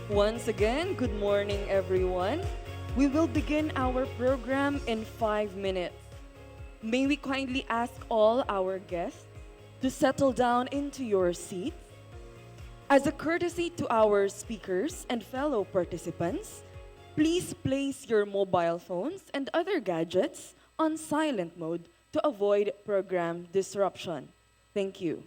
Once again, good morning, everyone. We will begin our program in 5 minutes. May we kindly ask all our guests to settle down into your seats. As a courtesy to our speakers and fellow participants, please place your mobile phones and other gadgets on silent mode to avoid program disruption. Thank you.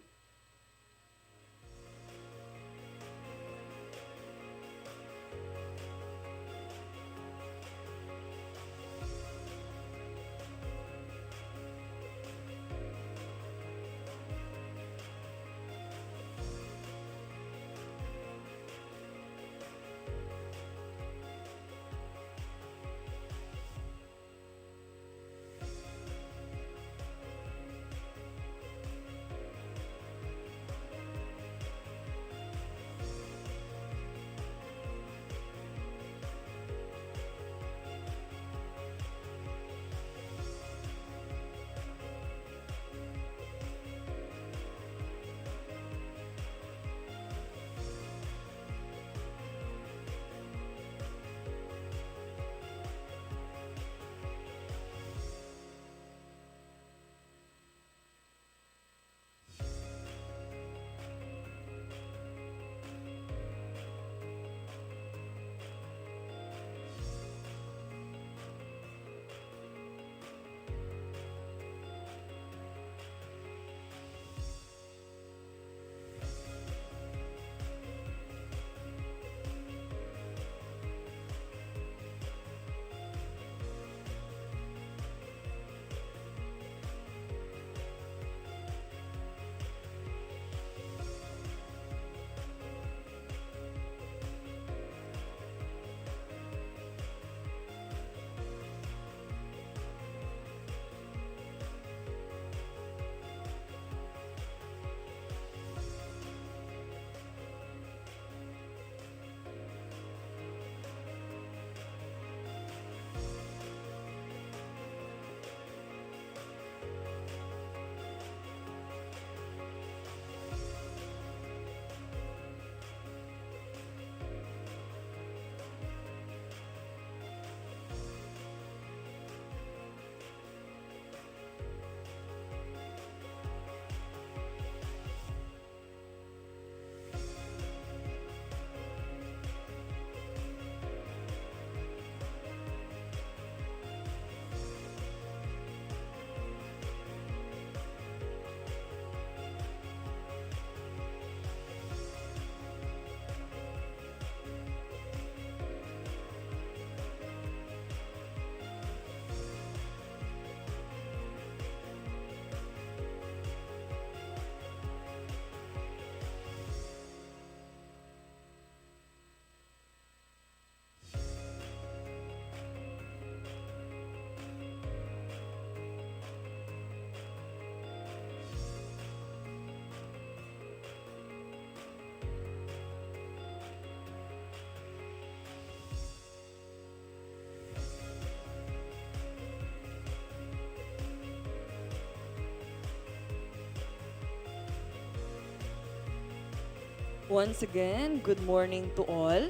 Once again, good morning to all.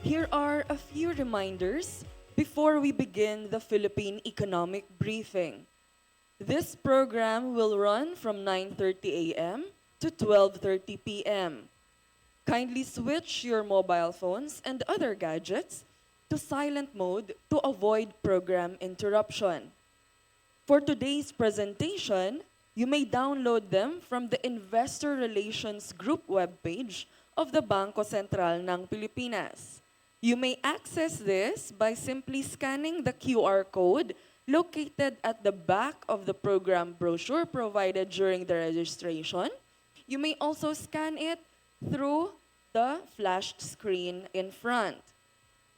Here are a few reminders before we begin the Philippine Economic Briefing. This program will run from 9:30 a.m. to 12:30 p.m. Kindly switch your mobile phones and other gadgets to silent mode to avoid program interruption. For today's presentation, you may download them from the Investor Relations Group webpage of the Bangko Sentral ng Pilipinas. You may access this by simply scanning the QR code located at the back of the program brochure provided during the registration. You may also scan it through the flashed screen in front.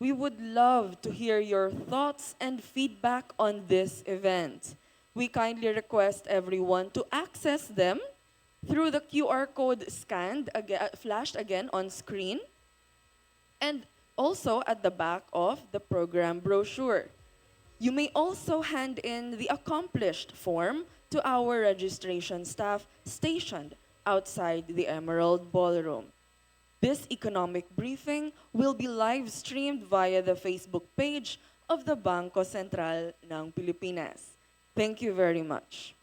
We would love to hear your thoughts and feedback on this event. We kindly request everyone to access them through the QR code flashed again on screen, and also at the back of the program brochure. You may also hand in the accomplished form to our registration staff stationed outside the Emerald Ballroom. This economic briefing will be live streamed via the Facebook page of the Bangko Sentral ng Pilipinas. Thank you very much.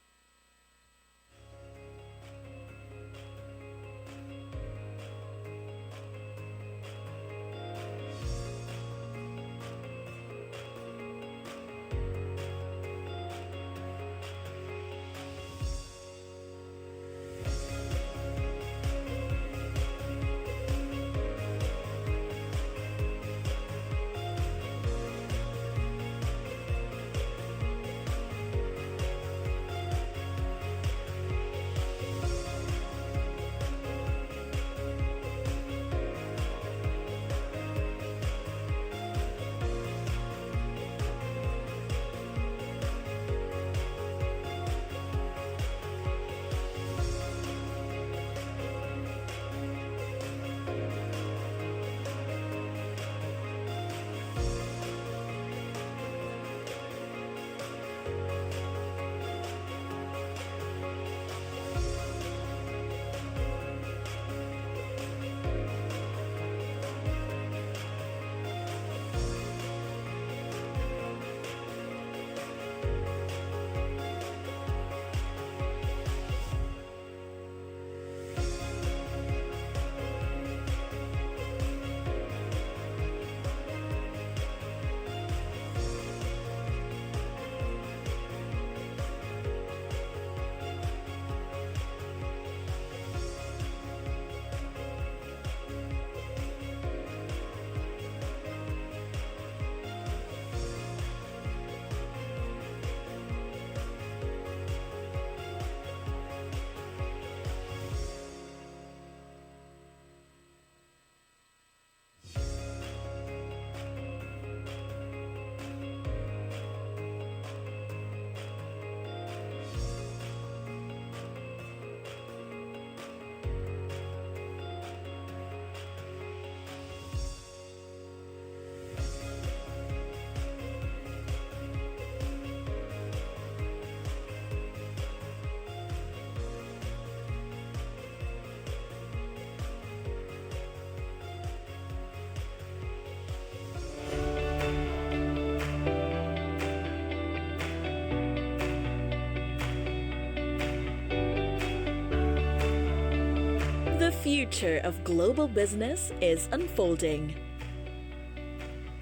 The future of global business is unfolding.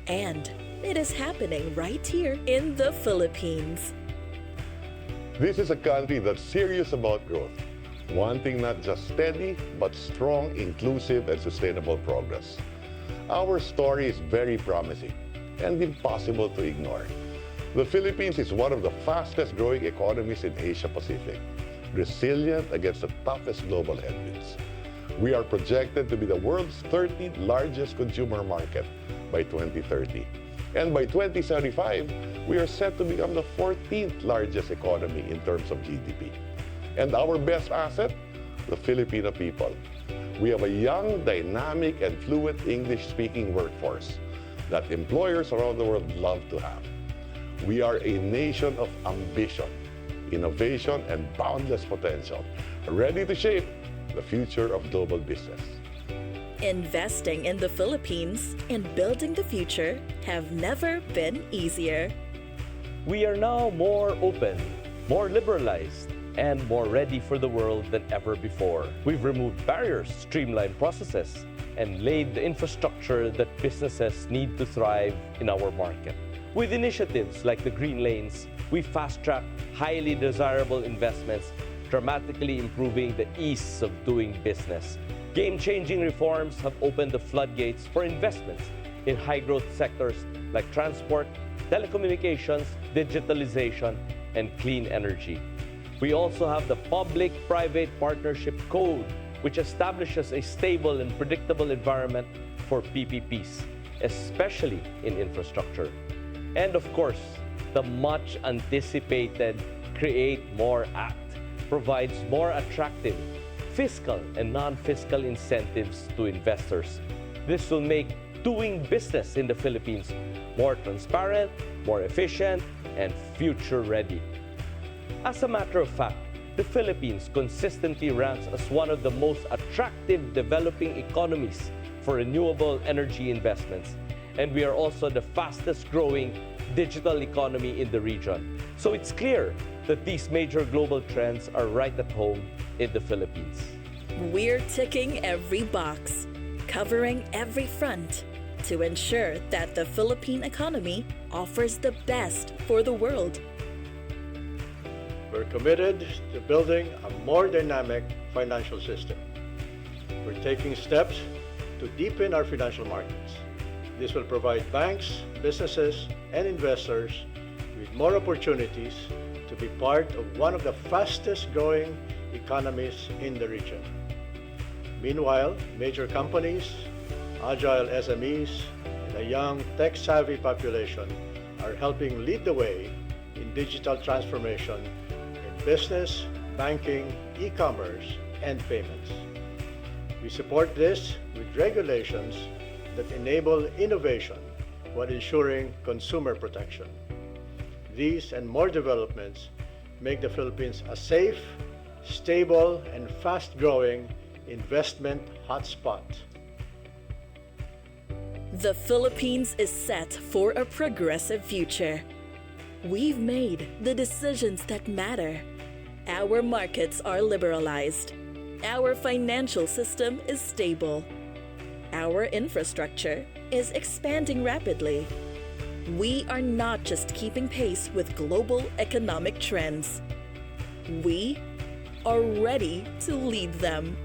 And it is happening right here in the Philippines. This is a country that's serious about growth, wanting not just steady, but strong, inclusive, and sustainable progress. Our story is very promising and impossible to ignore. The Philippines is one of the fastest growing economies in Asia Pacific, resilient against the toughest global headwinds. We are projected to be the world's 13th largest consumer market by 2030. And by 2075, we are set to become the 14th largest economy in terms of GDP. And our best asset? The Filipino people. We have a young, dynamic, and fluent English-speaking workforce that employers around the world love to have. We are a nation of ambition, innovation, and boundless potential, ready to shape the future of global business. Investing in the Philippines and building the future have never been easier. We are now more open, more liberalized, and more ready for the world than ever before. We've removed barriers, streamlined processes, and laid the infrastructure that businesses need to thrive in our market. With initiatives like the Green Lanes, we fast-track highly desirable investments, dramatically improving the ease of doing business. Game-changing reforms have opened the floodgates for investments in high-growth sectors like transport, telecommunications, digitalization, and clean energy. We also have the Public-Private Partnership Code, which establishes a stable and predictable environment for PPPs, especially in infrastructure. And of course, the much-anticipated Create More Act provides more attractive fiscal and non-fiscal incentives to investors. This will make doing business in the Philippines more transparent, more efficient, and future-ready. As a matter of fact, The Philippines consistently ranks as one of the most attractive developing economies for renewable energy investments. And we are also the fastest growing digital economy in the region. So it's clear that these major global trends are right at home in the Philippines. We're ticking every box, covering every front to ensure that the Philippine economy offers the best for the world. We're committed to building a more dynamic financial system. We're taking steps to deepen our financial markets. This will provide banks, businesses, and investors with more opportunities to be part of one of the fastest growing economies in the region. Meanwhile, major companies, agile SMEs, and a young tech-savvy population are helping lead the way in digital transformation in business, banking, e-commerce, and payments. We support this with regulations that enable innovation while ensuring consumer protection. These and more developments make the Philippines a safe, stable, and fast-growing investment hotspot. The Philippines is set for a progressive future. We've made the decisions that matter. Our markets are liberalized. Our financial system is stable. Our infrastructure is expanding rapidly. We are not just keeping pace with global economic trends. We are ready to lead them.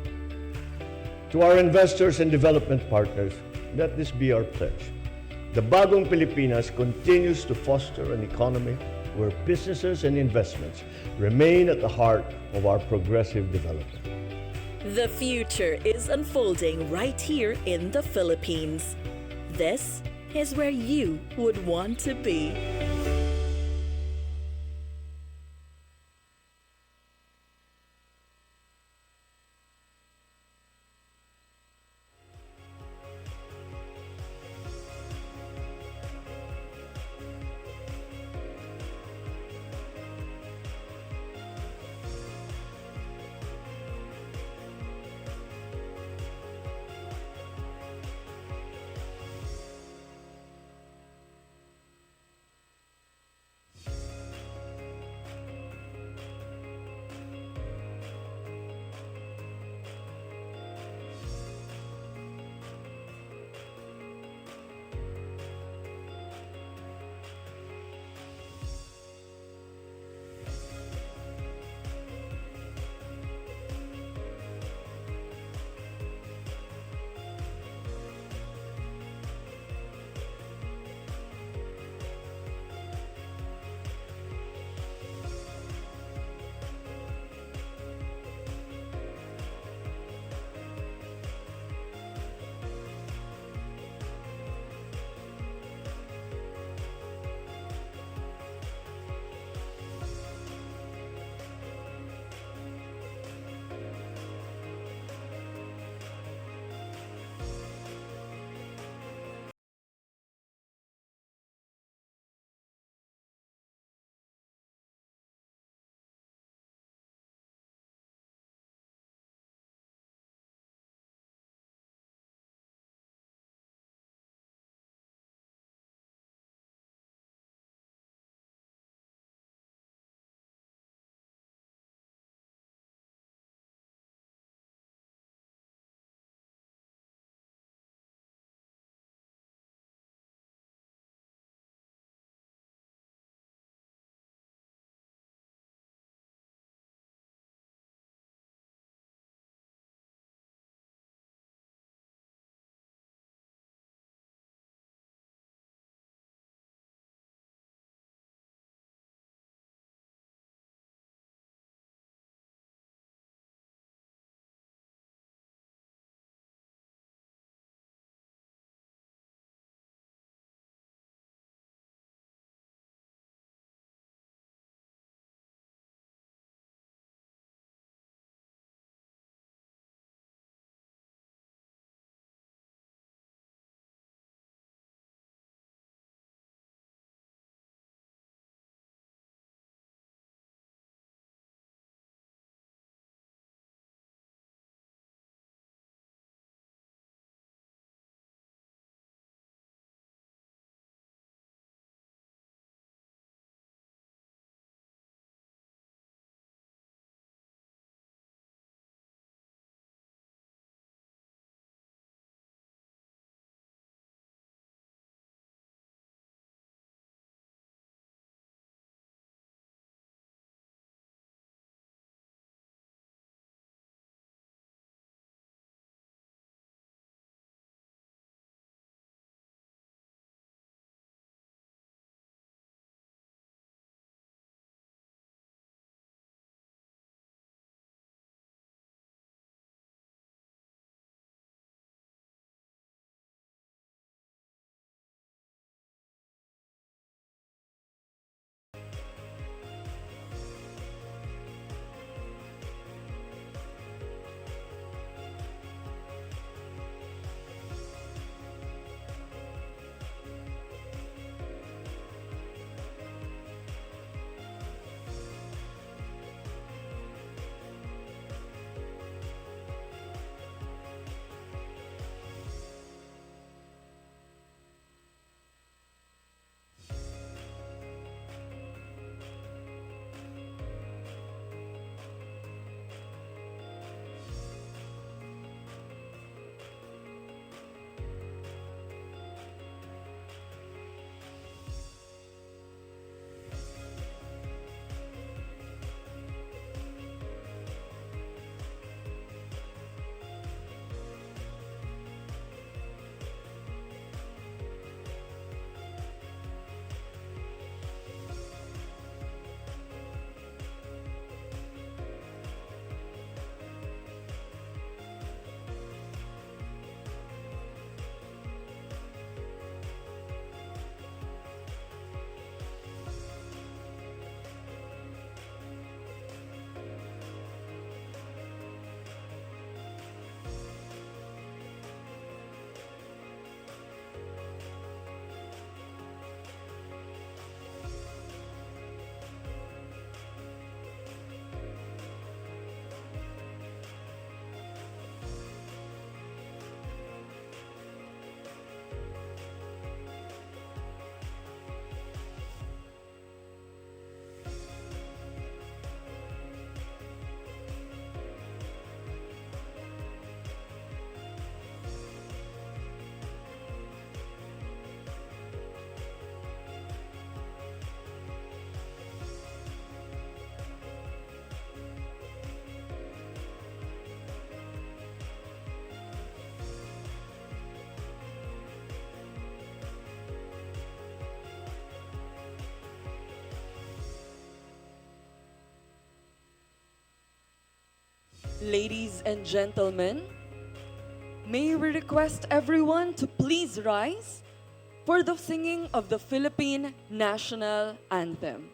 To our investors and development partners, let this be our pledge. The Bagong Pilipinas continues to foster an economy where businesses and investments remain at the heart of our progressive development. The future is unfolding right here in the Philippines. This is where you would want to be. Ladies and gentlemen, may we request everyone to please rise for the singing of the Philippine National Anthem.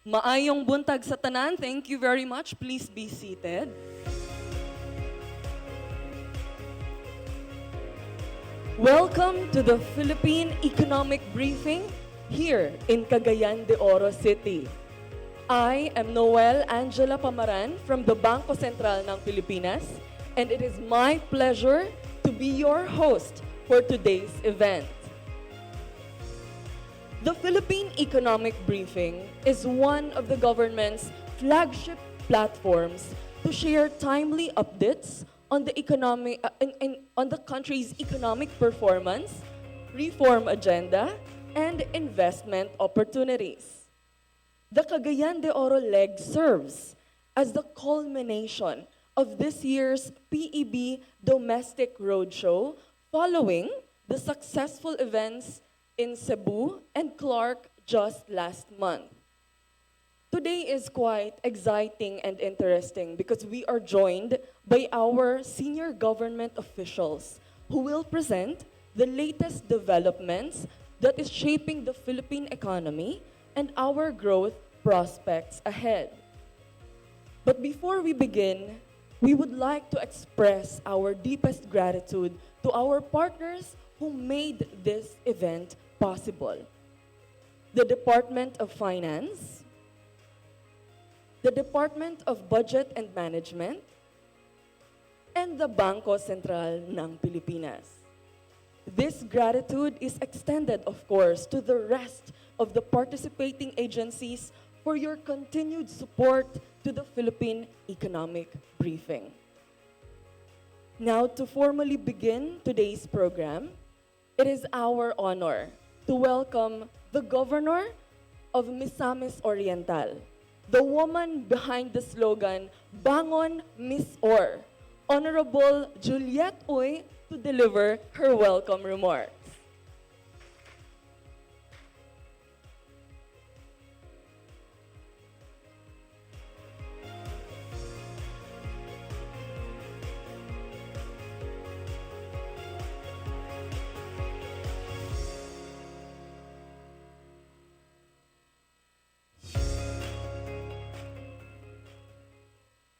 Maayong buntag sa tanan. Thank you very much. Please be seated. Welcome to the Philippine Economic Briefing here in Cagayan de Oro City. I am Noel Angela Pamaran from the Bangko Sentral ng Pilipinas, and it is my pleasure to be your host for today's event. The Philippine Economic Briefing is one of the government's flagship platforms to share timely updates on the on the country's economic performance, reform agenda, and investment opportunities. The Cagayan de Oro leg serves as the culmination of this year's PEB domestic roadshow following the successful events in Cebu and Clark just last month. Today is quite exciting and interesting because we are joined by our senior government officials who will present the latest developments that is shaping the Philippine economy and our growth prospects ahead. But before we begin, we would like to express our deepest gratitude to our partners who made this event possible. The Department of Finance, the Department of Budget and Management, and the Bangko Sentral ng Pilipinas. This gratitude is extended, of course, to the rest of the participating agencies for your continued support to the Philippine Economic Briefing. Now, to formally begin today's program, it is our honor to welcome the Governor of Misamis Oriental, the woman behind the slogan, Bangon Miss Or, Honorable Juliette Uy, to deliver her welcome remarks.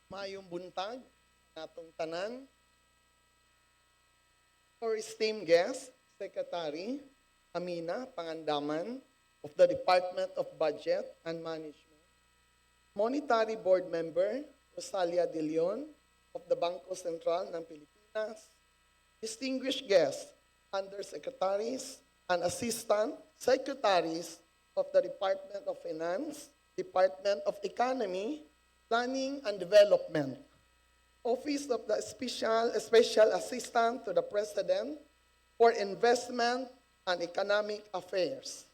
Mayong buntag, natong tanan, our esteemed guest, Secretary Amina Pangandaman of the Department of Budget and Management, Monetary Board Member Rosalia De Leon of the Bangko Sentral ng Pilipinas, distinguished guests, Undersecretaries and Assistant Secretaries of the Department of Finance, Department of Economy, Planning and Development, Office of the Special Assistant to the President for Investment and Economic Affairs,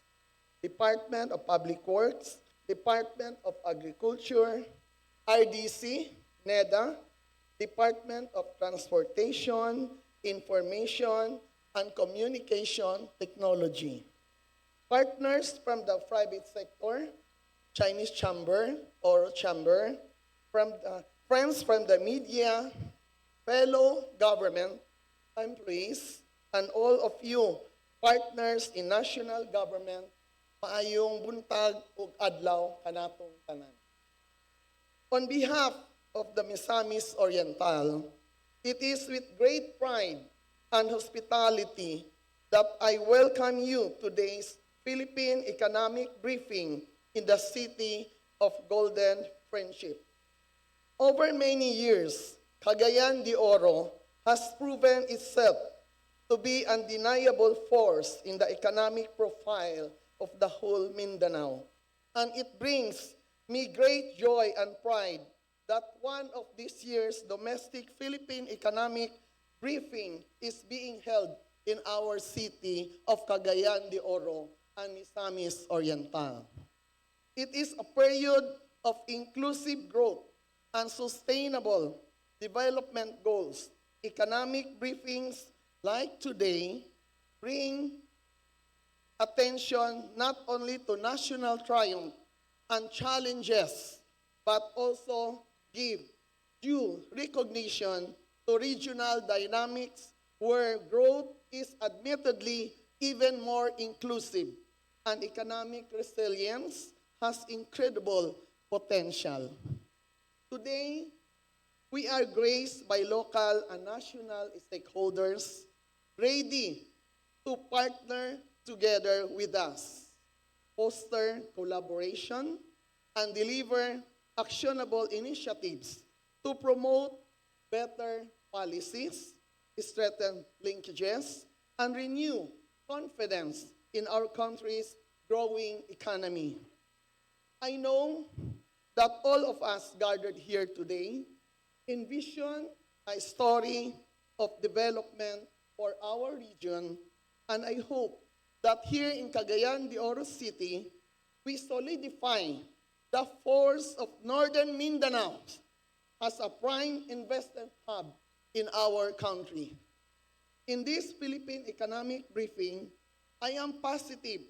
Department of Public Works, Department of Agriculture, RDC, NEDA, Department of Transportation, Information, and Communication Technology. Partners from the private sector, Chinese Chamber, Oro Chamber, from the friends from the media, fellow government employees, and all of you, partners in national government, maayong buntag ug adlaw kanatong tanan. On behalf of the Misamis Oriental, it is with great pride and hospitality that I welcome you to today's Philippine Economic Briefing in the city of Golden Friendship. Over many years, Cagayan de Oro has proven itself to be an undeniable force in the economic profile of the whole Mindanao. And it brings me great joy and pride that one of this year's domestic Philippine Economic Briefing is being held in our city of Cagayan de Oro and Misamis Oriental. It is a period of inclusive growth and sustainable development goals. Economic briefings like today bring attention not only to national triumph and challenges, but also give due recognition to regional dynamics where growth is admittedly even more inclusive and economic resilience has incredible potential. Today, we are graced by local and national stakeholders ready to partner together with us, foster collaboration, and deliver actionable initiatives to promote better policies, strengthen linkages, and renew confidence in our country's growing economy. I know that all of us gathered here today envision a story of development for our region, and I hope that here in Cagayan de Oro City, we solidify the force of Northern Mindanao as a prime investment hub in our country. In this Philippine Economic Briefing, I am positive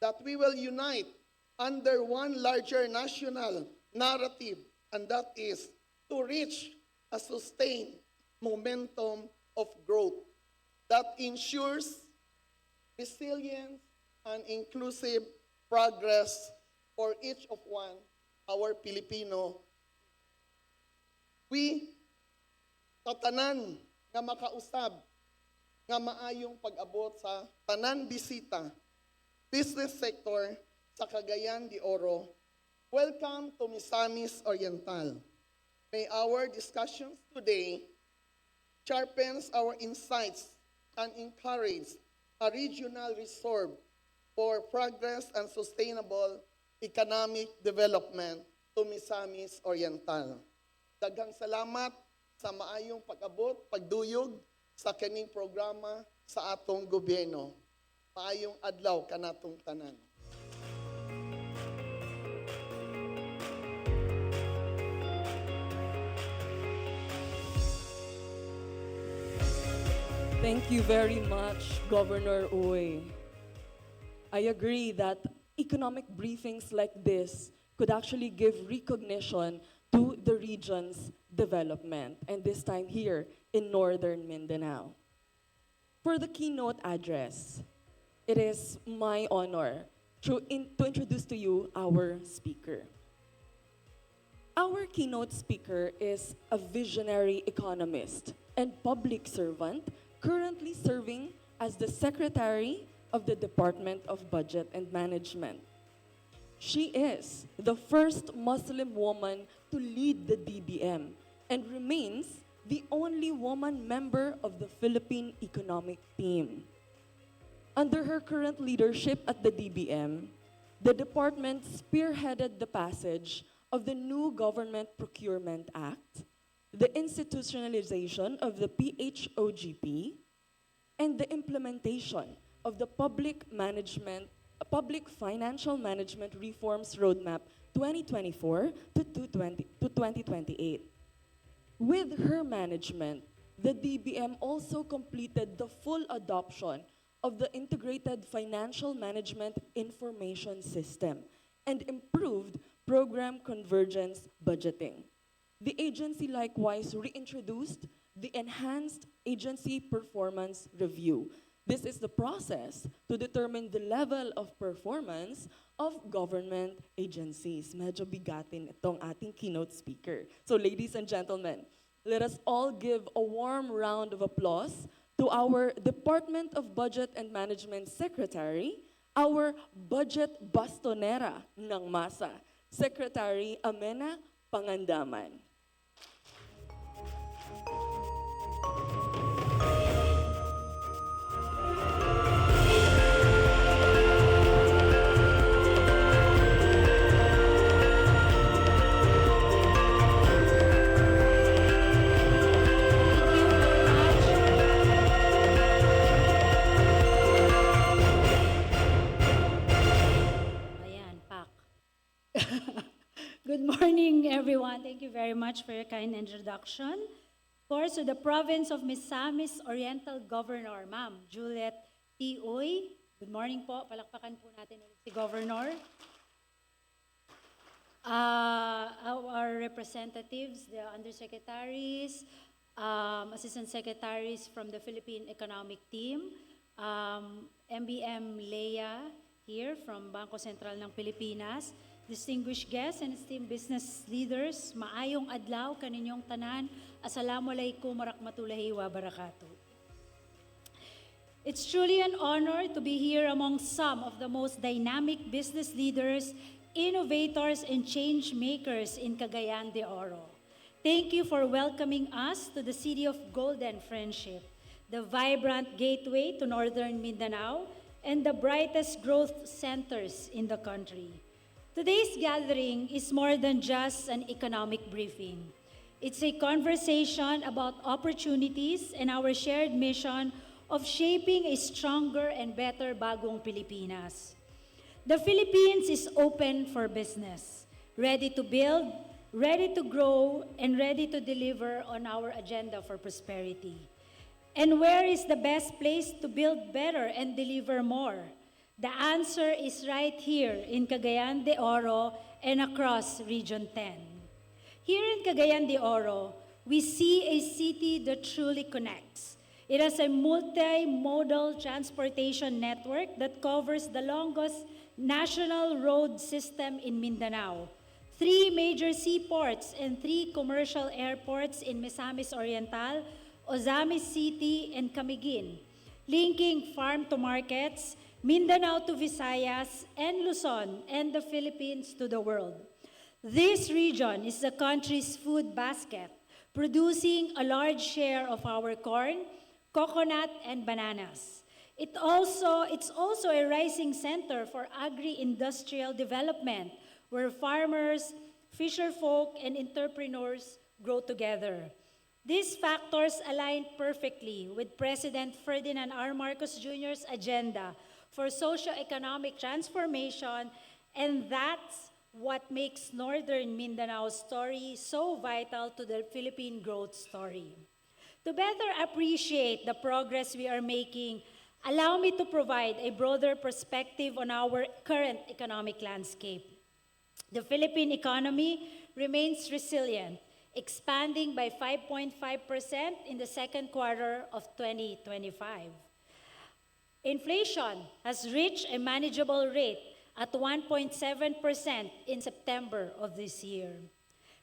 that we will unite under one larger national narrative, and that is to reach a sustained momentum of growth that ensures resilience and inclusive progress for each of one, our Filipino. We tatanan nga makausab nga maayong pag-abot sa tanan bisita business sector sa Cagayan de Oro. Welcome to Misamis Oriental. May our discussions today sharpens our insights and encourage a regional resolve for progress and sustainable economic development to Misamis Oriental. Daghang salamat sa maayong pag-abot, pagduyog sa kining programa sa atong gobyerno. Maayong adlaw kanatong tanan. Thank you very much, Governor Uy. I agree that economic briefings like this could actually give recognition to the region's development, and this time here in Northern Mindanao. For the keynote address, it is my honor to introduce to you our speaker. Our keynote speaker is a visionary economist and public servant currently serving as the Secretary of the Department of Budget and Management. She is the first Muslim woman to lead the DBM and remains the only woman member of the Philippine Economic Team. Under her current leadership at the DBM, the department spearheaded the passage of the new Government Procurement Act, the institutionalization of the PHOGP, and the implementation of the Public Financial Management Reforms Roadmap 2024 to 2028. With her management, the DBM also completed the full adoption of the Integrated Financial Management Information System and improved program convergence budgeting. The agency likewise reintroduced the Enhanced Agency Performance Review, This is the process to determine the level of performance of government agencies. Medyo bigatin itong ating keynote speaker. So ladies and gentlemen, let us all give a warm round of applause to our Department of Budget and Management Secretary, our budget bastonera ng masa, Secretary Amena Pangandaman. Ayan, pak. Good morning, everyone. Thank you very much for your kind introduction. Of course, to the province of Misamis Oriental Governor, Ma'am Juliet T. Uy. Good morning po. Palakpakan po natin ulit si Governor. Our representatives, the undersecretaries, assistant secretaries from the Philippine Economic Team, MBM Leia here from Bangko Sentral ng Pilipinas, distinguished guests and esteemed business leaders, maayong adlaw kaninyong tanan, assalamualaikum warahmatullahi wabarakatuh. It's truly an honor to be here among some of the most dynamic business leaders, innovators, and change makers in Cagayan de Oro. Thank you for welcoming us to the City of Golden Friendship, the vibrant gateway to Northern Mindanao, and the brightest growth centers in the country. Today's gathering is more than just an economic briefing. It's a conversation about opportunities and our shared mission of shaping a stronger and better bagong Pilipinas. The Philippines is open for business, ready to build, ready to grow, and ready to deliver on our agenda for prosperity. And where is the best place to build better and deliver more? The answer is right here in Cagayan de Oro and across Region 10. Here in Cagayan de Oro, we see a city that truly connects. It has a multimodal transportation network that covers the longest national road system in Mindanao, 3 major seaports and 3 commercial airports in Misamis Oriental, Ozamis City, and Camiguin, linking farm to markets, Mindanao to Visayas, and Luzon, and the Philippines to the world. This region is the country's food basket, producing a large share of our corn, coconut, and bananas. It's also a rising center for agri-industrial development, where farmers, fisherfolk, and entrepreneurs grow together. These factors align perfectly with President Ferdinand R. Marcos Jr.'s agenda for socio-economic transformation, and that's what makes Northern Mindanao's story so vital to the Philippine growth story. To better appreciate the progress we are making, allow me to provide a broader perspective on our current economic landscape. The Philippine economy remains resilient, expanding by 5.5% in the second quarter of 2025. Inflation has reached a manageable rate at 1.7% in September of this year.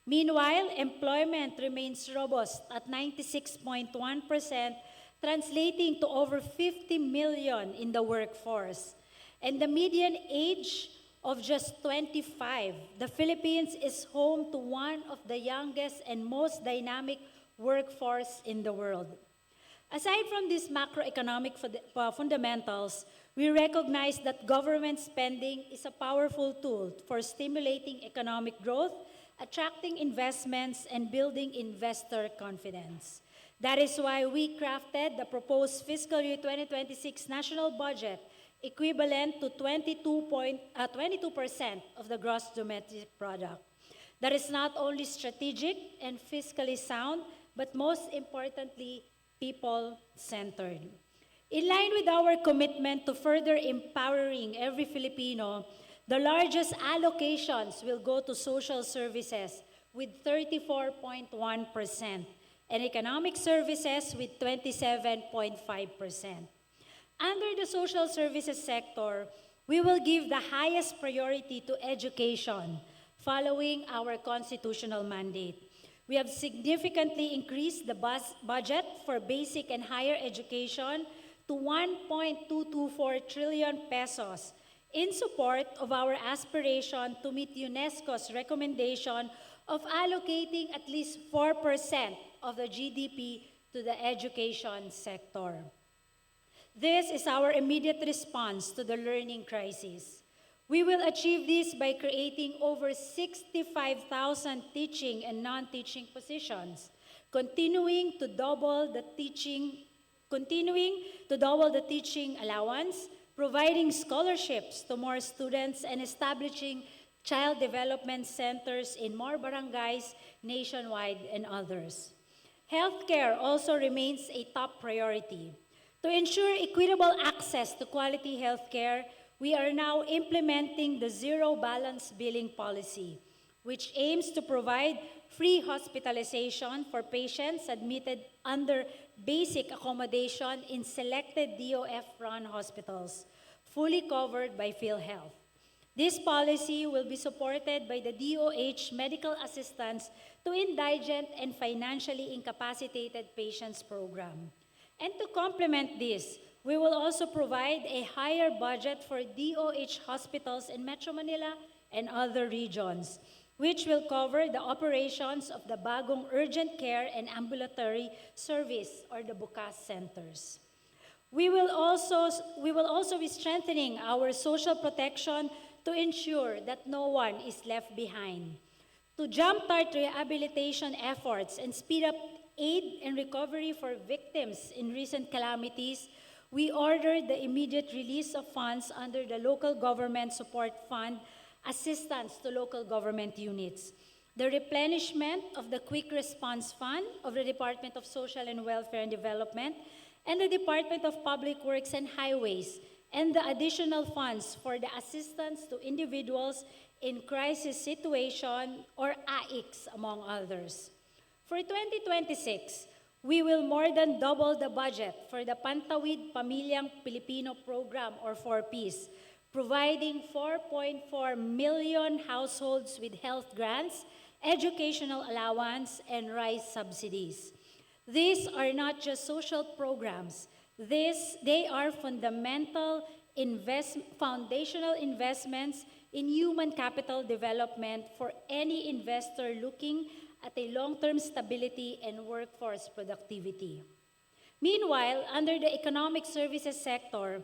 Meanwhile, employment remains robust at 96.1%, translating to over 50 million in the workforce. And the median age of just 25, the Philippines is home to one of the youngest and most dynamic workforce in the world. Aside from these macroeconomic fundamentals, we recognize that government spending is a powerful tool for stimulating economic growth, attracting investments, and building investor confidence. That is why we crafted the proposed fiscal year 2026 national budget, equivalent to 22% of the gross domestic product. That is not only strategic and fiscally sound, but most importantly, people-centered. In line with our commitment to further empowering every Filipino, the largest allocations will go to social services with 34.1%, and economic services with 27.5%. Under the social services sector, we will give the highest priority to education, following our constitutional mandate. We have significantly increased the budget for basic and higher education to 1.224 trillion pesos in support of our aspiration to meet UNESCO's recommendation of allocating at least 4% of the GDP to the education sector. This is our immediate response to the learning crisis. We will achieve this by creating over 65,000 teaching and non-teaching positions, continuing to double the teaching allowance, providing scholarships to more students, and establishing child development centers in more barangays nationwide and others. Healthcare also remains a top priority. To ensure equitable access to quality healthcare, we are now implementing the zero balance billing policy, which aims to provide free hospitalization for patients admitted under basic accommodation in selected DOF-run hospitals, fully covered by PhilHealth. This policy will be supported by the DOH Medical Assistance to Indigent and Financially Incapacitated Patients Program. And to complement this, we will also provide a higher budget for DOH hospitals in Metro Manila and other regions, which will cover the operations of the Bagong Urgent Care and Ambulatory Service, or the BUCAS centers. We will also be strengthening our social protection to ensure that no one is left behind. To jumpstart rehabilitation efforts and speed up aid and recovery for victims in recent calamities, we ordered the immediate release of funds under the Local Government Support Fund assistance to local government units, the replenishment of the Quick Response Fund of the Department of Social and Welfare and Development, and the Department of Public Works and Highways, and the additional funds for the assistance to individuals in crisis situation, or AICs, among others. For 2026, we will more than double the budget for the Pantawid Pamilyang Pilipino Program, or 4Ps, providing 4.4 million households with health grants, educational allowance, and rice subsidies. These are not just social programs. They are foundational investments in human capital development for any investor looking at a long-term stability and workforce productivity. Meanwhile, under the economic services sector,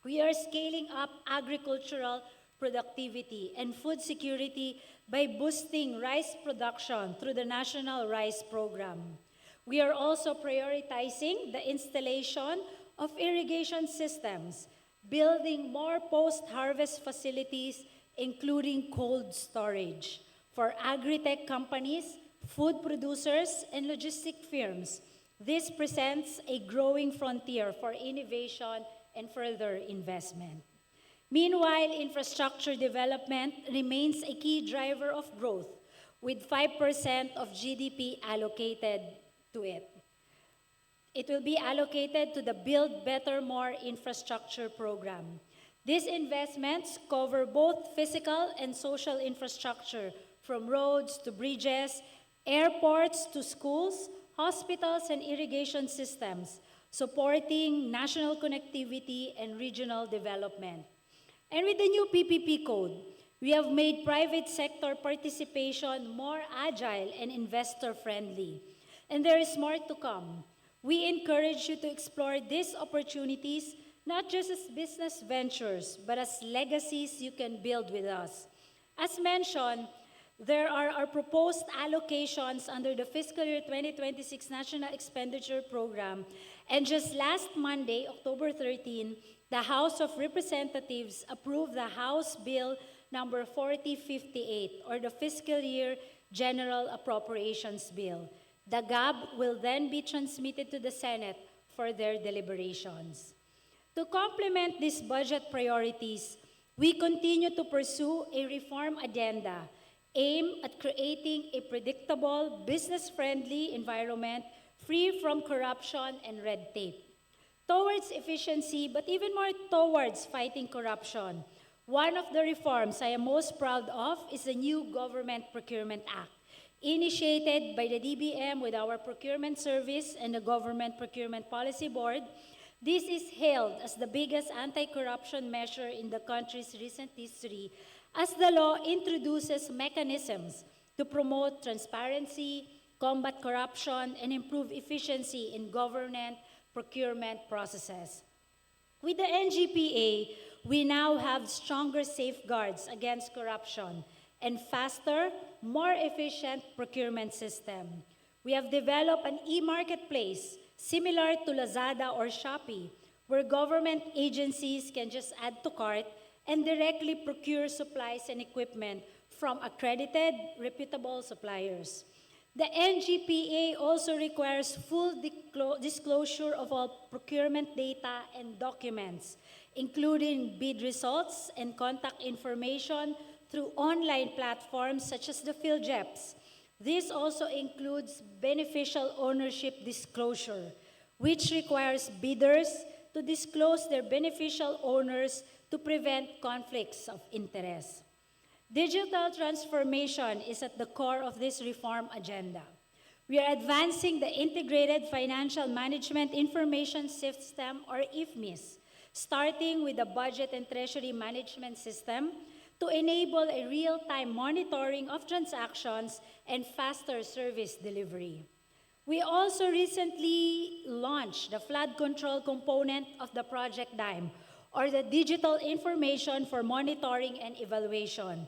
we are scaling up agricultural productivity and food security by boosting rice production through the National Rice Program. We are also prioritizing the installation of irrigation systems, building more post-harvest facilities, including cold storage, for agri-tech companies, food producers, and logistic firms. This presents a growing frontier for innovation and further investment. Meanwhile, infrastructure development remains a key driver of growth, with 5% of GDP allocated to it. It will be allocated to the Build Better More infrastructure program. These investments cover both physical and social infrastructure, from roads to bridges, airports to schools, hospitals, and irrigation systems, supporting national connectivity and regional development. And with the new PPP code, we have made private sector participation more agile and investor-friendly. And there is more to come. We encourage you to explore these opportunities not just as business ventures, but as legacies you can build with us. As mentioned, there are our proposed allocations under the fiscal year 2026 National Expenditure Program. And just last Monday, October 13, the House of Representatives approved the House Bill number 4058, or the Fiscal Year General Appropriations Bill. The GAB will then be transmitted to the Senate for their deliberations. To complement these budget priorities, we continue to pursue a reform agenda aimed at creating a predictable, business-friendly environment free from corruption and red tape. towards efficiency, but even more towards fighting corruption. One of the reforms I am most proud of is the new Government Procurement Act, initiated by the DBM with our procurement service and the Government Procurement Policy Board. This is hailed as the biggest anti-corruption measure in the country's recent history, as the law introduces mechanisms to promote transparency, combat corruption, and improve efficiency in government procurement processes. With the NGPA, we now have stronger safeguards against corruption and faster, more efficient procurement system. We have developed an e-marketplace similar to Lazada or Shopee, where government agencies can just add to cart and directly procure supplies and equipment from accredited, reputable suppliers. The NGPA also requires full disclosure of all procurement data and documents, including bid results and contact information through online platforms such as the PhilJeps. This also includes beneficial ownership disclosure, which requires bidders to disclose their beneficial owners to prevent conflicts of interest. Digital transformation is at the core of this reform agenda. We are advancing the Integrated Financial Management Information System, or IFMIS, starting with the Budget and Treasury Management System to enable a real-time monitoring of transactions and faster service delivery. We also recently launched the flood control component of the Project DIME, or the Digital Information for Monitoring and Evaluation,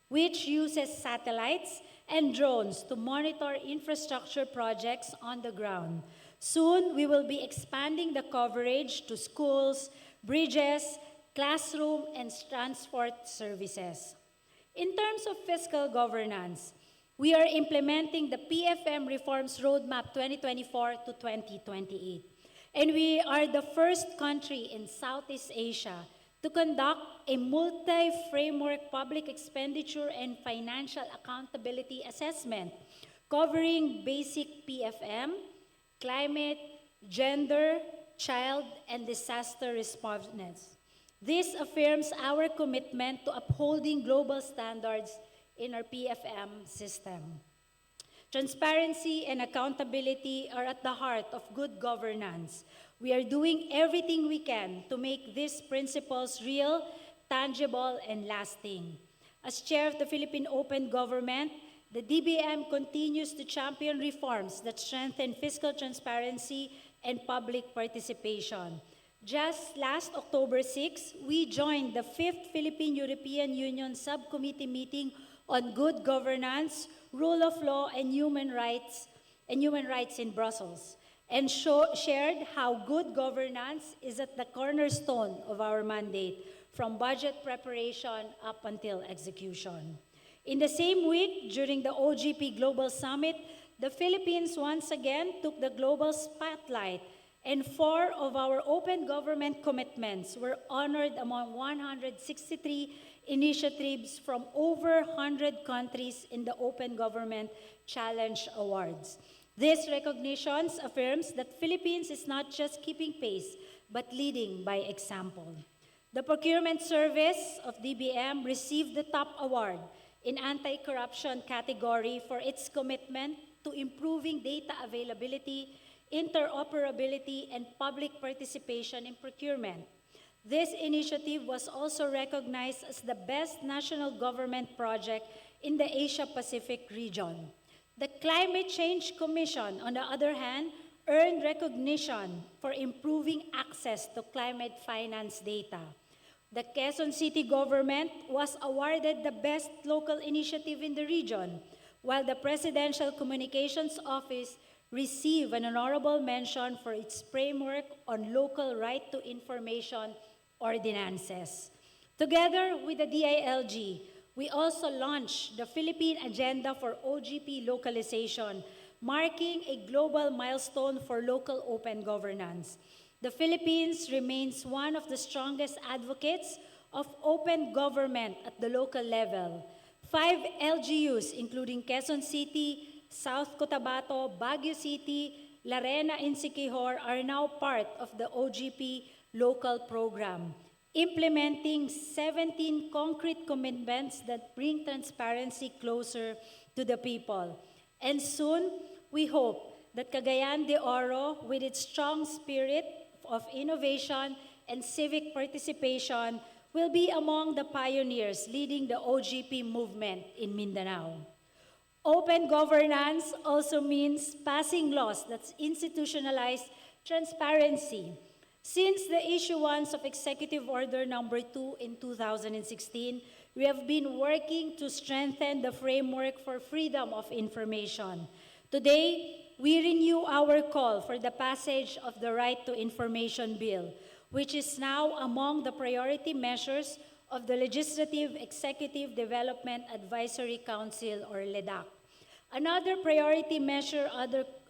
which uses satellites and drones to monitor infrastructure projects on the ground. Soon, we will be expanding the coverage to schools, bridges, classroom, and transport services. In terms of fiscal governance, we are implementing the PFM Reforms Roadmap 2024 to 2028. And we are the first country in Southeast Asia to conduct a multi-framework public expenditure and financial accountability assessment covering basic PFM, climate, gender, child, and disaster responsiveness. This affirms our commitment to upholding global standards in our PFM system. Transparency and accountability are at the heart of good governance. We are doing everything we can to make these principles real, tangible, and lasting. As chair of the Philippine Open Government, the DBM continues to champion reforms that strengthen fiscal transparency and public participation. Just last October 6, we joined the 5th Philippine European Union Subcommittee meeting on good governance, rule of law, and human rights in Brussels, and shared how good governance is at the cornerstone of our mandate, from budget preparation up until execution. In the same week, during the OGP Global Summit, the Philippines once again took the global spotlight, and 4 of our open government commitments were honored among 163 initiatives from over 100 countries in the Open Government Challenge Awards. These recognitions affirms that Philippines is not just keeping pace, but leading by example. The procurement service of DBM received the top award in anti-corruption category for its commitment to improving data availability, interoperability, and public participation in procurement. This initiative was also recognized as the best national government project in the Asia-Pacific region. The Climate Change Commission, on the other hand, earned recognition for improving access to climate finance data. The Quezon City government was awarded the best local initiative in the region, while the Presidential Communications Office received an honorable mention for its framework on local right to information ordinances. Together with the DILG, we also launched the Philippine Agenda for OGP Localization, marking a global milestone for local open governance. The Philippines remains one of the strongest advocates of open government at the local level. 5 LGUs, including Quezon City, South Cotabato, Baguio City, Larena, and Siquijor are now part of the OGP local program, implementing 17 concrete commitments that bring transparency closer to the people. And soon, we hope that Cagayan de Oro, with its strong spirit of innovation and civic participation, will be among the pioneers leading the OGP movement in Mindanao. Open governance also means passing laws that institutionalize transparency. Since the issuance of Executive Order Number 2 in 2016, we have been working to strengthen the framework for freedom of information. Today, we renew our call for the passage of the Right to Information Bill, which is now among the priority measures of the Legislative Executive Development Advisory Council, or LEDAC. Another priority measure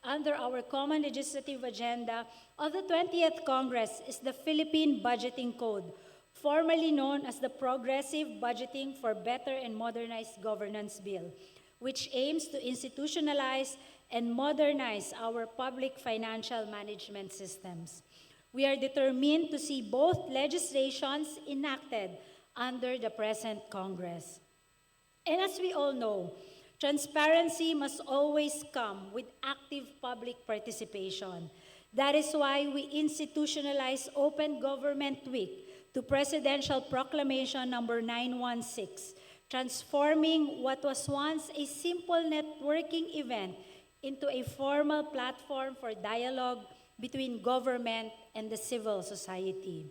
under our common legislative agenda of the 20th Congress is the Philippine Budgeting Code, formerly known as the Progressive Budgeting for Better and Modernized Governance Bill, which aims to institutionalize and modernize our public financial management systems. We are determined to see both legislations enacted under the present Congress. And as we all know, transparency must always come with active public participation. That is why we institutionalize Open Government Week to Presidential Proclamation number 916, transforming what was once a simple networking event into a formal platform for dialogue between government and the civil society.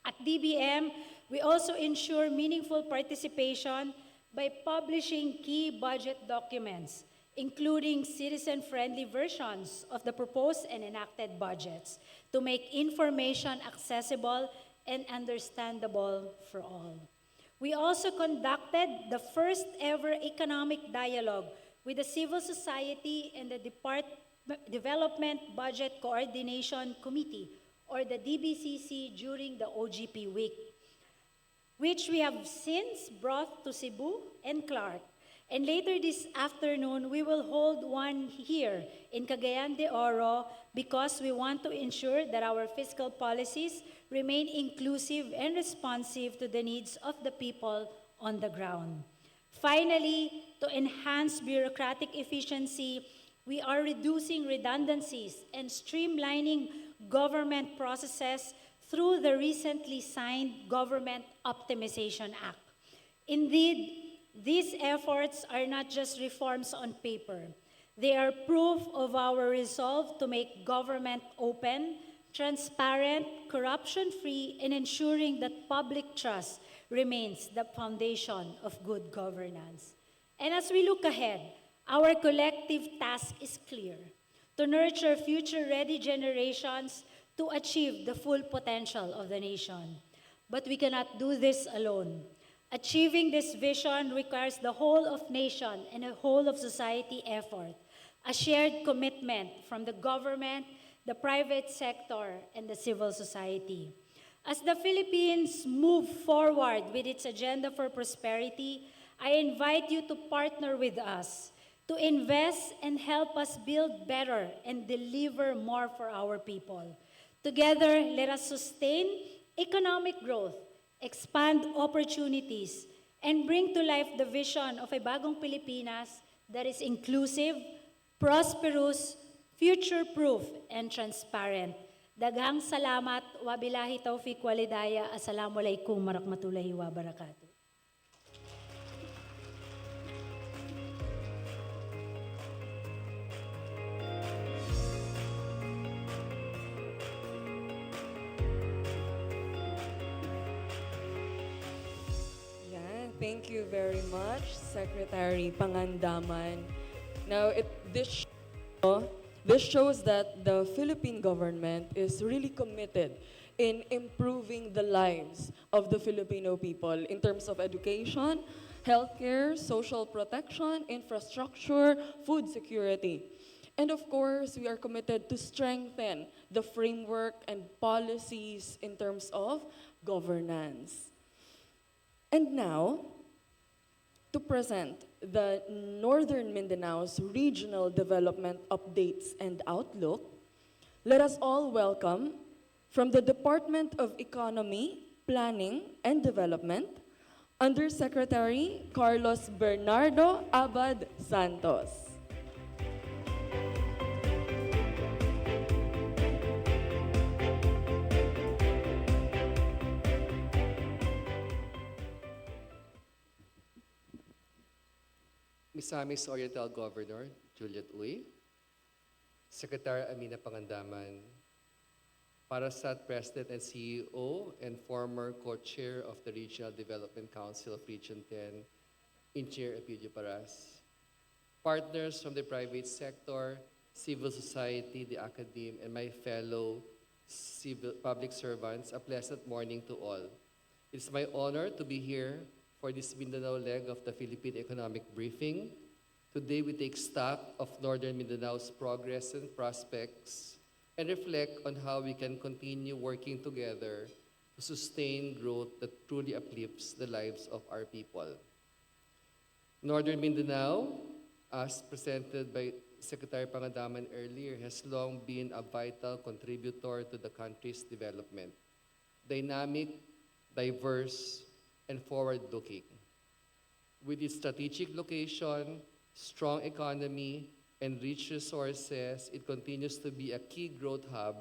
At DBM, we also ensure meaningful participation by publishing key budget documents, including citizen-friendly versions of the proposed and enacted budgets, to make information accessible and understandable for all. We also conducted the first ever economic dialogue with the civil society and the Development Budget Coordination Committee, or the DBCC, during the OGP week, which we have since brought to Cebu and Clark. And later this afternoon, we will hold one here in Cagayan de Oro because we want to ensure that our fiscal policies remain inclusive and responsive to the needs of the people on the ground. Finally, to enhance bureaucratic efficiency, we are reducing redundancies and streamlining government processes through the recently signed Government Optimization Act. Indeed, these efforts are not just reforms on paper. They are proof of our resolve to make government open, transparent, corruption-free, and ensuring that public trust remains the foundation of good governance. And as we look ahead, our collective task is clear: to nurture future-ready generations to achieve the full potential of the nation. But we cannot do this alone. Achieving this vision requires the whole of nation and a whole of society effort, a shared commitment from the government, the private sector, and the civil society. As the Philippines move forward with its agenda for prosperity, I invite you to partner with us, to invest and help us build better and deliver more for our people. Together, let us sustain economic growth, expand opportunities, and bring to life the vision of a bagong Pilipinas that is inclusive, prosperous, future-proof, and transparent. Daghang salamat, wabillahi taufiq walidaya, assalamualaikum warahmatullahi wabarakatuh. Thank you very much, Secretary Pangandaman. Now, this shows that the Philippine government is really committed in improving the lives of the Filipino people in terms of education, healthcare, social protection, infrastructure, food security. And of course, we are committed to strengthen the framework and policies in terms of governance. And now, to present the Northern Mindanao's regional development updates and outlook, let us all welcome from the Department of Economy, Planning and Development, Undersecretary Carlos Bernardo Abad Santos. Misamis Oriental Governor Juliet Uy, Secretary Amina Pangandaman, Parasat President and CEO and former co-chair of the Regional Development Council of Region 10, Engineer Epilio Paras, partners from the private sector, civil society, the academe, and my fellow public servants, a pleasant morning to all. It's my honor to be here for this Mindanao leg of the Philippine Economic Briefing. Today we take stock of Northern Mindanao's progress and prospects and reflect on how we can continue working together to sustain growth that truly uplifts the lives of our people. Northern Mindanao, as presented by Secretary Pangandaman earlier, has long been a vital contributor to the country's development. Dynamic, diverse, and forward-looking. With its strategic location, strong economy, and rich resources, it continues to be a key growth hub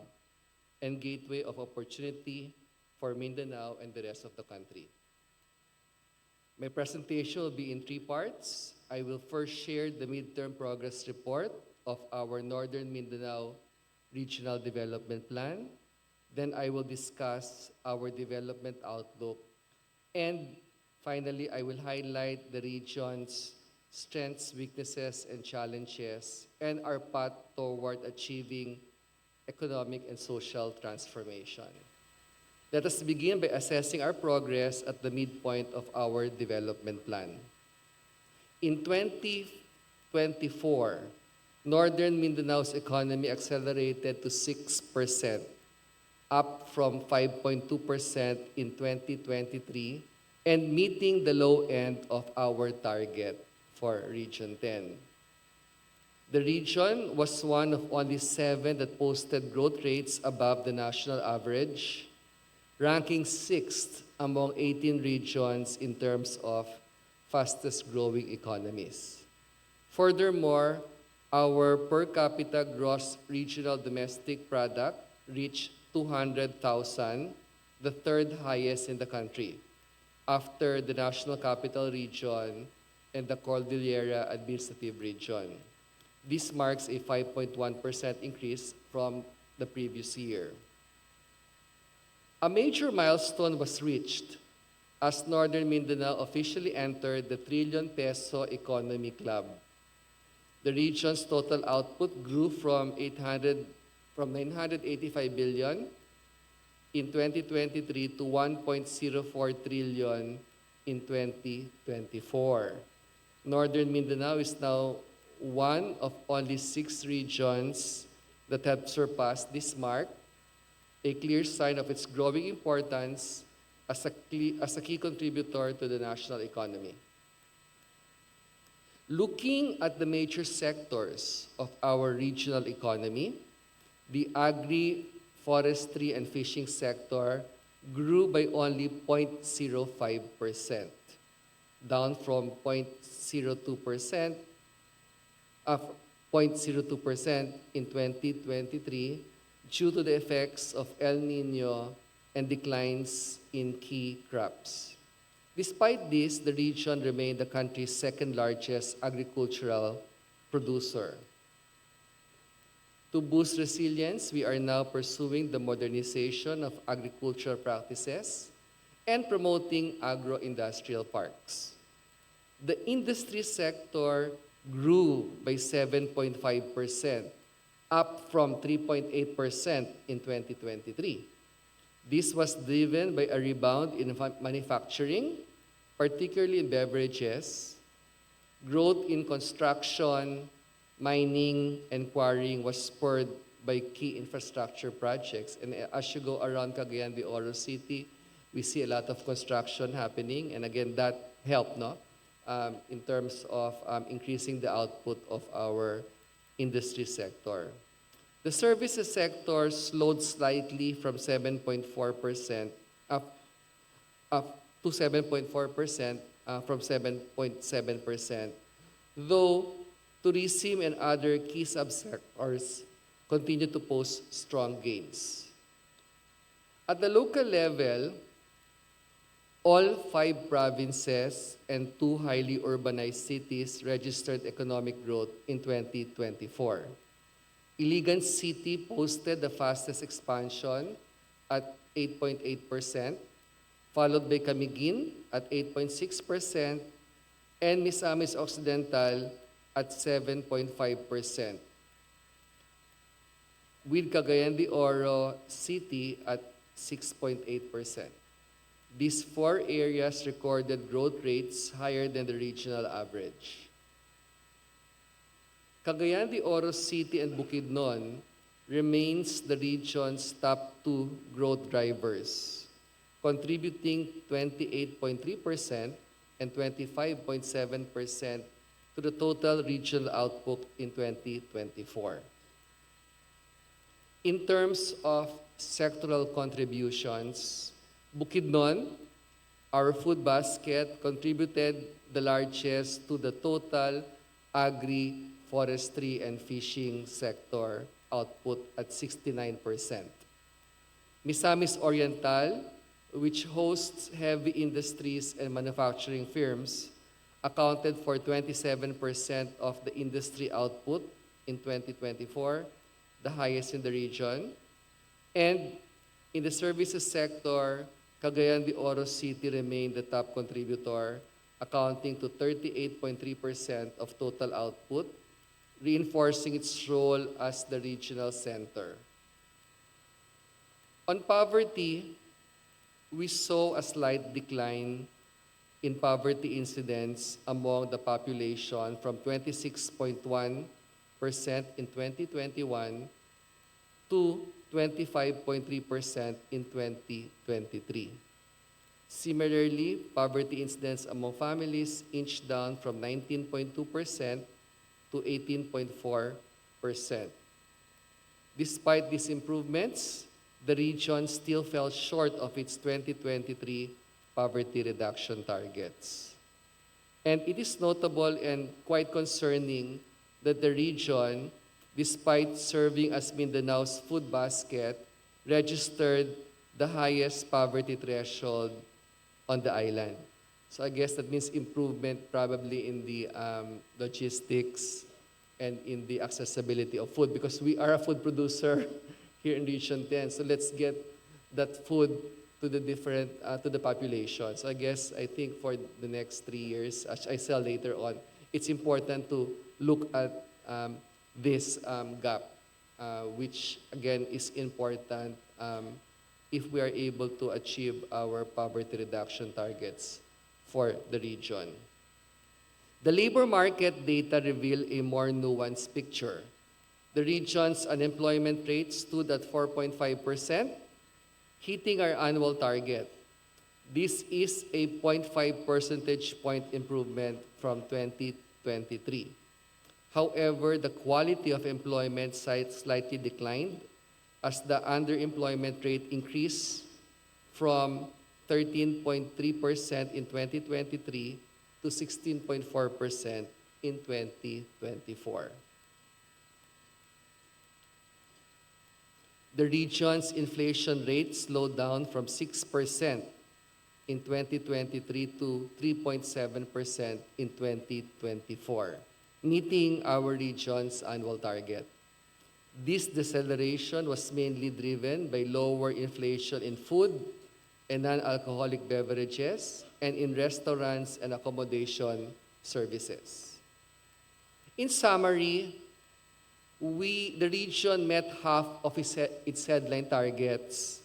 and gateway of opportunity for Mindanao and the rest of the country. My presentation will be in three parts. I will first share the midterm progress report of our Northern Mindanao Regional Development Plan. Then I will discuss our development outlook. And finally, I will highlight the region's strengths, weaknesses, and challenges, and our path toward achieving economic and social transformation. Let us begin by assessing our progress at the midpoint of our development plan. In 2024, Northern Mindanao's economy accelerated to 6%, up from 5.2% in 2023, and meeting the low end of our target for Region 10. The region was one of only 7 that posted growth rates above the national average, ranking 6th among 18 regions in terms of fastest growing economies. Furthermore, our per capita gross regional domestic product reached 200,000, the third highest in the country, after the National Capital Region and the Cordillera Administrative Region. This marks a 5.1% increase from the previous year. A major milestone was reached as Northern Mindanao officially entered the trillion-peso economy club. The region's total output grew from 985 billion in 2023 to 1.04 trillion in 2024. Northern Mindanao is now one of only 6 regions that have surpassed this mark, a clear sign of its growing importance as a key contributor to the national economy. Looking at the major sectors of our regional economy, the agri, forestry, and fishing sector grew by only 0.05%, down from 0.02% in 2023 due to the effects of El Nino and declines in key crops. Despite this, the region remained the country's second largest agricultural producer. To boost resilience, we are now pursuing the modernization of agricultural practices and promoting agro-industrial parks. The industry sector grew by 7.5%, up from 3.8% in 2023. This was driven by a rebound in manufacturing, particularly in beverages. Growth in construction, mining, and quarrying was spurred by key infrastructure projects. And as you go around Cagayan de Oro City, we see a lot of construction happening. And again, that helped, no? in terms of increasing the output of our industry sector. The services sector slowed slightly from 7.4% up to 7.4% from 7.7%, though tourism and other key subsectors continue to post strong gains. At the local level, all 5 provinces and 2 highly urbanized cities registered economic growth in 2024. Iligan City posted the fastest expansion at 8.8%, followed by Camiguin at 8.6%, and Misamis Occidental at 7.5%, with Cagayan de Oro City at 6.8%. These 4 areas recorded growth rates higher than the regional average. Cagayan de Oro City and Bukidnon remains the region's top 2 growth drivers, contributing 28.3% and 25.7% to the total regional output in 2024. In terms of sectoral contributions, Bukidnon, our food basket, contributed the largest to the total agri, forestry, and fishing sector output at 69%. Misamis Oriental, which hosts heavy industries and manufacturing firms, accounted for 27% of the industry output in 2024, the highest in the region. And in the services sector, Cagayan de Oro City remained the top contributor, accounting to 38.3% of total output, reinforcing its role as the regional center. On poverty, we saw a slight decline in poverty incidence among the population from 26.1% in 2021 to 25.3% in 2023. Similarly, poverty incidence among families inched down from 19.2% to 18.4%. Despite these improvements, the region still fell short of its 2023 poverty reduction targets. And it is notable and quite concerning that the region, despite serving as Mindanao's food basket, registered the highest poverty threshold on the island. So I guess that means improvement probably in the logistics and in the accessibility of food, because we are a food producer here in Region 10. So let's get that food to the different, to the population. So I think for the next 3 years, as I said later on, it's important to look at this gap, which again is important if we are able to achieve our poverty reduction targets for the region. The labor market data reveal a more nuanced picture. The region's unemployment rate stood at 4.5%, hitting our annual target. This is a 0.5 percentage point improvement from 2023. However, the quality of employment slightly declined as the underemployment rate increased from 13.3% in 2023 to 16.4% in 2024. The region's inflation rate slowed down from 6% in 2023 to 3.7% in 2024, meeting our region's annual target. This deceleration was mainly driven by lower inflation in food and non-alcoholic beverages and in restaurants and accommodation services. In summary, the region met half of its headline targets.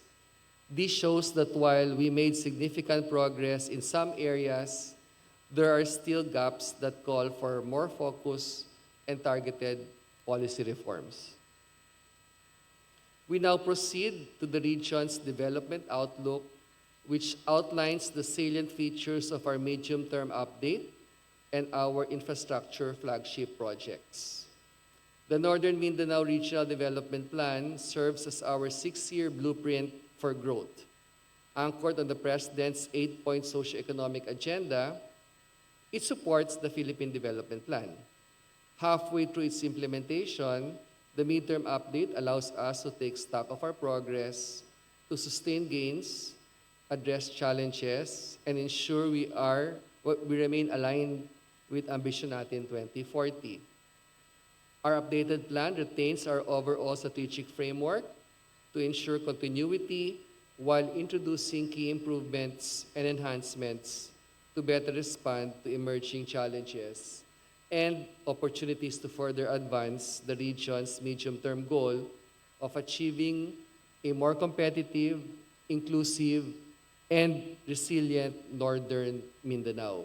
This shows that while we made significant progress in some areas, there are still gaps that call for more focus and targeted policy reforms. We now proceed to the region's development outlook, which outlines the salient features of our medium-term update and our infrastructure flagship projects. The Northern Mindanao Regional Development Plan serves as our 6-year blueprint for growth. Anchored on the President's 8-point socioeconomic agenda, it supports the Philippine Development Plan. Halfway through its implementation, the midterm update allows us to take stock of our progress, to sustain gains, address challenges, and ensure we remain aligned with Ambition Natin 2040. Our updated plan retains our overall strategic framework to ensure continuity while introducing key improvements and enhancements to better respond to emerging challenges and opportunities to further advance the region's medium-term goal of achieving a more competitive, inclusive, and resilient Northern Mindanao.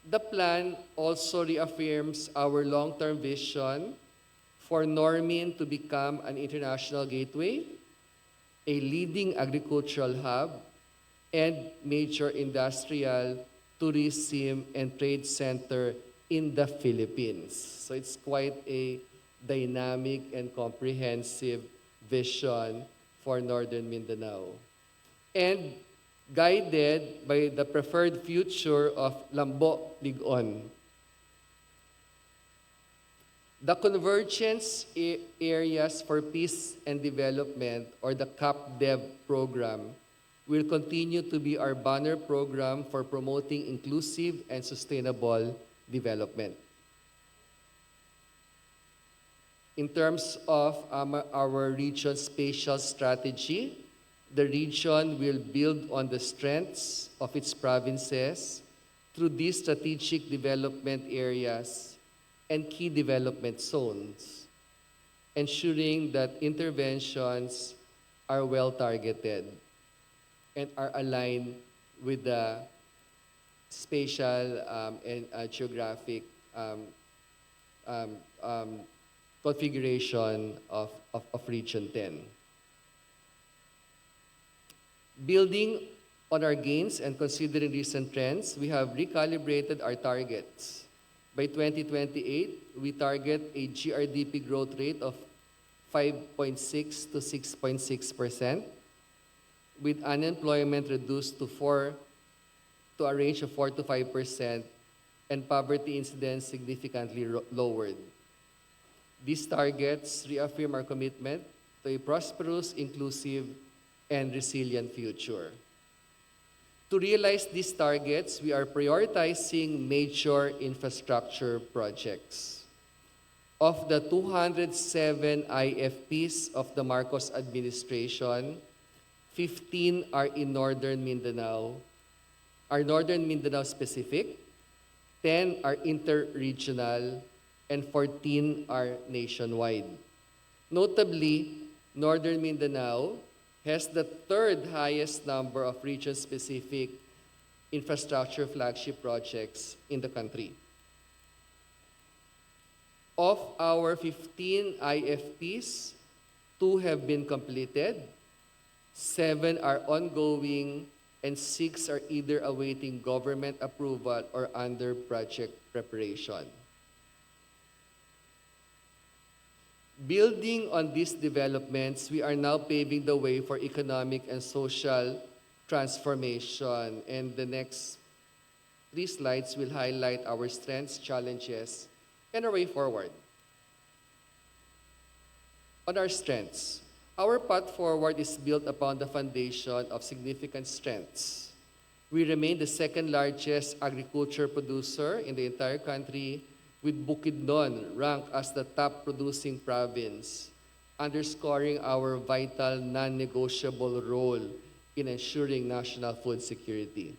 The plan also reaffirms our long-term vision for Normin to become an international gateway, a leading agricultural hub, and major industrial, tourism, and trade center in the Philippines. So it's quite a dynamic and comprehensive vision for Northern Mindanao. And guided by the preferred future of Lambo Ligon. The Convergence Areas for Peace and Development, or the CAPDEV program, will continue to be our banner program for promoting inclusive and sustainable development. In terms of our region's spatial strategy, the region will build on the strengths of its provinces through these strategic development areas and key development zones, ensuring that interventions are well targeted and are aligned with the spatial and geographic configuration of Region 10. Building on our gains and considering recent trends, we have recalibrated our targets. By 2028, we target a GRDP growth rate of 5.6 to 6.6%, with unemployment reduced to a range of 4 to 5%, and poverty incidence significantly lowered. These targets reaffirm our commitment to a prosperous, inclusive, and resilient future. To realize these targets, we are prioritizing major infrastructure projects. Of the 207 IFPs of the Marcos administration, 15 are in Northern Mindanao, are Northern Mindanao specific, 10 are interregional, and 14 are nationwide. Notably, Northern Mindanao has the third highest number of region-specific infrastructure flagship projects in the country. Of our 15 IFPs, 2 have been completed, 7 are ongoing, and 6 are either awaiting government approval or under project preparation. Building on these developments, we are now paving the way for economic and social transformation. And the next 3 slides will highlight our strengths, challenges, and our way forward. On our strengths, our path forward is built upon the foundation of significant strengths. We remain the second largest agriculture producer in the entire country, with Bukidnon ranked as the top producing province, underscoring our vital non-negotiable role in ensuring national food security.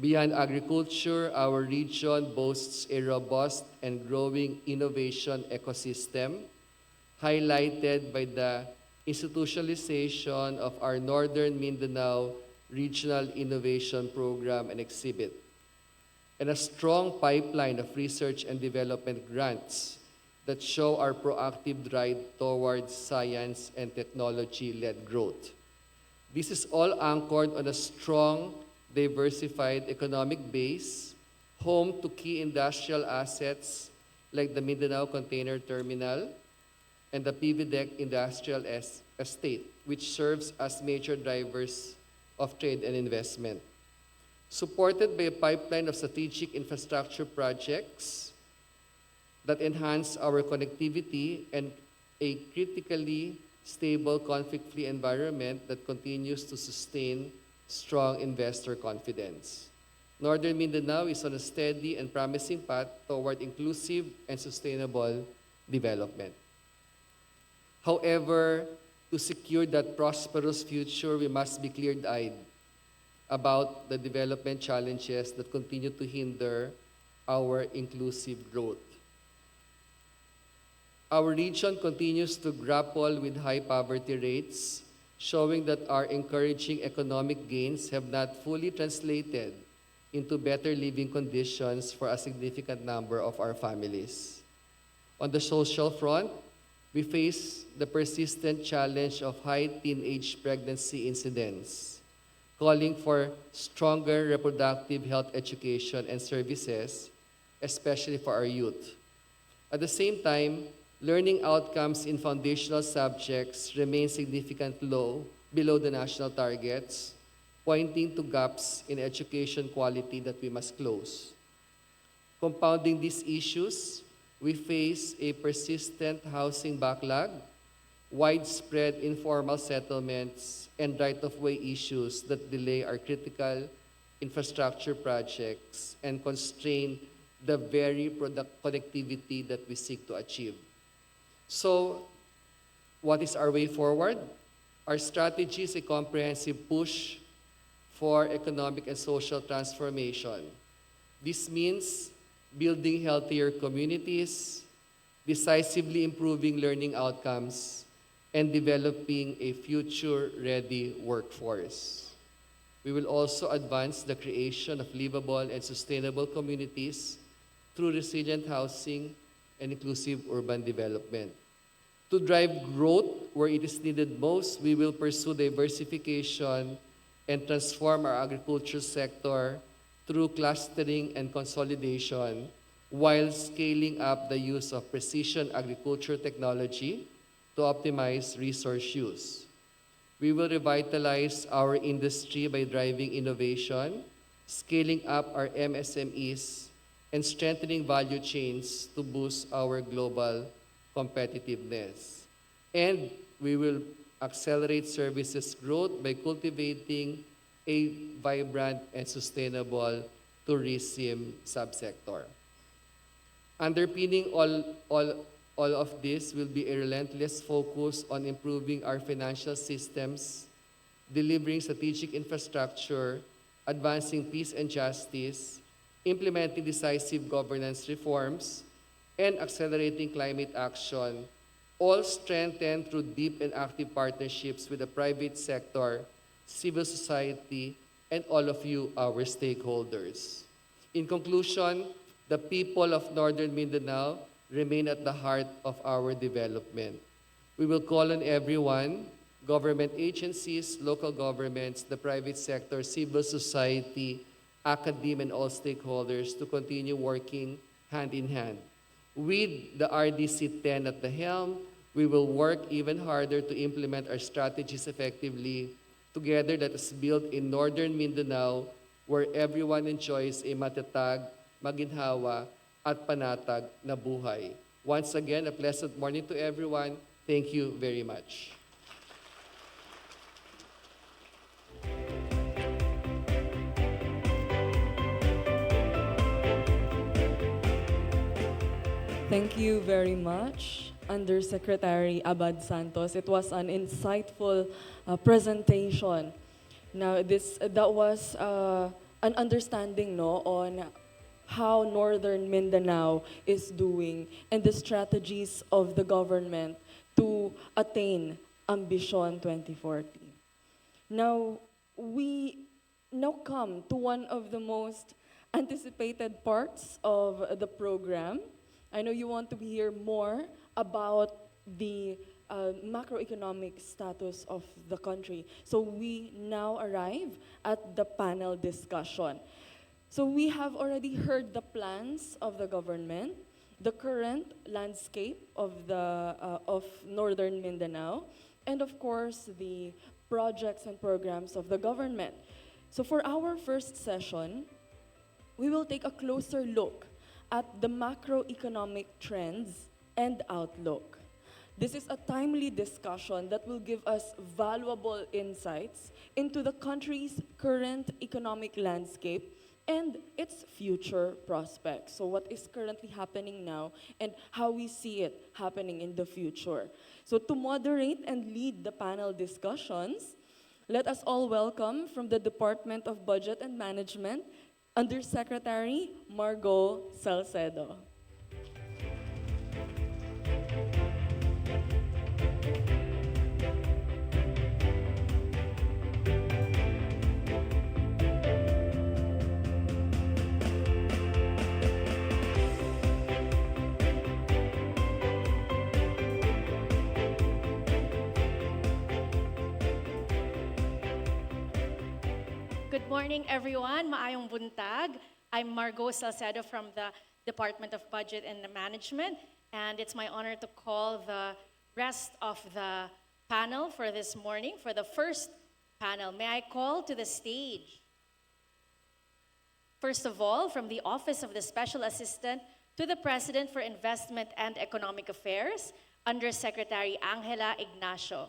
Beyond agriculture, our region boasts a robust and growing innovation ecosystem, highlighted by the institutionalization of our Northern Mindanao Regional Innovation Program and Exhibit, and a strong pipeline of research and development grants that show our proactive drive towards science and technology-led growth. This is all anchored on a strong, diversified economic base, home to key industrial assets like the Mindanao Container Terminal and the PVDEC Industrial Estate, which serves as major drivers of trade and investment. Supported by a pipeline of strategic infrastructure projects that enhance our connectivity and a critically stable conflict-free environment that continues to sustain strong investor confidence. Northern Mindanao is on a steady and promising path toward inclusive and sustainable development. However, to secure that prosperous future, we must be clear-eyed about the development challenges that continue to hinder our inclusive growth. Our region continues to grapple with high poverty rates, showing that our encouraging economic gains have not fully translated into better living conditions for a significant number of our families. On the social front, we face the persistent challenge of high teenage pregnancy incidence, calling for stronger reproductive health education and services, especially for our youth. At the same time, learning outcomes in foundational subjects remain significantly below the national targets, pointing to gaps in education quality that we must close. Compounding these issues, we face a persistent housing backlog, widespread informal settlements, and right-of-way issues that delay our critical infrastructure projects and constrain the very connectivity that we seek to achieve. So, what is our way forward? Our strategy is a comprehensive push for economic and social transformation. This means building healthier communities, decisively improving learning outcomes, and developing a future-ready workforce. We will also advance the creation of livable and sustainable communities through resilient housing and inclusive urban development. To drive growth where it is needed most, we will pursue diversification and transform our agriculture sector through clustering and consolidation while scaling up the use of precision agriculture technology to optimize resource use. We will revitalize our industry by driving innovation, scaling up our MSMEs, and strengthening value chains to boost our global competitiveness. And we will accelerate services growth by cultivating a vibrant and sustainable tourism subsector. Underpinning all of this will be a relentless focus on improving our financial systems, delivering strategic infrastructure, advancing peace and justice, implementing decisive governance reforms, and accelerating climate action, all strengthened through deep and active partnerships with the private sector, civil society, and all of you, our stakeholders. In conclusion, the people of Northern Mindanao remain at the heart of our development. We will call on everyone, government agencies, local governments, the private sector, civil society, academia, and all stakeholders to continue working hand in hand. With the RDC 10 at the helm, we will work even harder to implement our strategies effectively. Together, let us build in Northern Mindanao where everyone enjoys a matatag, maginhawa, at panatag na buhay. Once again, a pleasant morning to everyone. Thank you very much. Thank you very much, Undersecretary Abad Santos. It was an insightful presentation. Now, that was an understanding, no, on how Northern Mindanao is doing and the strategies of the government to attain Ambition 2040. Now, we now come to one of the most anticipated parts of the program. I know you want to hear more about the macroeconomic status of the country. So we now arrive at the panel discussion. So we have already heard the plans of the government, the current landscape of northern Mindanao, and of course the projects and programs of the government. So for our first session, we will take a closer look at the macroeconomic trends and outlook. This is a timely discussion that will give us valuable insights into the country's current economic landscape and its future prospects. So what is currently happening now and how we see it happening in the future. So to moderate and lead the panel discussions, let us all welcome from the Department of Budget and Management, Undersecretary Margot Salcedo. Good morning, everyone. Maayong buntag. I'm Margot Salcedo from the Department of Budget and Management, and it's my honor to call the rest of the panel for this morning, for the first panel. May I call to the stage, first of all, from the Office of the Special Assistant to the President for Investment and Economic Affairs, Undersecretary Angela Ignacio.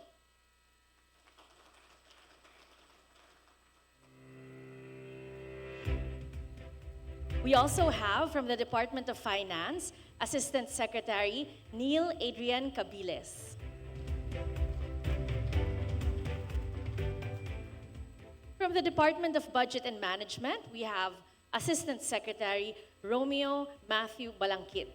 We also have from the Department of Finance, Assistant Secretary Neil Adrian Cabiles. From the Department of Budget and Management, we have Assistant Secretary Romeo Matthew Balangkit.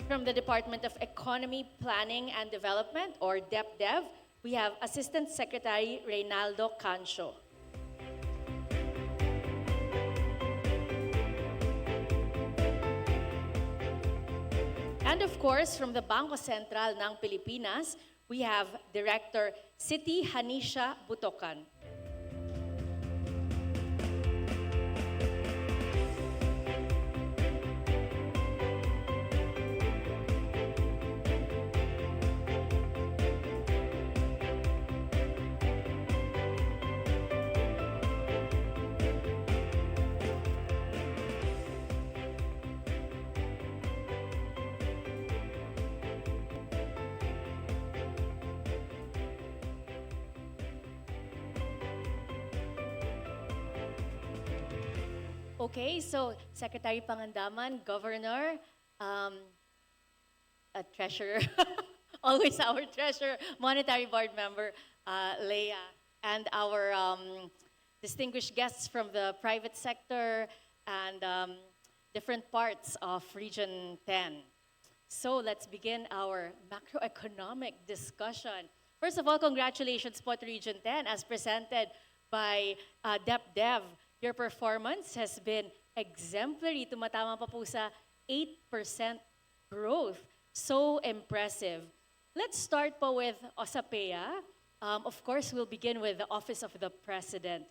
From the Department of Economy, Planning and Development, or DepDev, we have Assistant Secretary Reynaldo Cancho. And of course, from the Bangko Sentral ng Pilipinas, we have Director Siti Hanisha Butokan. Okay, so Secretary Pangandaman, Governor, a treasurer, always our treasurer, Monetary Board member, Leah, and our distinguished guests from the private sector and different parts of Region 10. So let's begin our macroeconomic discussion. First of all, congratulations po to Region 10 as presented by DepDev. Your performance has been exemplary. Tumatama pa po sa 8% growth. So impressive. Let's start po with OSAPEA. Of course, we'll begin with the Office of the President.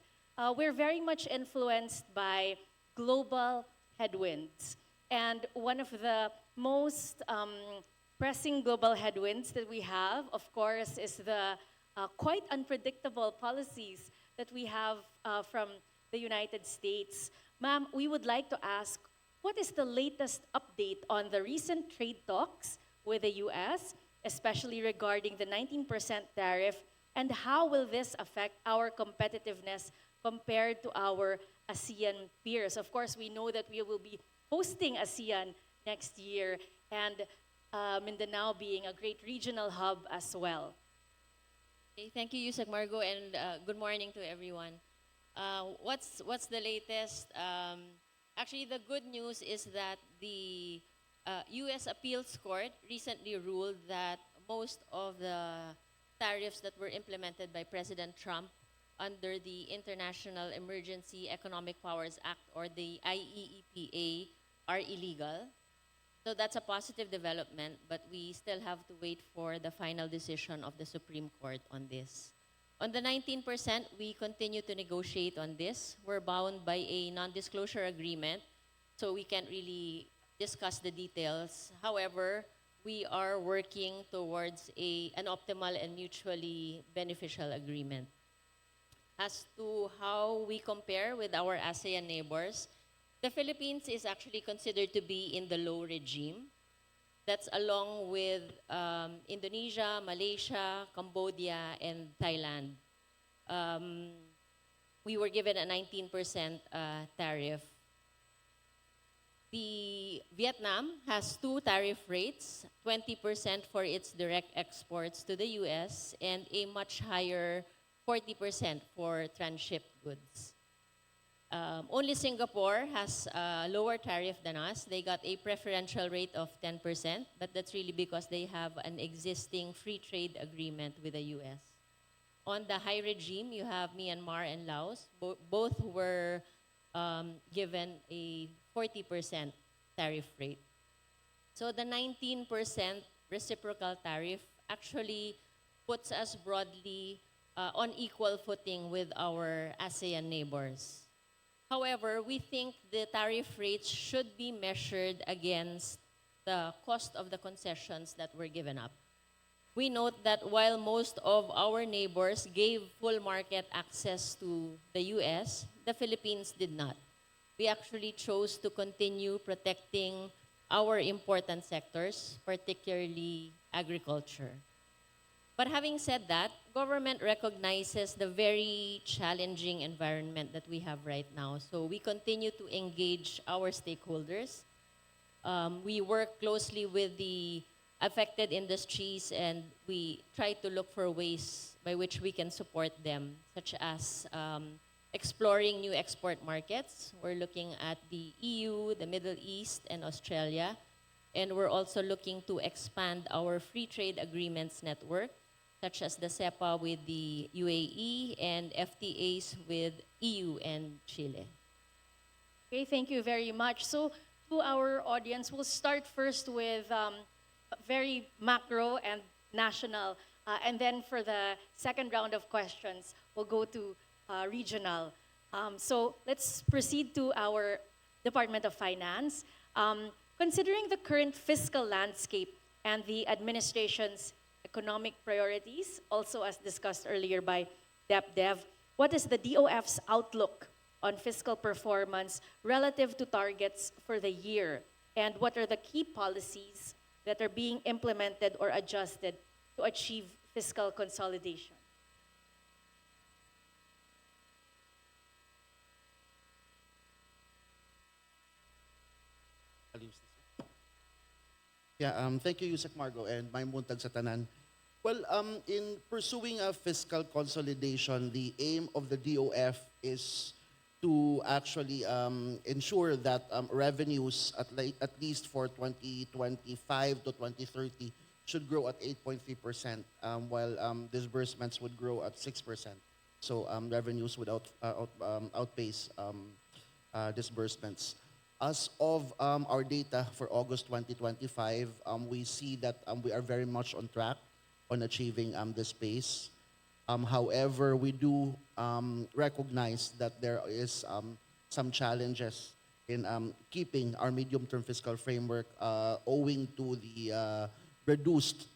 We're very much influenced by global headwinds. And one of the most pressing global headwinds that we have, of course, is the quite unpredictable policies that we have from the United States. Ma'am, we would like to ask, what is the latest update on the recent trade talks with the U.S., especially regarding the 19% tariff, and how will this affect our competitiveness compared to our ASEAN peers? Of course, we know that we will be hosting ASEAN next year, and Mindanao being a great regional hub as well. Okay, thank you, Yusek Margo, and good morning to everyone. What's the latest? Actually, the good news is that the U.S. Appeals Court recently ruled that most of the tariffs that were implemented by President Trump under the International Emergency Economic Powers Act, or the IEEPA, are illegal. So that's a positive development, but we still have to wait for the final decision of the Supreme Court on this. On the 19%, we continue to negotiate on this. We're bound by a non-disclosure agreement, so we can't really discuss the details. However, we are working towards an optimal and mutually beneficial agreement. As to how we compare with our ASEAN neighbors, the Philippines is actually considered to be in the low regime. That's along with Indonesia, Malaysia, Cambodia, and Thailand. We were given a 19% tariff. The Vietnam has two tariff rates, 20% for its direct exports to the US and a much higher 40% for transshipped goods. Only Singapore has a lower tariff than us. They got a preferential rate of 10%, but that's really because they have an existing free trade agreement with the US. On the high regime, you have Myanmar and Laos. Both were given a 40% tariff rate. So the 19% reciprocal tariff actually puts us broadly on equal footing with our ASEAN neighbors. However, we think the tariff rates should be measured against the cost of the concessions that were given up. We note that while most of our neighbors gave full market access to the US, the Philippines did not. We actually chose to continue protecting our important sectors, particularly agriculture. But having said that, government recognizes the very challenging environment that we have right now. So we continue to engage our stakeholders. We work closely with the affected industries and we try to look for ways by which we can support them, such as exploring new export markets. We're looking at the EU, the Middle East, and Australia. And we're also looking to expand our free trade agreements network, such as the CEPA with the UAE and FTAs with EU and Chile. Okay, thank you very much. So to our audience, we'll start first with very macro and national. And then for the second round of questions, we'll go to regional. So let's proceed to our Department of Finance. Considering the current fiscal landscape and the administration's economic priorities, also as discussed earlier by DepDev, what is the DOF's outlook on fiscal performance relative to targets for the year? And what are the key policies that are being implemented or adjusted to achieve fiscal consolidation? Yeah, thank you, Yusek Margo, and may muntag sa tanan. Well, in pursuing a fiscal consolidation, the aim of the DOF is to actually ensure that revenues, at least for 2025 to 2030, should grow at 8.3%, while disbursements would grow at 6%. So revenues would outpace disbursements. As of our data for August 2025, we see that we are very much on track on achieving this pace. However, we do recognize that there is some challenges in keeping our medium-term fiscal framework owing to the reduced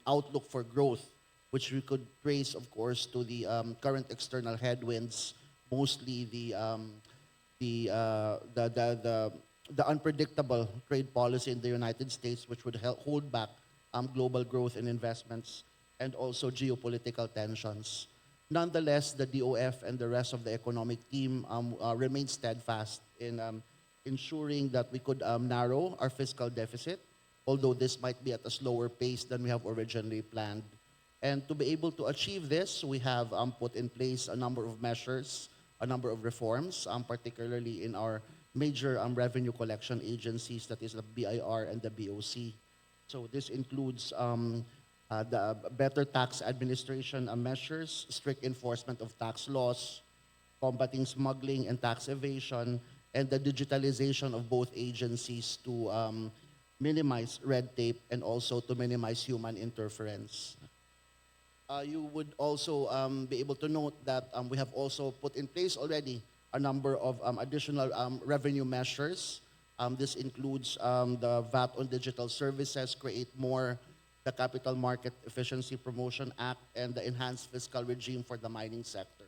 outlook for growth, which we could trace, of course, to the current external headwinds, mostly the unpredictable trade policy in the United States, which would hold back global growth and investments, and also geopolitical tensions. Nonetheless, the DOF and the rest of the economic team remain steadfast in ensuring that we could narrow our fiscal deficit, although this might be at a slower pace than we have originally planned. And to be able to achieve this, we have put in place a number of measures, a number of reforms, particularly in our major revenue collection agencies, that is the BIR and the BOC. So this includes the better tax administration measures, strict enforcement of tax laws, combating smuggling and tax evasion, and the digitalization of both agencies to minimize red tape and also to minimize human interference. You would also be able to note that we have also put in place already a number of additional revenue measures. This includes the VAT on digital services, create more, the Capital Market Efficiency Promotion Act, and the enhanced fiscal regime for the mining sector.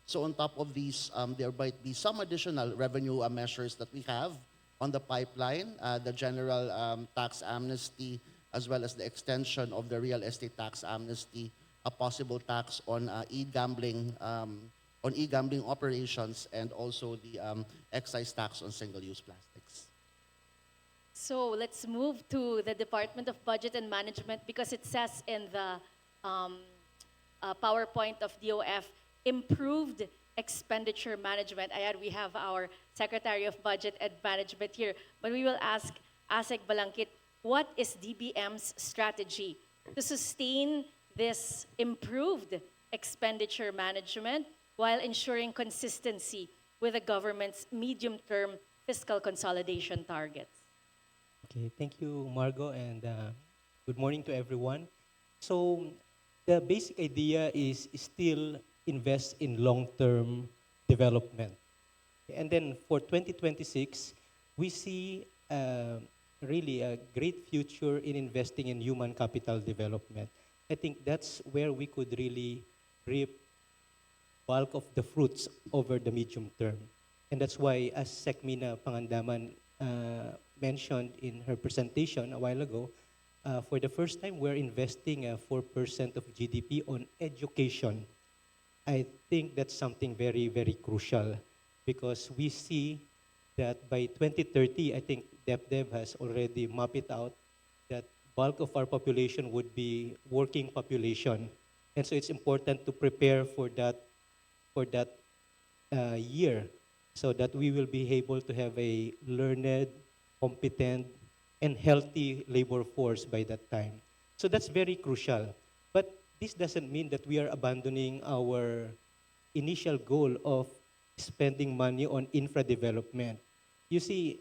So on top of these, there might be some additional revenue measures that we have on the pipeline, the general tax amnesty, as well as the extension of the real estate tax amnesty, a possible tax on e-gambling operations, and also the excise tax on single-use plastics. So let's move to the Department of Budget and Management because it says in the PowerPoint of DOF, improved expenditure management. Ayan, we have our Secretary of Budget and Management here, but we will ask Asek Balangkit, what is DBM's strategy to sustain this improved expenditure management while ensuring consistency with the government's medium-term fiscal consolidation targets? Okay, thank you, Margo, and good morning to everyone. So the basic idea is still invest in long-term development. And then for 2026, we see really a great future in investing in human capital development. I think that's where we could really reap bulk of the fruits over the medium term. And that's why, as Sekmina Pangandaman mentioned in her presentation a while ago, for the first time, we're investing 4% of GDP on education. I think that's something very, very crucial because we see that by 2030, I think DepDev has already mapped it out that bulk of our population would be working population. And so it's important to prepare for that year so that we will be able to have a learned, competent, and healthy labor force by that time. So that's very crucial. But this doesn't mean that we are abandoning our initial goal of spending money on infra development. You see,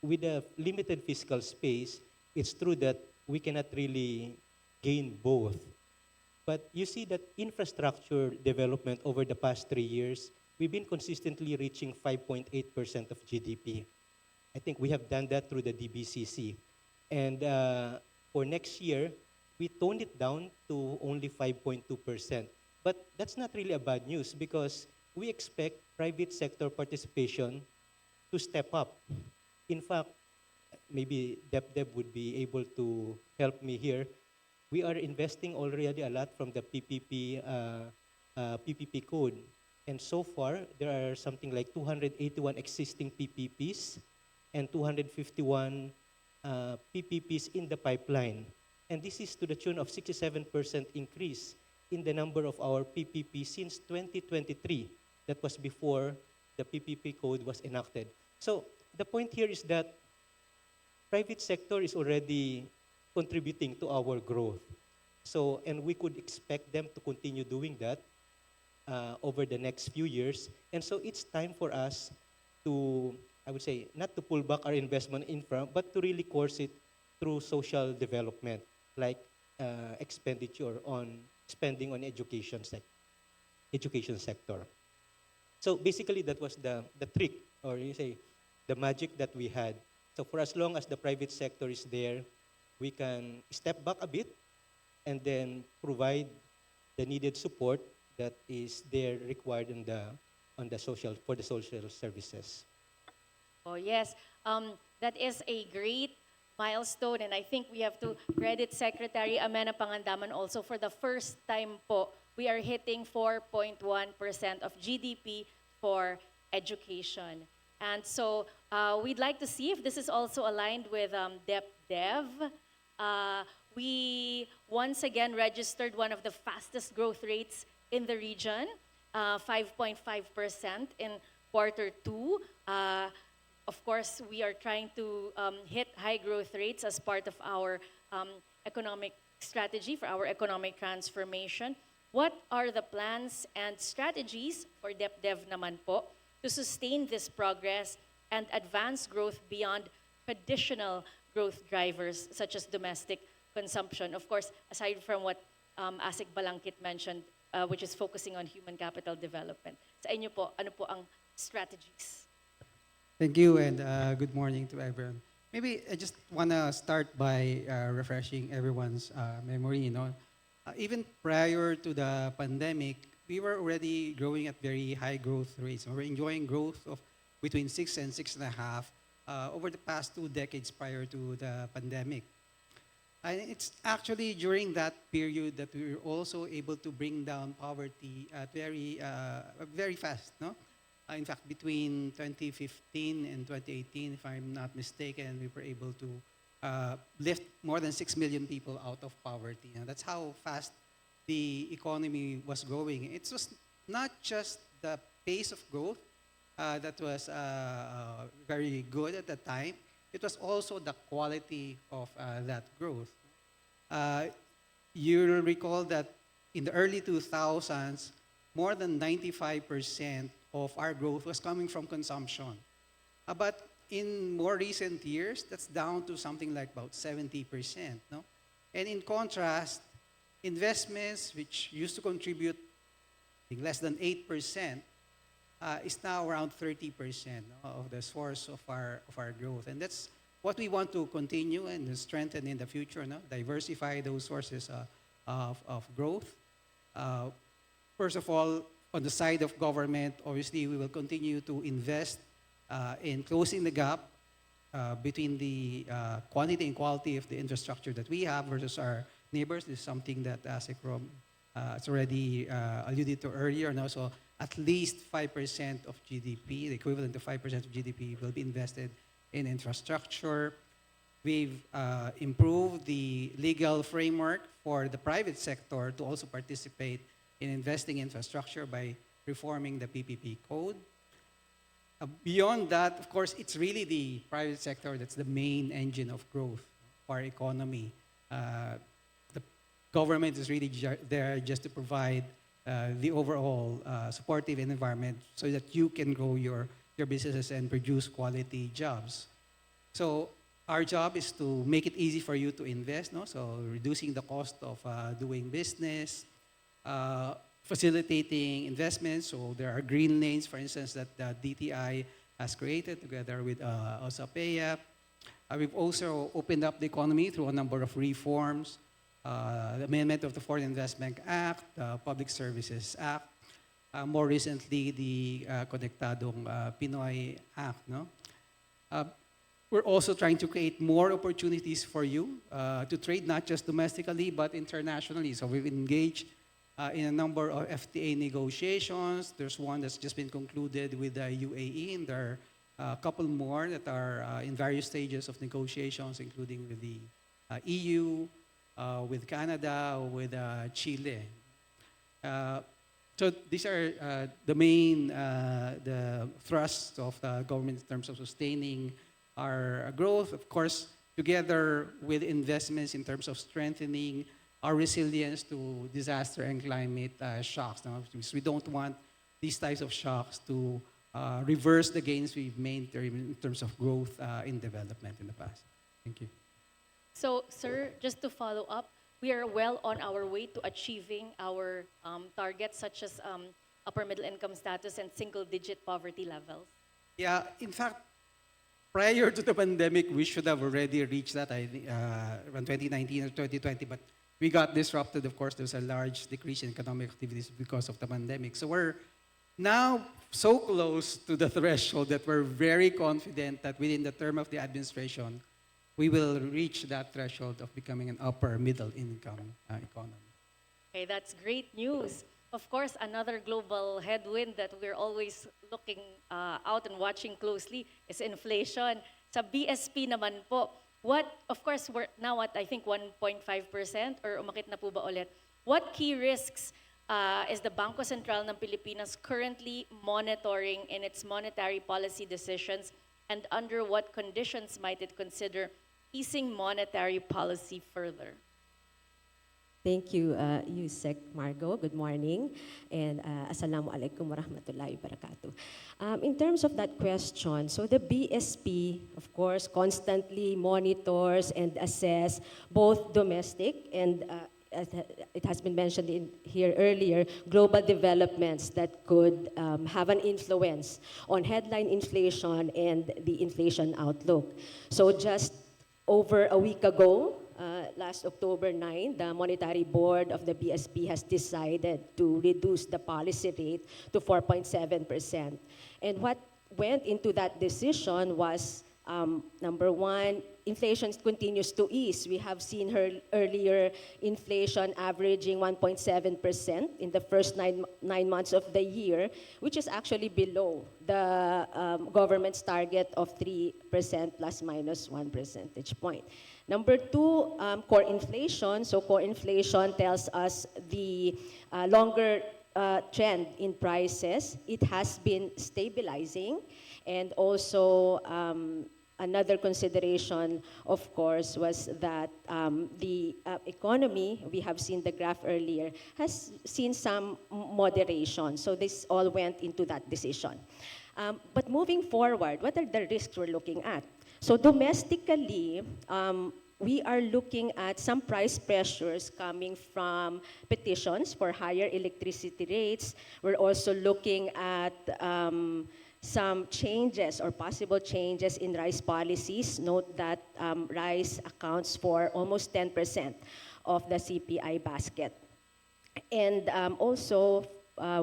with a limited fiscal space, it's true that we cannot really gain both. But you see that infrastructure development over the past 3 years, we've been consistently reaching 5.8% of GDP. I think we have done that through the DBCC. And for next year, we toned it down to only 5.2%. But that's not really a bad news because we expect private sector participation to step up. In fact, maybe DepDev would be able to help me here. We are investing already a lot from the PPP code. And so far, there are something like 281 existing PPPs and 251 PPPs in the pipeline. And this is to the tune of 67% increase in the number of our PPP since 2023. That was before the PPP code was enacted. So the point here is that private sector is already contributing to our growth. So, and we could expect them to continue doing that over the next few years. And so it's time for us to, I would say, not to pull back our investment infra, but to really course it through social development, like expenditure on spending on education sector. So basically, that was the trick, or you say, the magic that we had. So for as long as the private sector is there, we can step back a bit and then provide the needed support that is there required in for the social services. Oh, yes. That is a great milestone, and I think we have to credit Secretary Amena Pangandaman also for the first time po, we are hitting 4.1% of GDP for education. And so we'd like to see if this is also aligned with DepDev. We once again registered one of the fastest growth rates in the region, 5.5% in Q2. Of course, we are trying to hit high growth rates as part of our economic strategy for our economic transformation. What are the plans and strategies for DepDev naman po to sustain this progress and advance growth beyond traditional growth drivers such as domestic consumption. Of course, aside from what Asik Balangkit mentioned, which is focusing on human capital development. Sa inyo po, ano po ang strategies? Thank you, and good morning to everyone. Maybe I just want to start by refreshing everyone's memory. Even prior to the pandemic, we were already growing at very high growth rates. We were enjoying growth of between 6 and 6.5 over the past 2 decades prior to the pandemic. And it's actually during that period that we were also able to bring down poverty at very fast. No? In fact, between 2015 and 2018, if I'm not mistaken, we were able to lift more than 6 million people out of poverty. And that's how fast the economy was growing. It was not just the pace of growth that was very good at the time. It was also the quality of that growth. You'll recall that in the early 2000s, more than 95% of our growth was coming from consumption. But in more recent years, that's down to something like about 70%. No? And in contrast, investments, which used to contribute less than 8%, is now around 30% of the source of our growth. And that's what we want to continue and strengthen in the future, diversify those sources of growth. First of all, on the side of government, obviously, we will continue to invest in closing the gap between the quantity and quality of the infrastructure that we have versus our neighbors. This is something that Asikrom has already alluded to earlier. And also, at least 5% of GDP, the equivalent of 5% of GDP, will be invested in infrastructure. We've improved the legal framework for the private sector to also participate in investing in infrastructure by reforming the PPP code. Beyond that, of course, it's really the private sector that's the main engine of growth for our economy. The government is really there just to provide the overall supportive environment so that you can grow your businesses and produce quality jobs. So our job is to make it easy for you to invest, so reducing the cost of doing business, facilitating investments. So there are green lanes, for instance, that DTI has created together with OSAPEA. We've also opened up the economy through a number of reforms, the amendment of the Foreign Investment Act, the Public Services Act, more recently the Konektadong Pinoy Act. We're also trying to create more opportunities for you to trade not just domestically but internationally. So we've engaged in a number of FTA negotiations. There's one that's just been concluded with the UAE, and there are a couple more that are in various stages of negotiations, including with the EU, with Canada, with Chile. So these are the main the thrusts of the government in terms of sustaining our growth, of course, together with investments in terms of strengthening our resilience to disaster and climate shocks. We don't want these types of shocks to reverse the gains we've made in terms of growth in development in the past. Thank you. So, sir, just to follow up, we are well on our way to achieving our targets such as upper middle income status and single-digit poverty levels. Yeah, in fact, prior to the pandemic, we should have already reached that, I think, around 2019 or 2020, but we got disrupted. Of course, there was a large decrease in economic activities because of the pandemic. So we're now so close to the threshold that we're very confident that within the term of the administration, we will reach that threshold of becoming an upper middle income economy. Okay, that's great news. Of course, another global headwind that we're always looking out and watching closely is inflation. Sa BSP naman po, of course, we're now at, I think, 1.5% or umakit na po ba ulit? What key risks is the Bangko Sentral ng Pilipinas currently monitoring in its monetary policy decisions, and under what conditions might it consider easing monetary policy further? Thank you, Yusek Margo. Good morning. And Assalamu alaikum warahmatullahi wabarakatuh. In terms of that question, so the BSP, of course, constantly monitors and assess both domestic and as it has been mentioned in here earlier, global developments that could have an influence on headline inflation and the inflation outlook. So just over a week ago, last October 9, the Monetary Board of the BSP has decided to reduce the policy rate to 4.7%. And what went into that decision was, number one, inflation continues to ease. We have seen her earlier inflation averaging 1.7% in the first nine months of the year, which is actually below the government's target of 3% plus minus 1 percentage point. Number two, core inflation. So core inflation tells us the longer trend in prices. It has been stabilizing, and also another consideration, of course, was that the economy, we have seen the graph earlier, has seen some moderation. So this all went into that decision. But moving forward, what are the risks we're looking at? So domestically, we are looking at some price pressures coming from petitions for higher electricity rates. We're also looking at some changes or possible changes in rice policies. Note that rice accounts for almost 10% of the CPI basket. And also,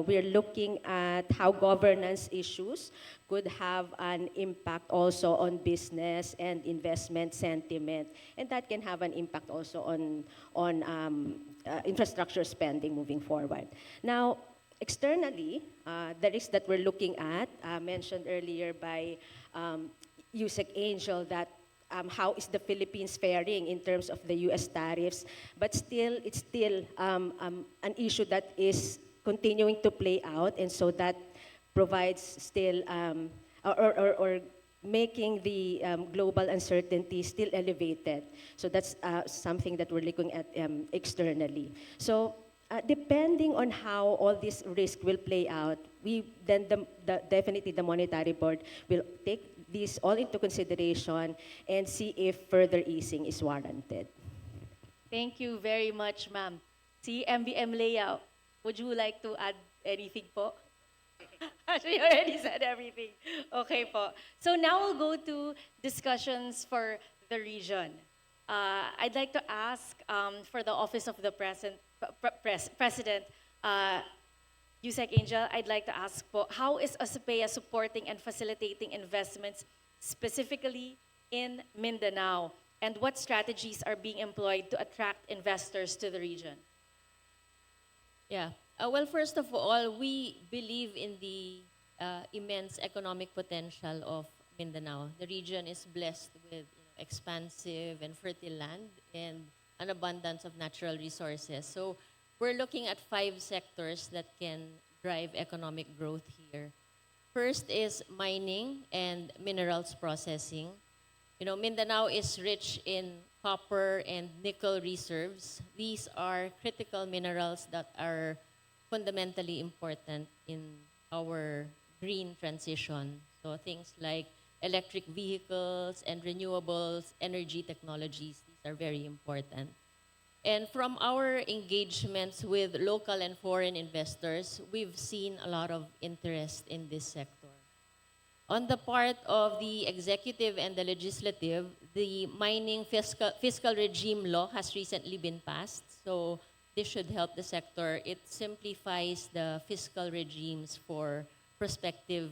we're looking at how governance issues could have an impact also on business and investment sentiment. And that can have an impact also on infrastructure spending moving forward. Now, externally, the risks that we're looking at, mentioned earlier by Yusek Angel, that how is the Philippines faring in terms of the US tariffs, but still, it's still an issue that is continuing to play out, and so that provides still, or making the global uncertainty still elevated. So that's something that we're looking at externally. So depending on how all this risk will play out, definitely the Monetary Board will take this all into consideration and see if further easing is warranted. Thank you very much, ma'am. Si MBM Leia, would you like to add anything po? She already said everything. Okay po. So now we'll go to discussions for the region. I'd like to ask for the Office of the President, Yusek Angel, I'd like to ask po, how is OSPEA supporting and facilitating investments specifically in Mindanao? And what strategies are being employed to attract investors to the region? Yeah. Well, first of all, we believe in the immense economic potential of Mindanao. The region is blessed with expansive and fertile land and an abundance of natural resources. So we're looking at 5 sectors that can drive economic growth here. First is mining and minerals processing. Mindanao is rich in copper and nickel reserves. These are critical minerals that are fundamentally important in our green transition. So things like electric vehicles and renewables, energy technologies, these are very important. And from our engagements with local and foreign investors, we've seen a lot of interest in this sector. On the part of the executive and the legislative, the mining fiscal regime law has recently been passed. So this should help the sector. It simplifies the fiscal regimes for prospective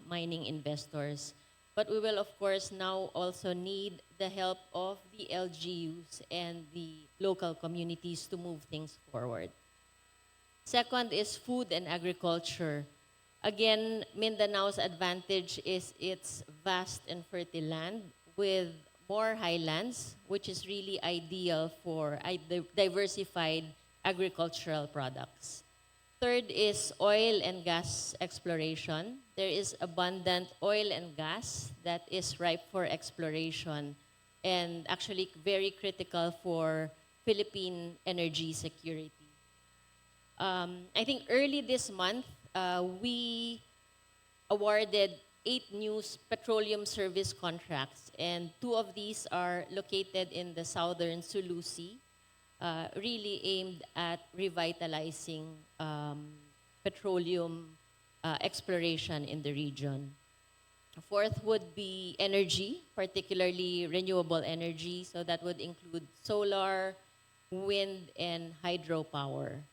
mining investors. But we will, of course, now also need the help of the LGUs and the local communities to move things forward. Second is food and agriculture. Again, Mindanao's advantage is its vast and fertile land with more highlands, which is really ideal for diversified agricultural products. Third is oil and gas exploration. There is abundant oil and gas that is ripe for exploration and actually very critical for Philippine energy security. I think early this month, we awarded 8 new petroleum service contracts, and 2 of these are located in the southern Sulu Sea, really aimed at revitalizing petroleum exploration in the region. Fourth would be energy, particularly renewable energy. So that would include solar, wind, and hydropower.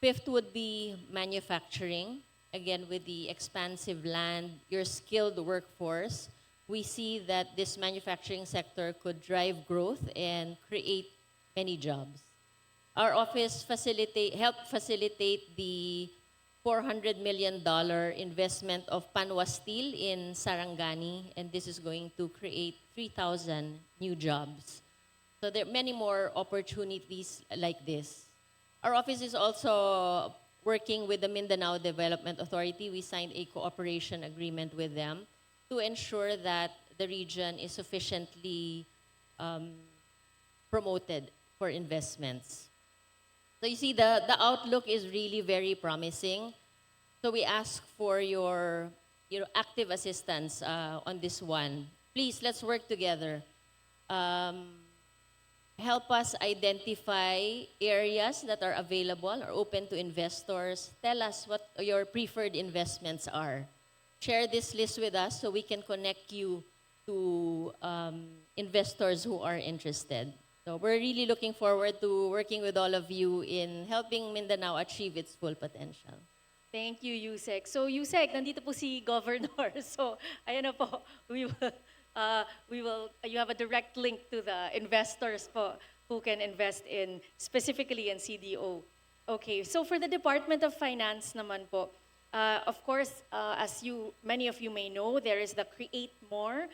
Fifth would be manufacturing. Again, with the expansive land, your skilled workforce, we see that this manufacturing sector could drive growth and create many jobs. Our office helped facilitate the $400 million investment of Panwa Steel in Sarangani, and this is going to create 3,000 new jobs. So there are many more opportunities like this. Our office is also working with the Mindanao Development Authority. We signed a cooperation agreement with them to ensure that the region is sufficiently promoted for investments. So you see, the outlook is really very promising. So we ask for your active assistance on this one. Please, let's work together. Help us identify areas that are available or open to investors. Tell us what your preferred investments are. Share this list with us so we can connect you to investors who are interested. So we're really looking forward to working with all of you in helping Mindanao achieve its full potential. Thank you, Yusek. So, Yusek, nandito po si Governor. So, ayan na po, you have a direct link to the investors po who can invest in, specifically in CDO. Okay, so for the Department of Finance naman po, of course, as many of you may know, there is the Create More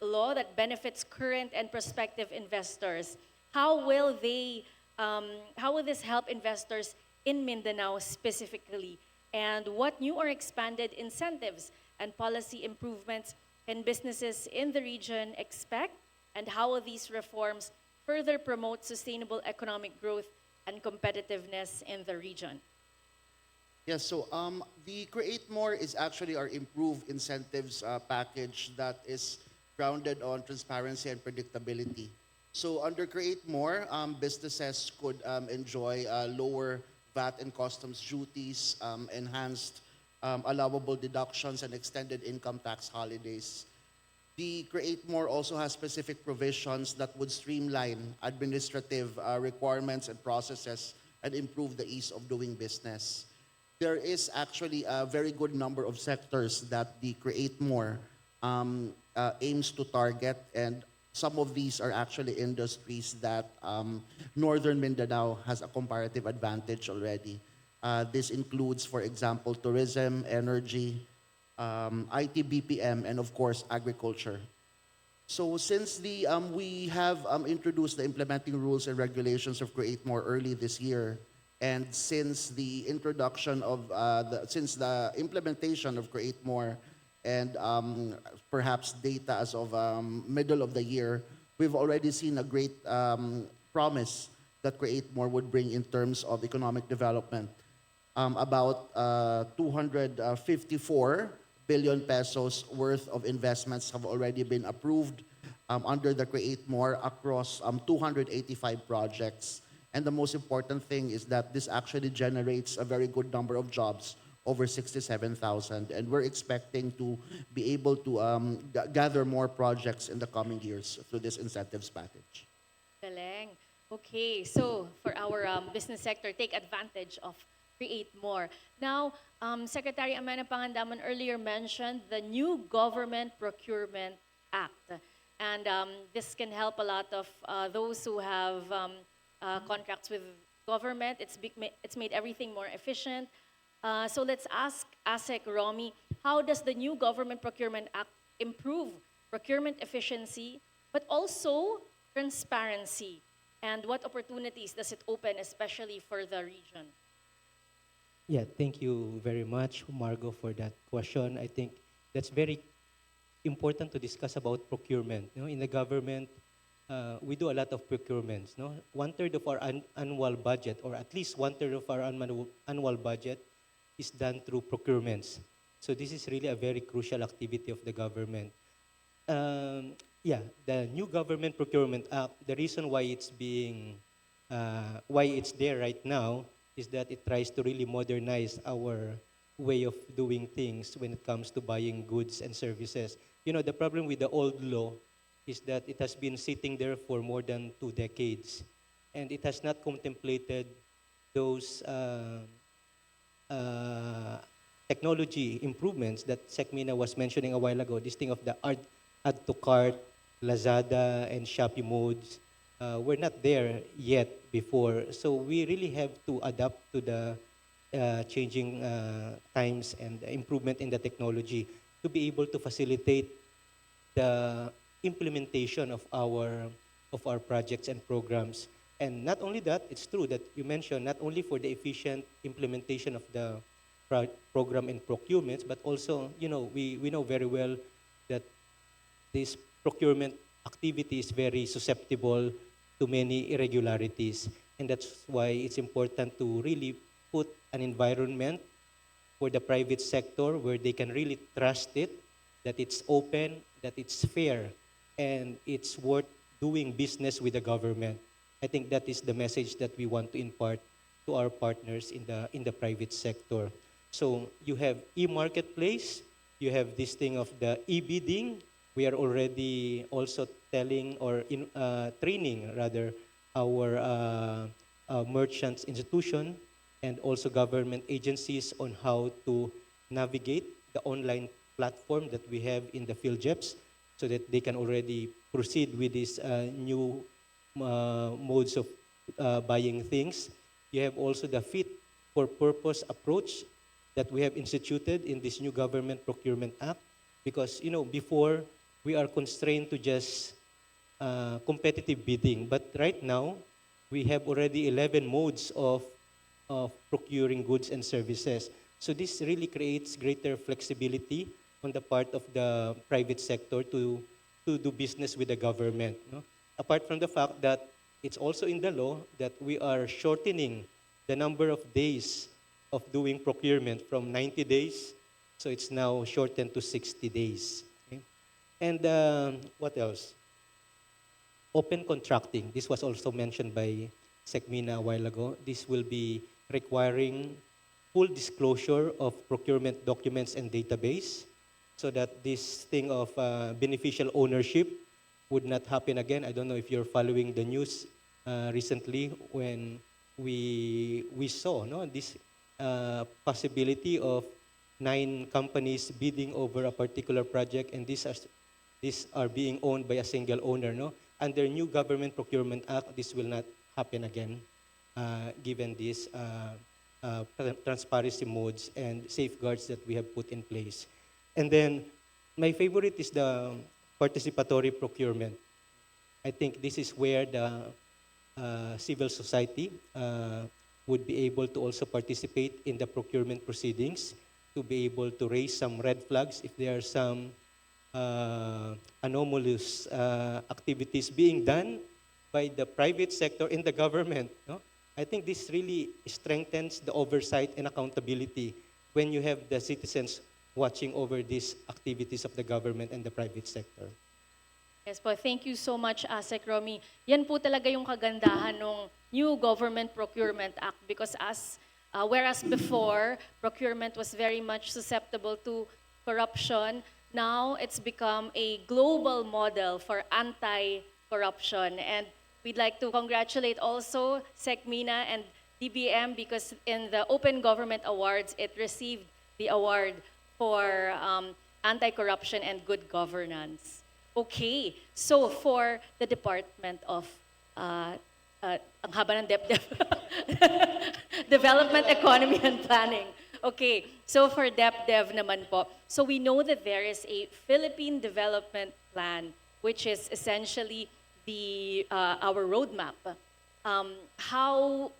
law that benefits current and prospective investors. How will this help investors in Mindanao specifically? And what new or expanded incentives and policy improvements can businesses in the region expect? And how will these reforms further promote sustainable economic growth and competitiveness in the region? Yes, so the Create More is actually our improved incentives package that is grounded on transparency and predictability. So under Create More, businesses could enjoy lower VAT and customs duties, enhanced allowable deductions, and extended income tax holidays. The Create More also has specific provisions that would streamline administrative requirements and processes and improve the ease of doing business. There is actually a very good number of sectors that the Create More aims to target, and some of these are actually industries that Northern Mindanao has a comparative advantage already. This includes, for example, tourism, energy, IT, BPM, and of course, agriculture. So since we have introduced the implementing rules and regulations of Create More early this year, and since the introduction of, since the implementation of Create More and perhaps data as of middle of the year, we've already seen a great promise that Create More would bring in terms of economic development. About 254 billion pesos worth of investments have already been approved under the Create More across 285 projects. And the most important thing is that this actually generates a very good number of jobs, over 67,000. And we're expecting to be able to gather more projects in the coming years through this incentives package. Galing. Okay, so for our business sector, take advantage of Create More. Now, Secretary Amena Pangandaman earlier mentioned the new Government Procurement Act. And this can help a lot of those who have contracts with government. It's made everything more efficient. So let's ask ASEC Romy, how does the new Government Procurement Act improve procurement efficiency, but also transparency? And what opportunities does it open, especially for the region? Yeah, thank you very much, Margo, for that question. I think that's very important to discuss about procurement. You know, in the government, we do a lot of procurements. No, 1/3 of our annual budget, or at least 1/3 of our annual budget, is done through procurements. So this is really a very crucial activity of the government. Yeah, the new Government Procurement Act, the reason why it's there right now is that it tries to really modernize our way of doing things when it comes to buying goods and services. You know, the problem with the old law is that it has been sitting there for more than 2 decades, and it has not contemplated those technology improvements that Sekmina was mentioning a while ago, this thing of the add to cart, Lazada, and Shopee modes were not there yet before. So we really have to adapt to the changing times and the improvement in the technology to be able to facilitate the implementation of our projects and programs. And not only that, it's true that you mentioned not only for the efficient implementation of the program and procurements, but also, you know, we know very well that this procurement activity is very susceptible to many irregularities. And that's why it's important to really put an environment for the private sector where they can really trust it, that it's open, that it's fair, and it's worth doing business with the government. I think that is the message that we want to impart to our partners in the private sector. So you have e-marketplace, you have this thing of the e-bidding. We are already also telling or training rather our merchants institution and also government agencies on how to navigate the online platform that we have in the PhilJeps so that they can already proceed with these new modes of buying things. You have also the fit for purpose approach that we have instituted in this new Government Procurement Act, because, you know, before we are constrained to just competitive bidding, but right now we have already 11 modes of procuring goods and services. So this really creates greater flexibility on the part of the private sector to do business with the government. No? Apart from the fact that it's also in the law that we are shortening the number of days of doing procurement from 90 days, so it's now shortened to 60 days. Okay? And what else? Open contracting. This was also mentioned by Sekmina a while ago. This will be requiring full disclosure of procurement documents and database so that this thing of beneficial ownership would not happen again. I don't know if you're following the news recently when we saw this possibility of 9 companies bidding over a particular project, and these are being owned by a single owner. No, under new Government Procurement Act, this will not happen again, given these transparency modes and safeguards that we have put in place. And then, my favorite is the participatory procurement. I think this is where the civil society would be able to also participate in the procurement proceedings, to be able to raise some red flags if there are some anomalous activities being done by the private sector in the government. No? I think this really strengthens the oversight and accountability when you have the citizens watching over these activities of the government and the private sector. Yes po, thank you so much, Asek Romy. Yan po talaga yung kagandahan ng new Government Procurement Act, because whereas before, procurement was very much susceptible to corruption, now it's become a global model for anti-corruption. And we'd like to congratulate also Sekmina and DBM, because in the Open Government Awards, it received the award for anti-corruption and good governance. Okay, so for the Department of ang haba ng DepDev. Development, Economy, and Planning. Okay, so for DepDev naman po, so we know that there is a Philippine Development Plan, which is essentially our roadmap. How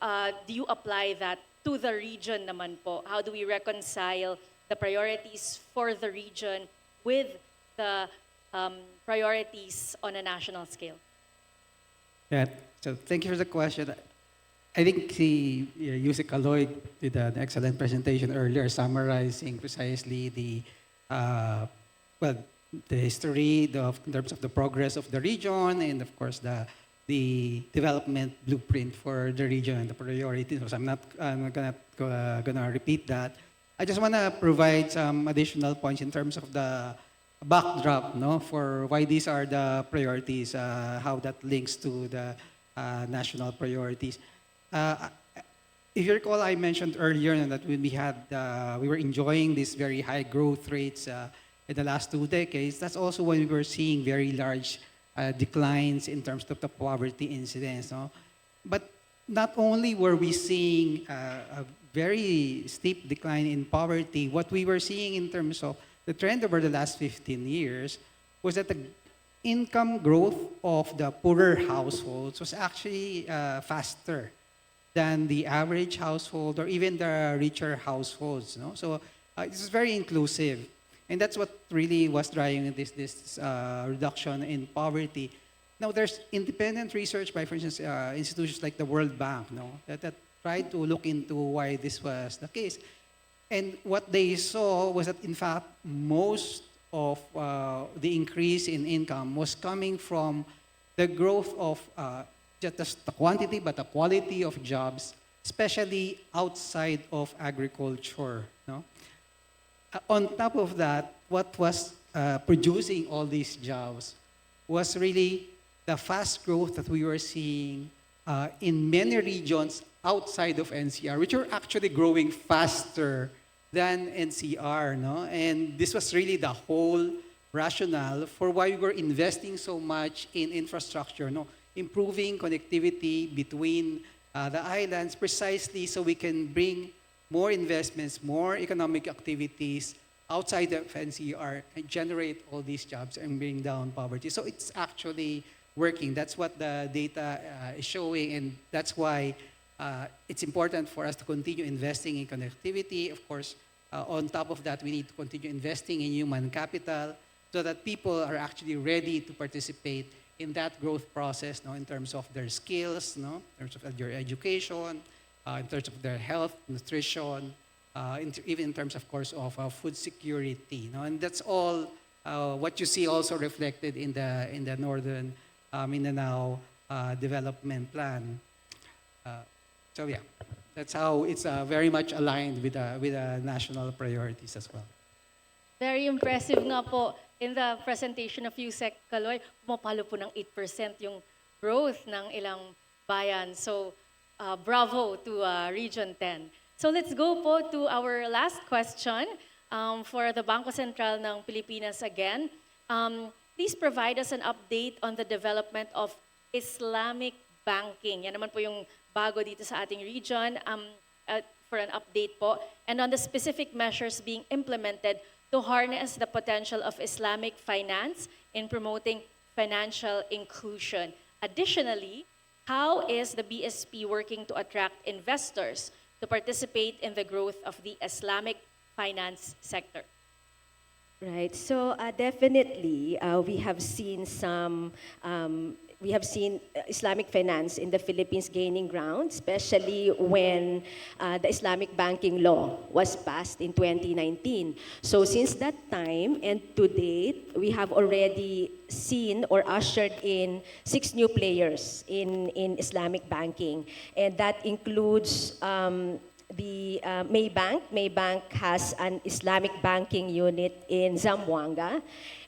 do you apply that to the region naman po? How do we reconcile the priorities for the region with the priorities on a national scale? Yeah, so thank you for the question. I think si Yusek Aloy did an excellent presentation earlier summarizing precisely uh, well, the history, in terms of the progress of the region, and of course the development blueprint for the region and the priorities. So I'm not gonna repeat that. I just want to provide some additional points in terms of the backdrop, no, for why these are the priorities, how that links to the national priorities. Uh, if you recall, I mentioned earlier that when we were enjoying these very high growth rates in the last 2 decades. That's also when we were seeing very large declines in terms of the poverty incidence. No? But not only were we seeing a very steep decline in poverty, what we were seeing in terms of the trend over the last 15 years was that the income growth of the poorer households was actually faster than the average household or even the richer households. No? So this is very inclusive. And that's what really was driving this reduction in poverty. Now, there's independent research by, for instance, institutions like the World Bank, no, that tried to look into why this was the case. And what they saw was that, in fact, most of the increase in income was coming from the growth of just the quantity, but the quality of jobs, especially outside of agriculture. No? On top of that, what was producing all these jobs was really the fast growth that we were seeing in many regions outside of NCR, which are actually growing faster than NCR. No? And this was really the whole rationale for why we were investing so much in infrastructure, no? Improving connectivity between the islands precisely so we can bring more investments, more economic activities outside of NCR and generate all these jobs and bring down poverty. So it's actually working. That's what the data is showing, and that's why it's important for us to continue investing in connectivity. Of course, on top of that, we need to continue investing in human capital so that people are actually ready to participate in that growth process, no, in terms of their skills, no, in terms of their education, in terms of their health, nutrition, even in terms, of course, of food security. No? And that's all what you see also reflected in the Northern Mindanao Development Plan. So yeah, that's how it's very much aligned with the national priorities as well. Very impressive nga po. In the presentation of Yusek Kaloy, pumapalo po ng 8% yung growth ng ilang bayan. So, bravo to Region 10. So let's go po to our last question for the Bangko Sentral ng Pilipinas again. Please provide us an update on the development of Islamic banking. Yan naman po yung bago dito sa ating region for an update po. And on the specific measures being implemented to harness the potential of Islamic finance in promoting financial inclusion. Additionally, how is the BSP working to attract investors to participate in the growth of the Islamic finance sector? Right. So definitely, we have seen Islamic finance in the Philippines gaining ground, especially when the Islamic banking law was passed in 2019. So since that time and to date, we have already seen or ushered in 6 new players in Islamic banking. And that includes the Maybank. Maybank has an Islamic banking unit in Zamboanga,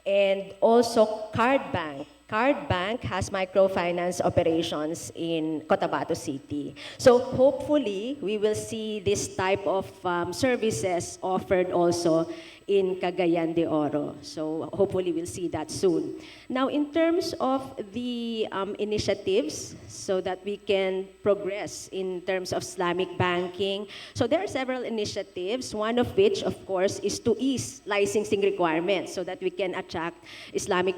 and also Card Bank. Card Bank has microfinance operations in Cotabato City. So hopefully, we will see this type of services offered also in Cagayan de Oro. So hopefully, we'll see that soon. Now, in terms of the initiatives so that we can progress in terms of Islamic banking, so there are several initiatives, one of which, of course, is to ease licensing requirements so that we can attract Islamic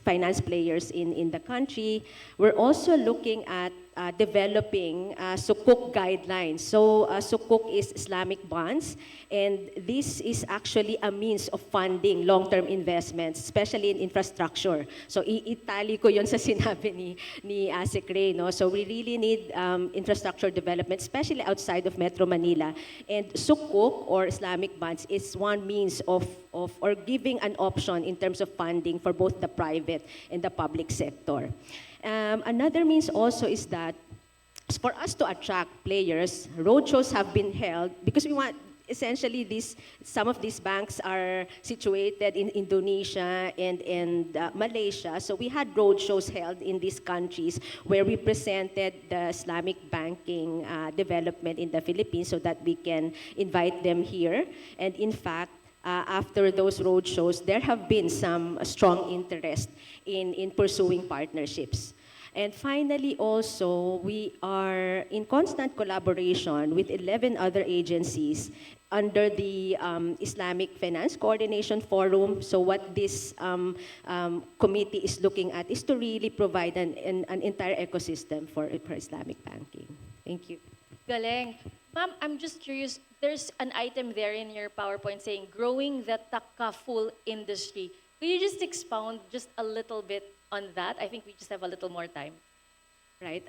finance players in the country. We're also looking at developing Sukuk guidelines. So Sukuk is Islamic bonds, and this is actually a means of funding long-term investments, especially in infrastructure. So itali ko yun sa sinabi ni Asik Ray, no? So we really need infrastructure development, especially outside of Metro Manila. And Sukuk, or Islamic bonds, is one means of or giving an option in terms of funding for both the private and the public sector. Another means also is that for us to attract players, roadshows have been held because we want, essentially, some of these banks are situated in Indonesia and Malaysia. So we had roadshows held in these countries where we presented the Islamic banking development in the Philippines so that we can invite them here. And in fact, after those roadshows, there have been some strong interest in pursuing partnerships. And finally, also, we are in constant collaboration with 11 other agencies under the Islamic Finance Coordination Forum. So what this committee is looking at is to really provide an entire ecosystem for Islamic banking. Thank you. Galing. Ma'am, I'm just curious, there's an item there in your PowerPoint saying growing the takaful industry. Could you just expound just a little bit on that? I think we just have a little more time. Right.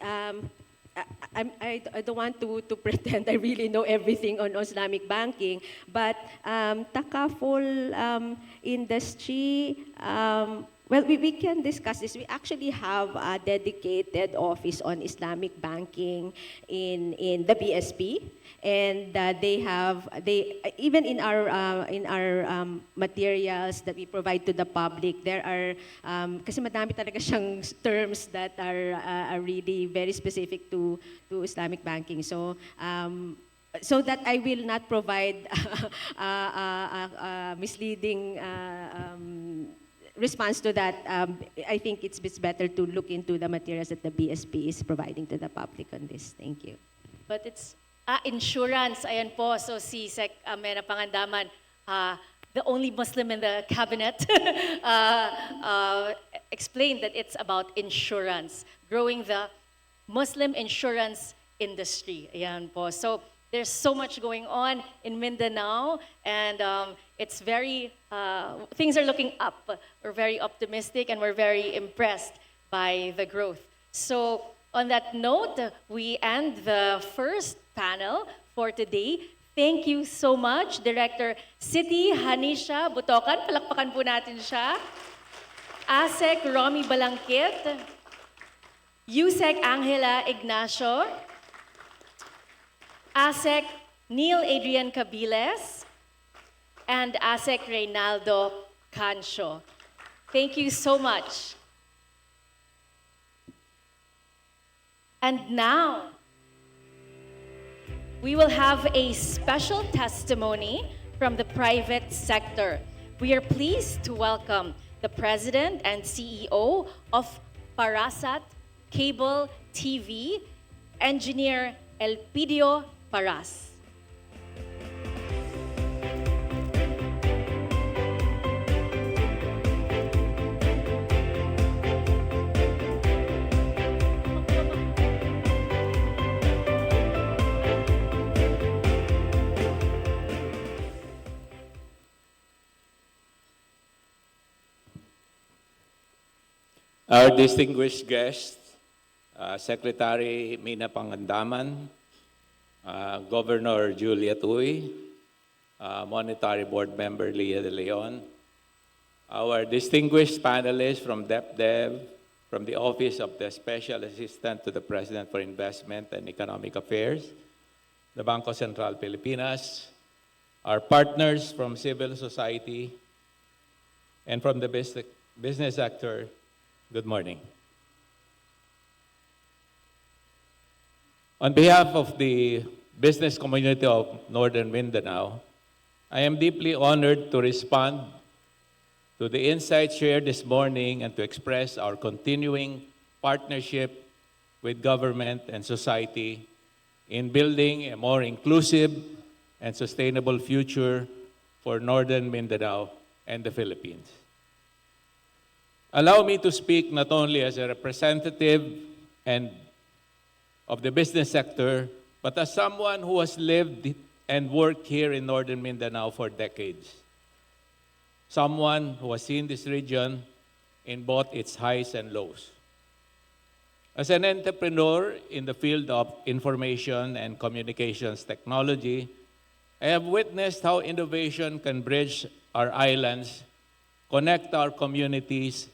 I don't want to pretend I really know everything on Islamic banking, but takaful industry, well, we can discuss this. We actually have a dedicated office on Islamic banking in the BSP, and they even in our materials that we provide to the public, there are kasi madami talaga siyang terms that are really very specific to Islamic banking. So that I will not provide misleading response to that, I think it's better to look into the materials that the BSP is providing to the public on this. Thank you. But it's insurance. Ayan po. So si Sec Mena Pangandaman, the only Muslim in the cabinet, explained that it's about insurance, growing the Muslim insurance industry. Ayan po. So there's so much going on in Mindanao, and it's very, things are looking up. We're very optimistic, and we're very impressed by the growth. So on that note, we end the first panel for today. Thank you so much, Director Siti Hanisha Butokan. Palakpakan po natin siya. ASEC Romy Balangkit. USEC Angela Ignacio. ASEC Neil Adrian Cabiles, and ASEC Reynaldo Cancio. Thank you so much. And now, we will have a special testimony from the private sector. We are pleased to welcome the President and CEO of Parasat Cable TV, Engineer Elpidio Paras. Our distinguished guests, Secretary Mina Pangandaman, Governor Juliet Uy, Monetary Board Member Leah De Leon, our distinguished panelists from DepDev, from the Office of the Special Assistant to the President for Investment and Economic Affairs, the Bangko Sentral Pilipinas, our partners from civil society, and from the business sector, good morning. On behalf of the business community of Northern Mindanao, I am deeply honored to respond to the insights shared this morning and to express our continuing partnership with government and society in building a more inclusive and sustainable future for Northern Mindanao and the Philippines. Allow me to speak not only as a representative and of the business sector, but as someone who has lived and worked here in northern Mindanao for decades. Someone who has seen this region in both its highs and lows. As an entrepreneur in the field of information and communications technology, I have witnessed how innovation can bridge our islands, connect our communities,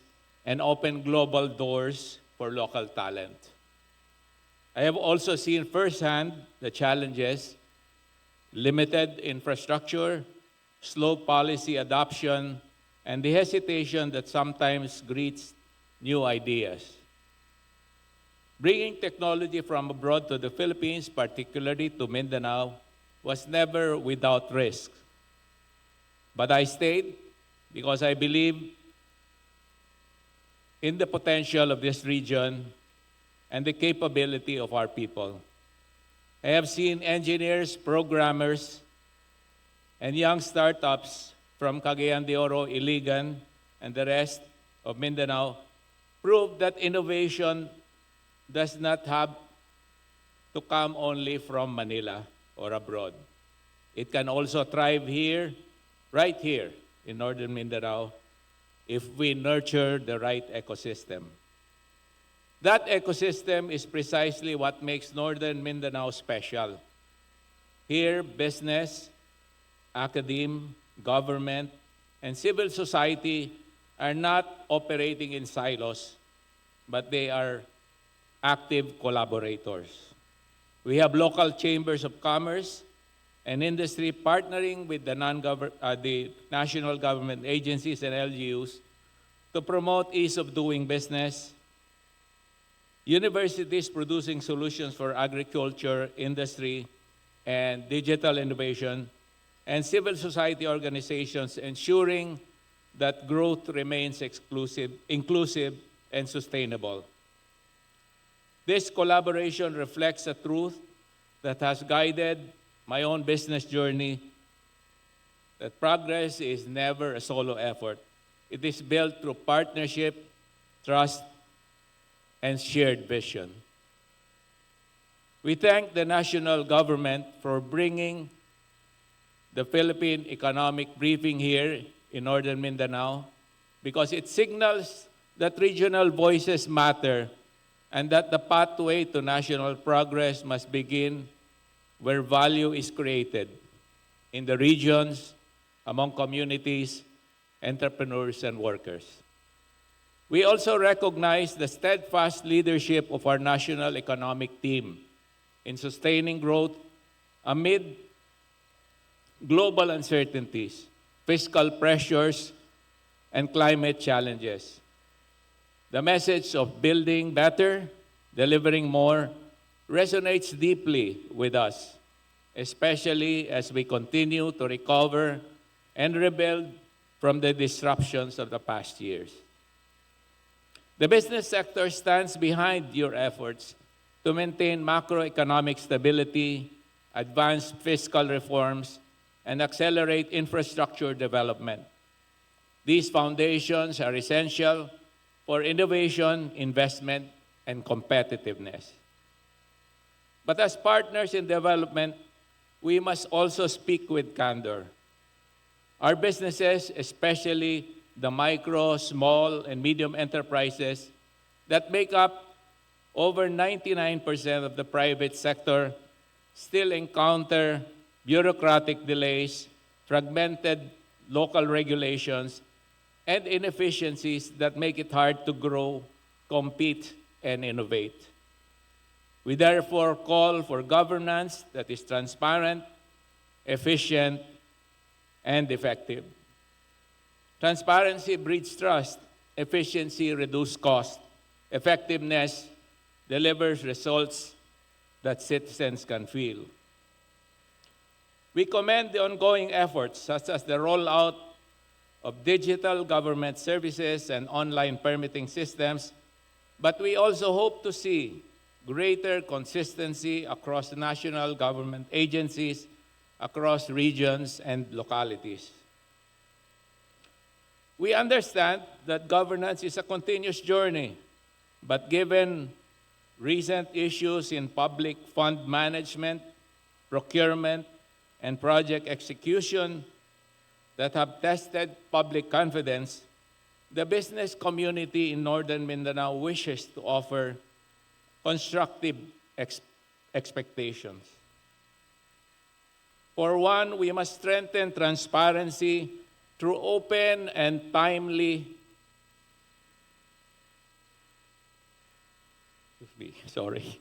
and open global doors for local talent. I have also seen firsthand the challenges: limited infrastructure, slow policy adoption, and the hesitation that sometimes greets new ideas. Bringing technology from abroad to the Philippines, particularly to Mindanao, was never without risk. But I stayed because I believe in the potential of this region and the capability of our people. I have seen engineers, programmers, and young startups from Cagayan de Oro, Iligan, and the rest of Mindanao prove that innovation does not have to come only from Manila or abroad. It can also thrive here, right here in northern Mindanao, if we nurture the right ecosystem. That ecosystem is precisely what makes northern Mindanao special. Here, business, academia, government, and civil society are not operating in silos, but they are active collaborators. We have local chambers of commerce and industry partnering with the national government agencies and LGUs to promote ease of doing business, universities producing solutions for agriculture, industry, and digital innovation, and civil society organizations ensuring that growth remains inclusive, and sustainable. This collaboration reflects a truth that has guided my own business journey, that progress is never a solo effort. It is built through partnership, trust, and shared vision. We thank the national government for bringing the Philippine Economic Briefing here in northern Mindanao, because it signals that regional voices matter and that the pathway to national progress must begin where value is created, in the regions, among communities, entrepreneurs, and workers. We also recognize the steadfast leadership of our national economic team in sustaining growth amid global uncertainties, fiscal pressures, and climate challenges. The message of building better, delivering more, resonates deeply with us, especially as we continue to recover and rebuild from the disruptions of the past years. The business sector stands behind your efforts to maintain macroeconomic stability, advance fiscal reforms, and accelerate infrastructure development. These foundations are essential for innovation, investment, and competitiveness. But as partners in development, we must also speak with candor. Our businesses, especially the micro, small, and medium enterprises that make up over 99% of the private sector, still encounter bureaucratic delays, fragmented local regulations, and inefficiencies that make it hard to grow, compete, and innovate. We therefore call for governance that is transparent, efficient, and effective. Transparency breeds trust, efficiency reduces cost, effectiveness delivers results that citizens can feel. We commend the ongoing efforts, such as the rollout of digital government services and online permitting systems, but we also hope to see greater consistency across national government agencies, across regions and localities. We understand that governance is a continuous journey, but given recent issues in public fund management, procurement, and project execution that have tested public confidence, the business community in Northern Mindanao wishes to offer constructive expectations. For one, we must strengthen transparency through open and timely sorry,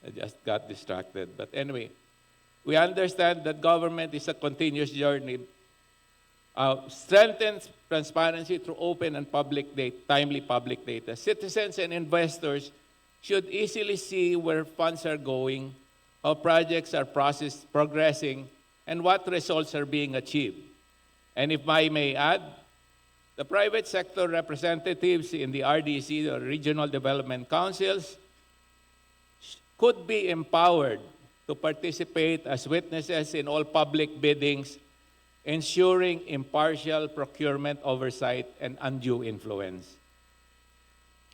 I just got distracted. But anyway, we understand that government is a continuous journey. Strengthens transparency through open and timely public data. Citizens and investors should easily see where funds are going, how projects are progressing, and what results are being achieved. And if I may add, the private sector representatives in the RDC, the Regional Development Councils, could be empowered to participate as witnesses in all public biddings, ensuring impartial procurement oversight and undue influence.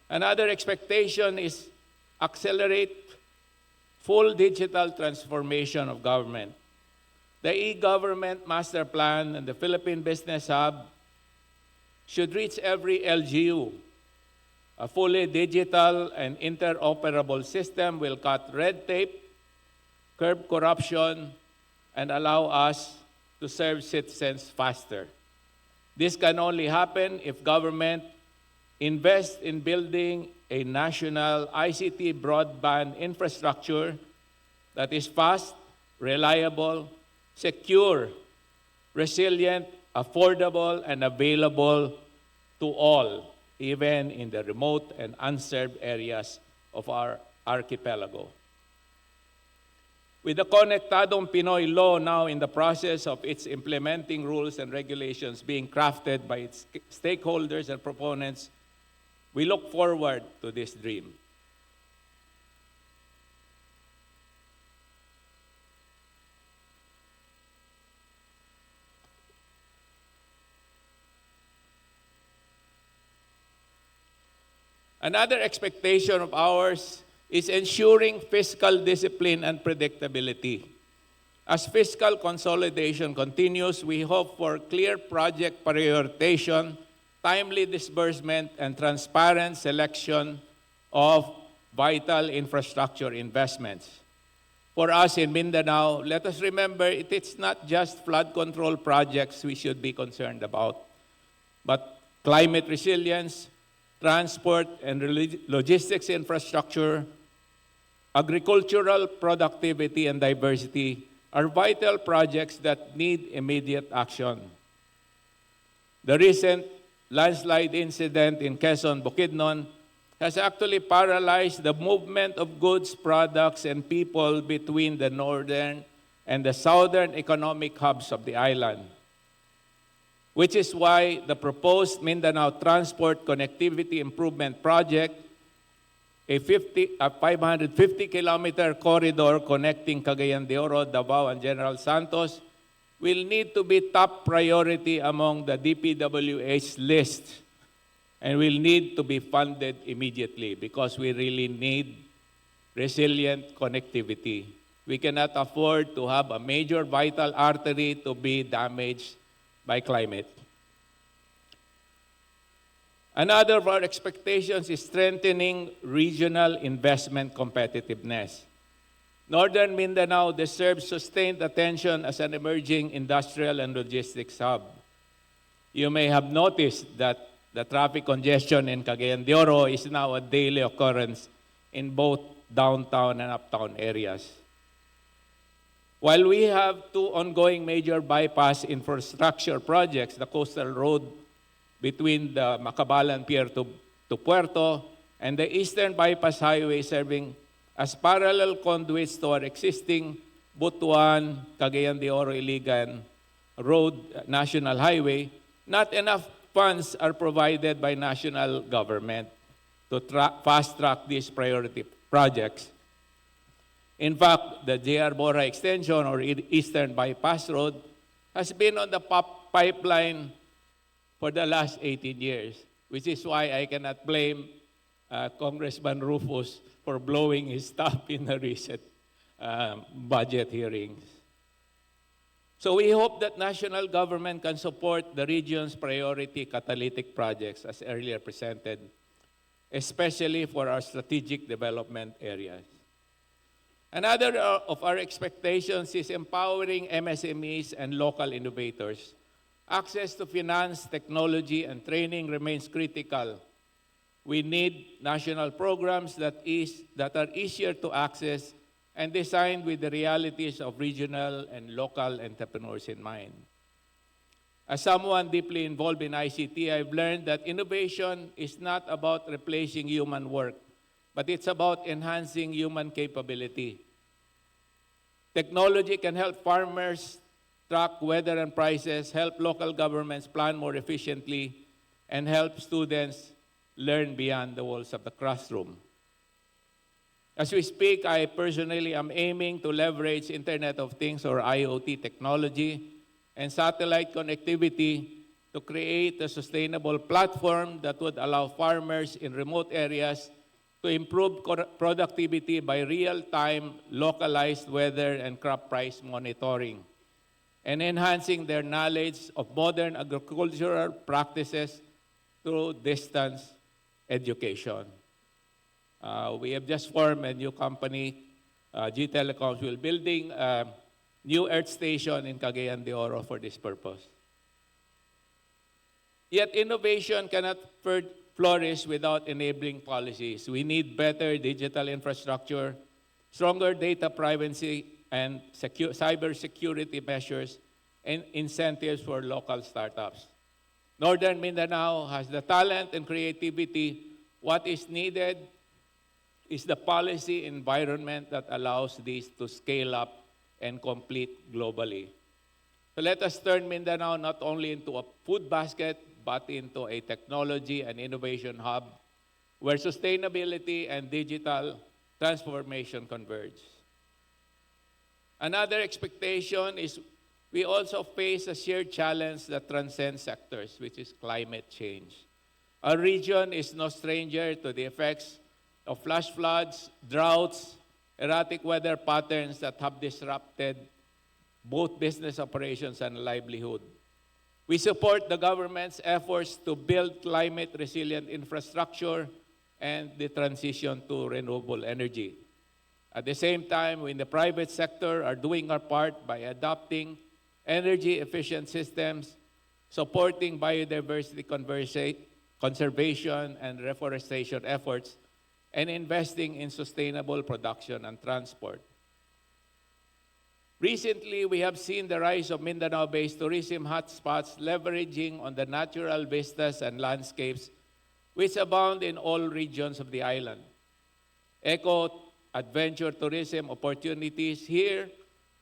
Another expectation is accelerate full digital transformation of government. The e-government master plan and the Philippine Business Hub should reach every LGU. A fully digital and interoperable system will cut red tape, curb corruption, and allow us to serve citizens faster. This can only happen if government invests in building a national ICT broadband infrastructure that is fast, reliable, secure, resilient, affordable, and available to all, even in the remote and unserved areas of our archipelago. With the Konektadong Pinoy law now in the process of its implementing rules and regulations being crafted by its stakeholders and proponents, we look forward to this dream. Another expectation of ours is ensuring fiscal discipline and predictability. As fiscal consolidation continues, we hope for clear project prioritization, timely disbursement, and transparent selection of vital infrastructure investments. For us in Mindanao, let us remember it's not just flood control projects we should be concerned about, but climate resilience, transport and logistics infrastructure, agricultural productivity and diversity are vital projects that need immediate action. The recent landslide incident in Quezon, Bukidnon, has actually paralyzed the movement of goods, products, and people between the northern and the southern economic hubs of the island, which is why the proposed Mindanao Transport Connectivity Improvement Project, a 550-kilometer corridor connecting Cagayan de Oro, Davao, and General Santos, will need to be top priority among the DPWH's list and will need to be funded immediately because we really need resilient connectivity. We cannot afford to have a major vital artery to be damaged by climate. Another of our expectations is strengthening regional investment competitiveness. Northern Mindanao deserves sustained attention as an emerging industrial and logistics hub. You may have noticed that the traffic congestion in Cagayan de Oro is now a daily occurrence in both downtown and uptown areas. While we have two ongoing major bypass infrastructure projects, the coastal road between the Macabalan Pier to Puerto and the Eastern Bypass Highway serving as parallel conduits to our existing Butuan, Cagayan de Oro, Iligan Road National Highway, not enough funds are provided by national government to fast-track these priority projects. In fact, the J.R. Bora Extension or Eastern Bypass Road has been on the pipeline for the last 18 years, which is why I cannot blame Congressman Rufus for blowing his top in the recent budget hearings. So we hope that national government can support the region's priority catalytic projects as earlier presented, especially for our strategic development areas. Another of our expectations is empowering MSMEs and local innovators. Access to finance, technology, and training remains critical. We need national programs that are easier to access and designed with the realities of regional and local entrepreneurs in mind. As someone deeply involved in ICT, I've learned that innovation is not about replacing human work, but it's about enhancing human capability. Technology can help farmers track weather and prices, help local governments plan more efficiently, and help students learn beyond the walls of the classroom. As we speak, I personally am aiming to leverage Internet of Things or IoT technology and satellite connectivity to create a sustainable platform that would allow farmers in remote areas to improve productivity by real-time localized weather and crop price monitoring, and enhancing their knowledge of modern agricultural practices through distance education. We have just formed a new company, G Telecoms. We're building a new earth station in Cagayan de Oro for this purpose. Yet innovation cannot flourish without enabling policies. We need better digital infrastructure, stronger data privacy and cybersecurity measures, and incentives for local startups. Northern Mindanao has the talent and creativity. What is needed is the policy environment that allows these to scale up and compete globally. So let us turn Mindanao not only into a food basket, but into a technology and innovation hub where sustainability and digital transformation converge. Another expectation is we also face a shared challenge that transcends sectors, which is climate change. Our region is no stranger to the effects of flash floods, droughts, erratic weather patterns that have disrupted both business operations and livelihood. We support the government's efforts to build climate-resilient infrastructure and the transition to renewable energy. At the same time, we in the private sector are doing our part by adopting energy-efficient systems, supporting biodiversity conservation and reforestation efforts, and investing in sustainable production and transport. Recently, we have seen the rise of Mindanao-based tourism hotspots leveraging on the natural vistas and landscapes which abound in all regions of the island. Eco-adventure tourism opportunities here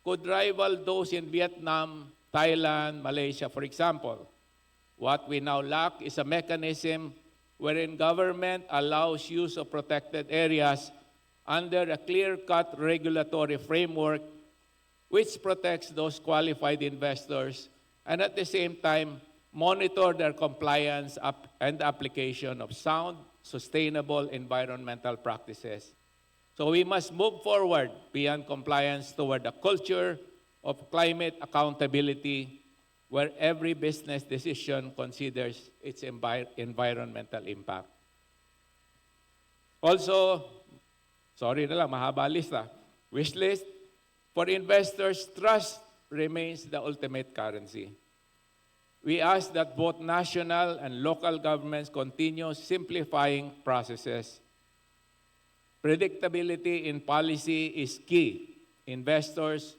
could rival those in Vietnam, Thailand, Malaysia, for example. What we now lack is a mechanism wherein government allows use of protected areas under a clear-cut regulatory framework which protects those qualified investors and at the same time monitor their compliance and application of sound, sustainable environmental practices. So we must move forward beyond compliance toward a culture of climate accountability where every business decision considers its environmental impact. Also, sorry na lang, mahaba lista. Wish list, for investors, trust remains the ultimate currency. We ask that both national and local governments continue simplifying processes. Predictability in policy is key. Investors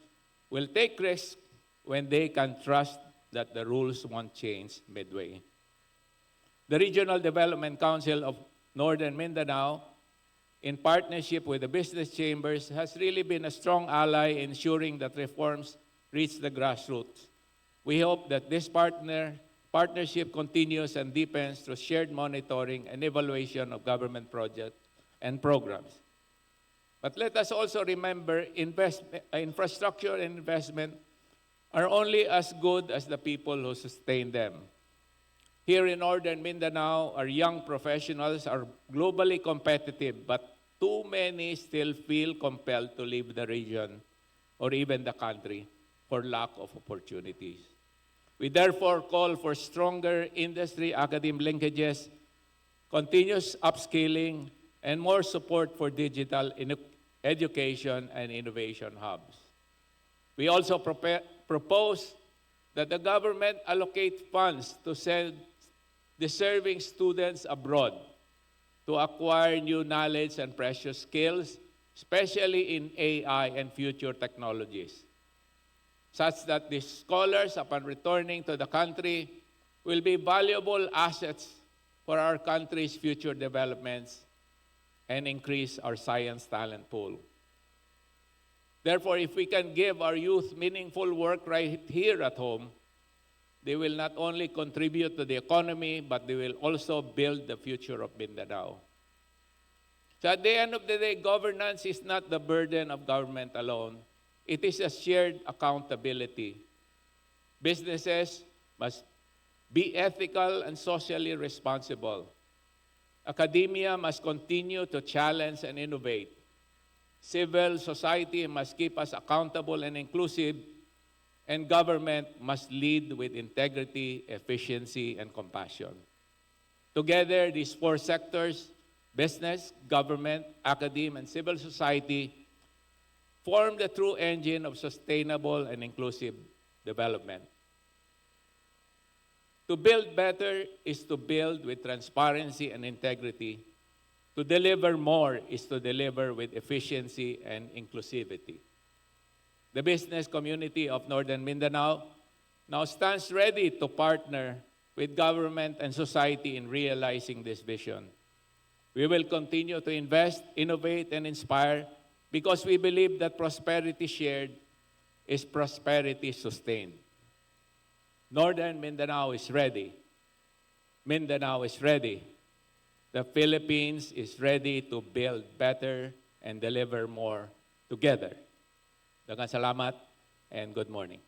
will take risks when they can trust that the rules won't change midway. The Regional Development Council of Northern Mindanao, in partnership with the business chambers, has really been a strong ally ensuring that reforms reach the grassroots. We hope that this partnership continues and deepens through shared monitoring and evaluation of government projects and programs. But let us also remember infrastructure and investment are only as good as the people who sustain them. Here in Northern Mindanao, our young professionals are globally competitive, but too many still feel compelled to leave the region or even the country for lack of opportunities. We therefore call for stronger industry-academe linkages, continuous upskilling, and more support for digital education and innovation hubs. We also propose that the government allocate funds to send deserving students abroad to acquire new knowledge and precious skills, especially in AI and future technologies, such that these scholars, upon returning to the country, will be valuable assets for our country's future developments and increase our science talent pool. Therefore, if we can give our youth meaningful work right here at home, they will not only contribute to the economy, but they will also build the future of Mindanao. So at the end of the day, governance is not the burden of government alone. It is a shared accountability. Businesses must be ethical and socially responsible. Academia must continue to challenge and innovate. Civil society must keep us accountable and inclusive, and government must lead with integrity, efficiency, and compassion. Together, these four sectors, business, government, academia, and civil society, form the true engine of sustainable and inclusive development. To build better is to build with transparency and integrity. To deliver more is to deliver with efficiency and inclusivity. The business community of Northern Mindanao now stands ready to partner with government and society in realizing this vision. We will continue to invest, innovate, and inspire because we believe that prosperity shared is prosperity sustained. Northern Mindanao is ready. Mindanao is ready. The Philippines is ready to build better and deliver more together. Daghang salamat and good morning.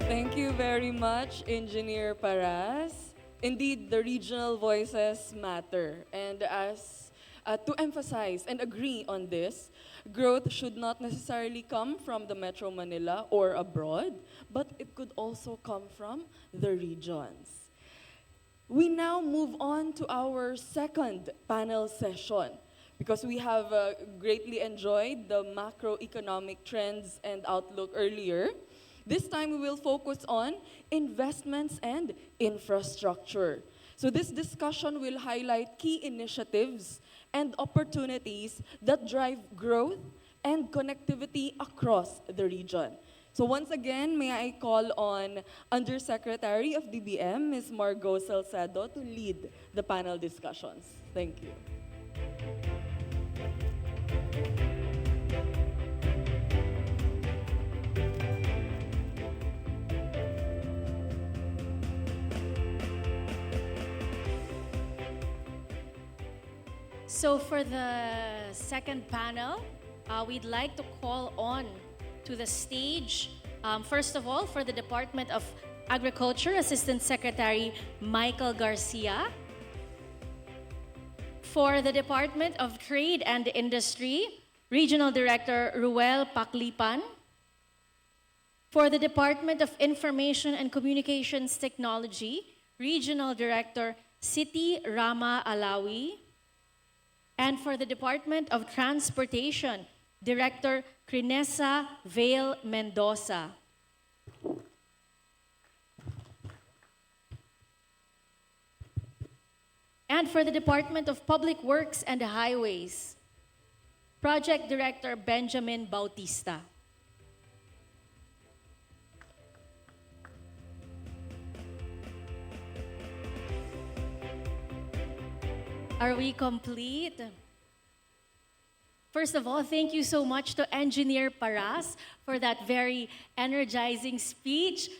Thank you very much, Engineer Paras. Indeed, the regional voices matter. And to emphasize and agree on this, growth should not necessarily come from the Metro Manila or abroad, but it could also come from the regions. We now move on to our second panel session because we have greatly enjoyed the macroeconomic trends and outlook earlier. This time we will focus on investments and infrastructure. So this discussion will highlight key initiatives and opportunities that drive growth and connectivity across the region. So once again, may I call on Undersecretary of DBM, Ms. Margot Salcedo, to lead the panel discussions. Thank you. So for the second panel, we'd like to call on to the stage, first of all, for the Department of Agriculture, Assistant Secretary Michael Garcia. For the Department of Trade and Industry, Regional Director Ruel Paklipan. For the Department of Information and Communications Technology, Regional Director Siti Rama Alawi. And for the Department of Transportation, Director Crinesa Vale Mendoza. And for the Department of Public Works and Highways, Project Director Benjamin Bautista. Are we complete? First of all, thank you so much to Engineer Paras for that very energizing speech.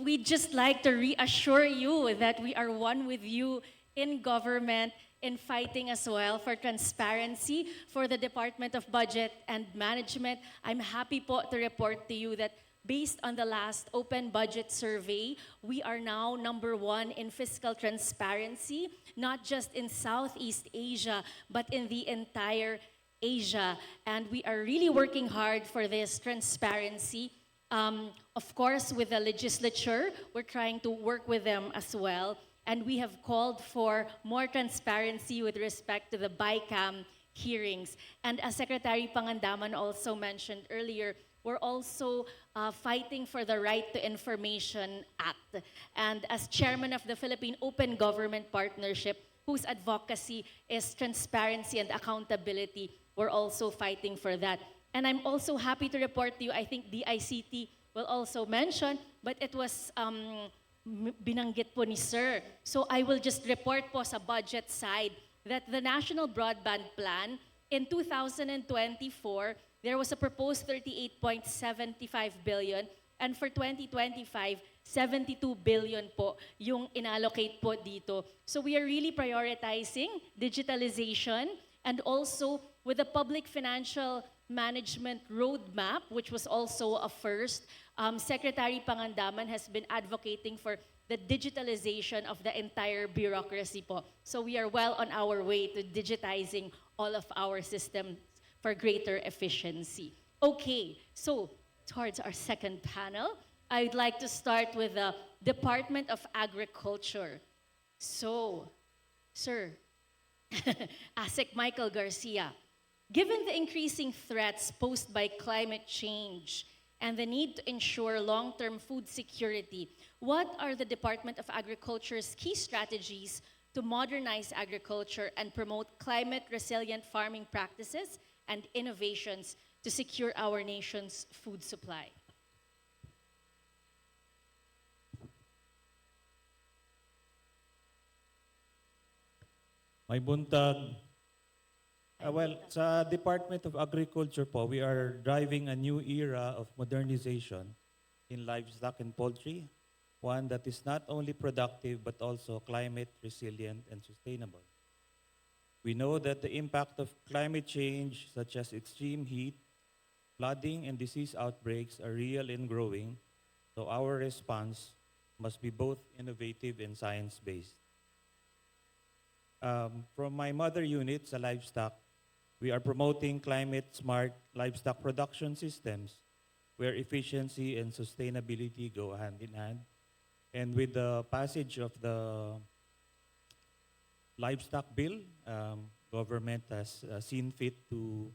We'd just like to reassure you that we are one with you in government in fighting as well for transparency for the Department of Budget and Management. I'm happy po to report to you that based on the last open budget survey, we are now number one in fiscal transparency, not just in Southeast Asia, but in the entire Asia. And we are really working hard for this transparency. Of course, with the legislature, we're trying to work with them as well. And we have called for more transparency with respect to the BICAM hearings. And as Secretary Pangandaman also mentioned earlier, we're also fighting for the Right to Information Act. And as chairman of the Philippine Open Government Partnership, whose advocacy is transparency and accountability, we're also fighting for that. And I'm also happy to report to you, I think DICT will also mention, but it was binanggit po ni Sir. So I will just report po sa budget side that the National Broadband Plan in 2024, there was a proposed 38.75 billion, and for 2025, 72 billion po yung inallocate po dito. So we are really prioritizing digitalization, and also with the public financial management roadmap, which was also a first, Secretary Pangandaman has been advocating for the digitalization of the entire bureaucracy po. So we are well on our way to digitizing all of our systems for greater efficiency. Okay, so towards our second panel, I'd like to start with the Department of Agriculture. So, Sir, ASEC Michael Garcia, given the increasing threats posed by climate change and the need to ensure long-term food security, what are the Department of Agriculture's key strategies to modernize agriculture and promote climate-resilient farming practices and innovations to secure our nation's food supply? May buntag. Well, sa Department of Agriculture po, we are driving a new era of modernization in livestock and poultry, one that is not only productive but also climate resilient and sustainable. We know that the impact of climate change, such as extreme heat, flooding, and disease outbreaks are real and growing, so our response must be both innovative and science-based. From my mother unit sa livestock, we are promoting climate-smart livestock production systems where efficiency and sustainability go hand in hand. And with the passage of the livestock bill, government has seen fit to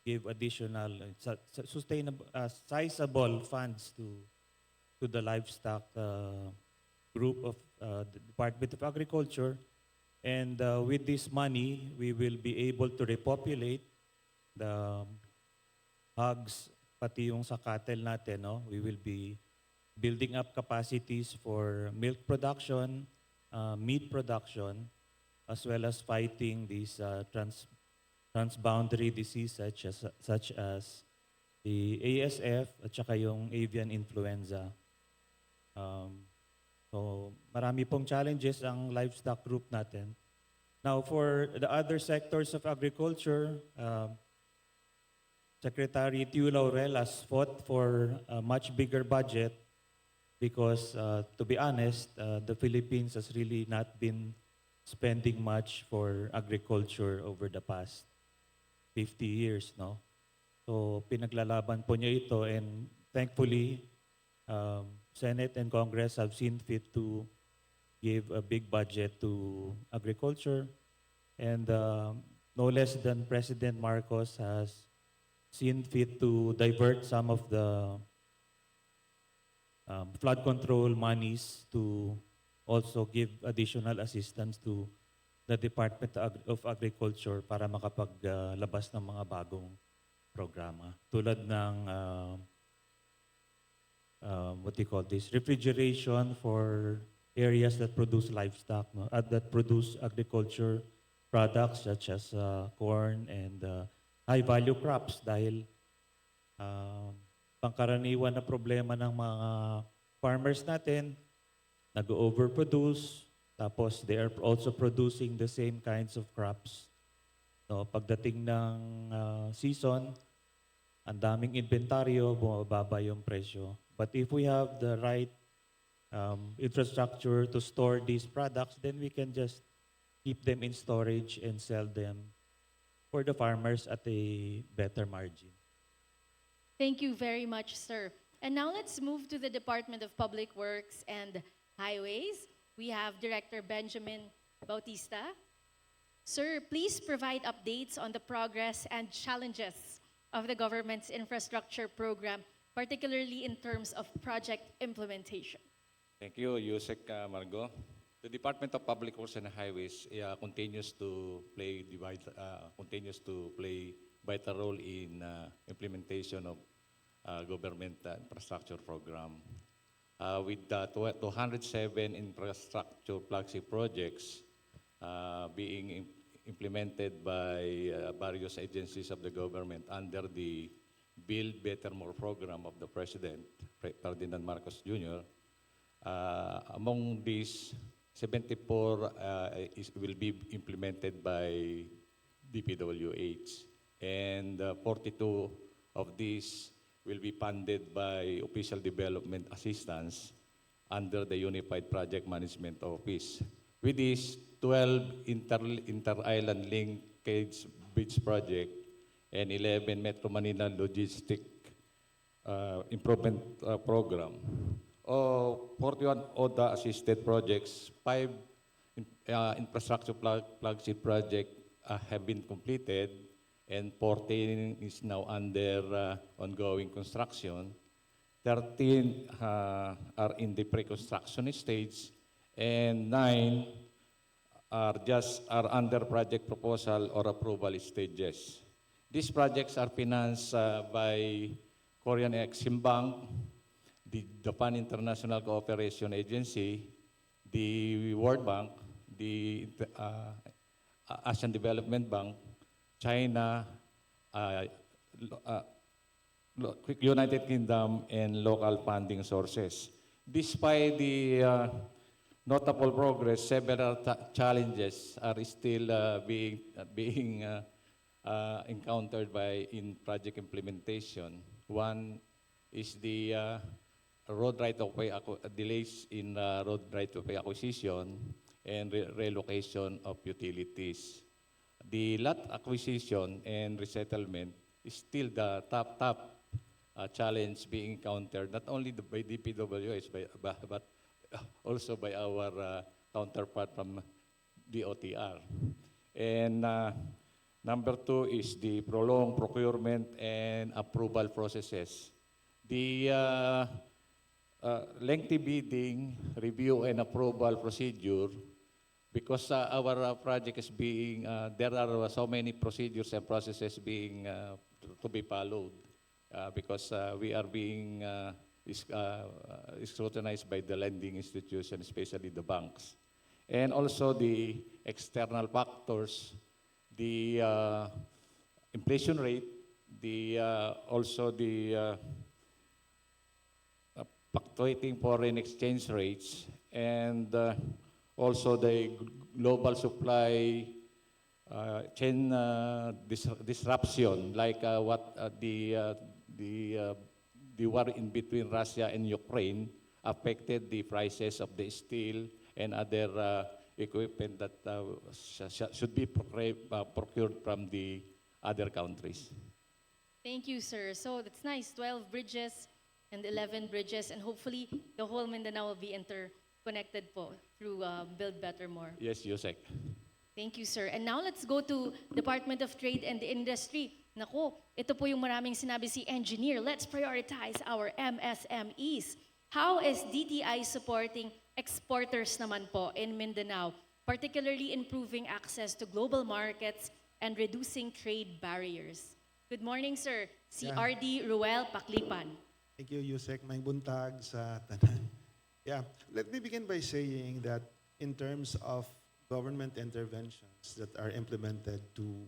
give additional sustainable, sizable funds to the livestock group of the Department of Agriculture. And with this money, we will be able to repopulate the hogs, pati yung sa cattle natin. No? We will be building up capacities for milk production, meat production, as well as fighting these transboundary diseases such as the ASF at saka yung avian influenza. So marami pong challenges ang livestock group natin. Now for the other sectors of agriculture, Secretary Tiu Laurel has fought for a much bigger budget because to be honest, the Philippines has really not been spending much for agriculture over the past 50 years, no? So pinaglalaban po niya ito, and thankfully Senate and Congress have seen fit to give a big budget to agriculture, and no less than President Marcos has seen fit to divert some of the flood control monies to also give additional assistance to the Department of Agriculture para makapaglabas ng mga bagong programa. Tulad ng what do you call this? Refrigeration for areas that produce livestock, no? That produce agriculture products such as corn and high-value crops dahil pangkaraniwan na problema ng mga farmers natin, nag-overproduce, tapos they are also producing the same kinds of crops. No, pagdating ng season, ang daming inventaryo, bumababa yung presyo. But if we have the right infrastructure to store these products, then we can just keep them in storage and sell them for the farmers at a better margin. Thank you very much, sir. And now let's move to the Department of Public Works and Highways. We have Director Benjamin Bautista. Sir, please provide updates on the progress and challenges of the government's infrastructure program, particularly in terms of project implementation. Thank you, Yusek Margo. The Department of Public Works and Highways continues to play vital role in implementation of government infrastructure program. With 207 infrastructure flagship projects being implemented by various agencies of the government under the Build Better More program of the President, Ferdinand Marcos Jr. Among these, 74 will be implemented by DPWH, and 42 of these will be funded by Official Development Assistance under the Unified Project Management Office. With this, 12 inter-island linkage bridge project and 11 Metro Manila Logistic Improvement Program. 41 ODA-assisted projects, 5 infrastructure flagship projects have been completed, and 14 is now under ongoing construction. 13 are in the pre-construction stage, and 9 are under project proposal or approval stages. These projects are financed by Korean Exim Bank, the Japan International Cooperation Agency, the World Bank, the Asian Development Bank, China, United Kingdom, and local funding sources. Despite the notable progress, several challenges are still being encountered in project implementation. One is the delays in road right-of-way acquisition and relocation of utilities. The lot acquisition and resettlement is still the top challenge being encountered, not only by DPWH, but also by our counterpart from DOTR. And number 2 is the prolonged procurement and approval processes. The lengthy bidding, review, and approval procedure, because our project is being, there are so many procedures and processes being to be followed because we are being scrutinized by the lending institutions, especially the banks. And also the external factors, the inflation rate, also the fluctuating foreign exchange rates, and also the global supply chain disruption, like the war in between Russia and Ukraine affected the prices of the steel and other equipment that should be procured from the other countries. Thank you, sir. So that's nice, 12 bridges and 11 bridges, and hopefully the whole Mindanao will be interconnected po through Build Better More. Yes, Yusek. Thank you, sir. And now let's go to Department of Trade and Industry. Nako, ito po yung maraming sinabi si Engineer. Let's prioritize our MSMEs. How is DTI supporting exporters naman po in Mindanao, particularly improving access to global markets and reducing trade barriers? Good morning, sir. Si RD Ruel Paklipan. Thank you, Yusek. May buntag sa tanan. Yeah, let me begin by saying that in terms of government interventions that are implemented to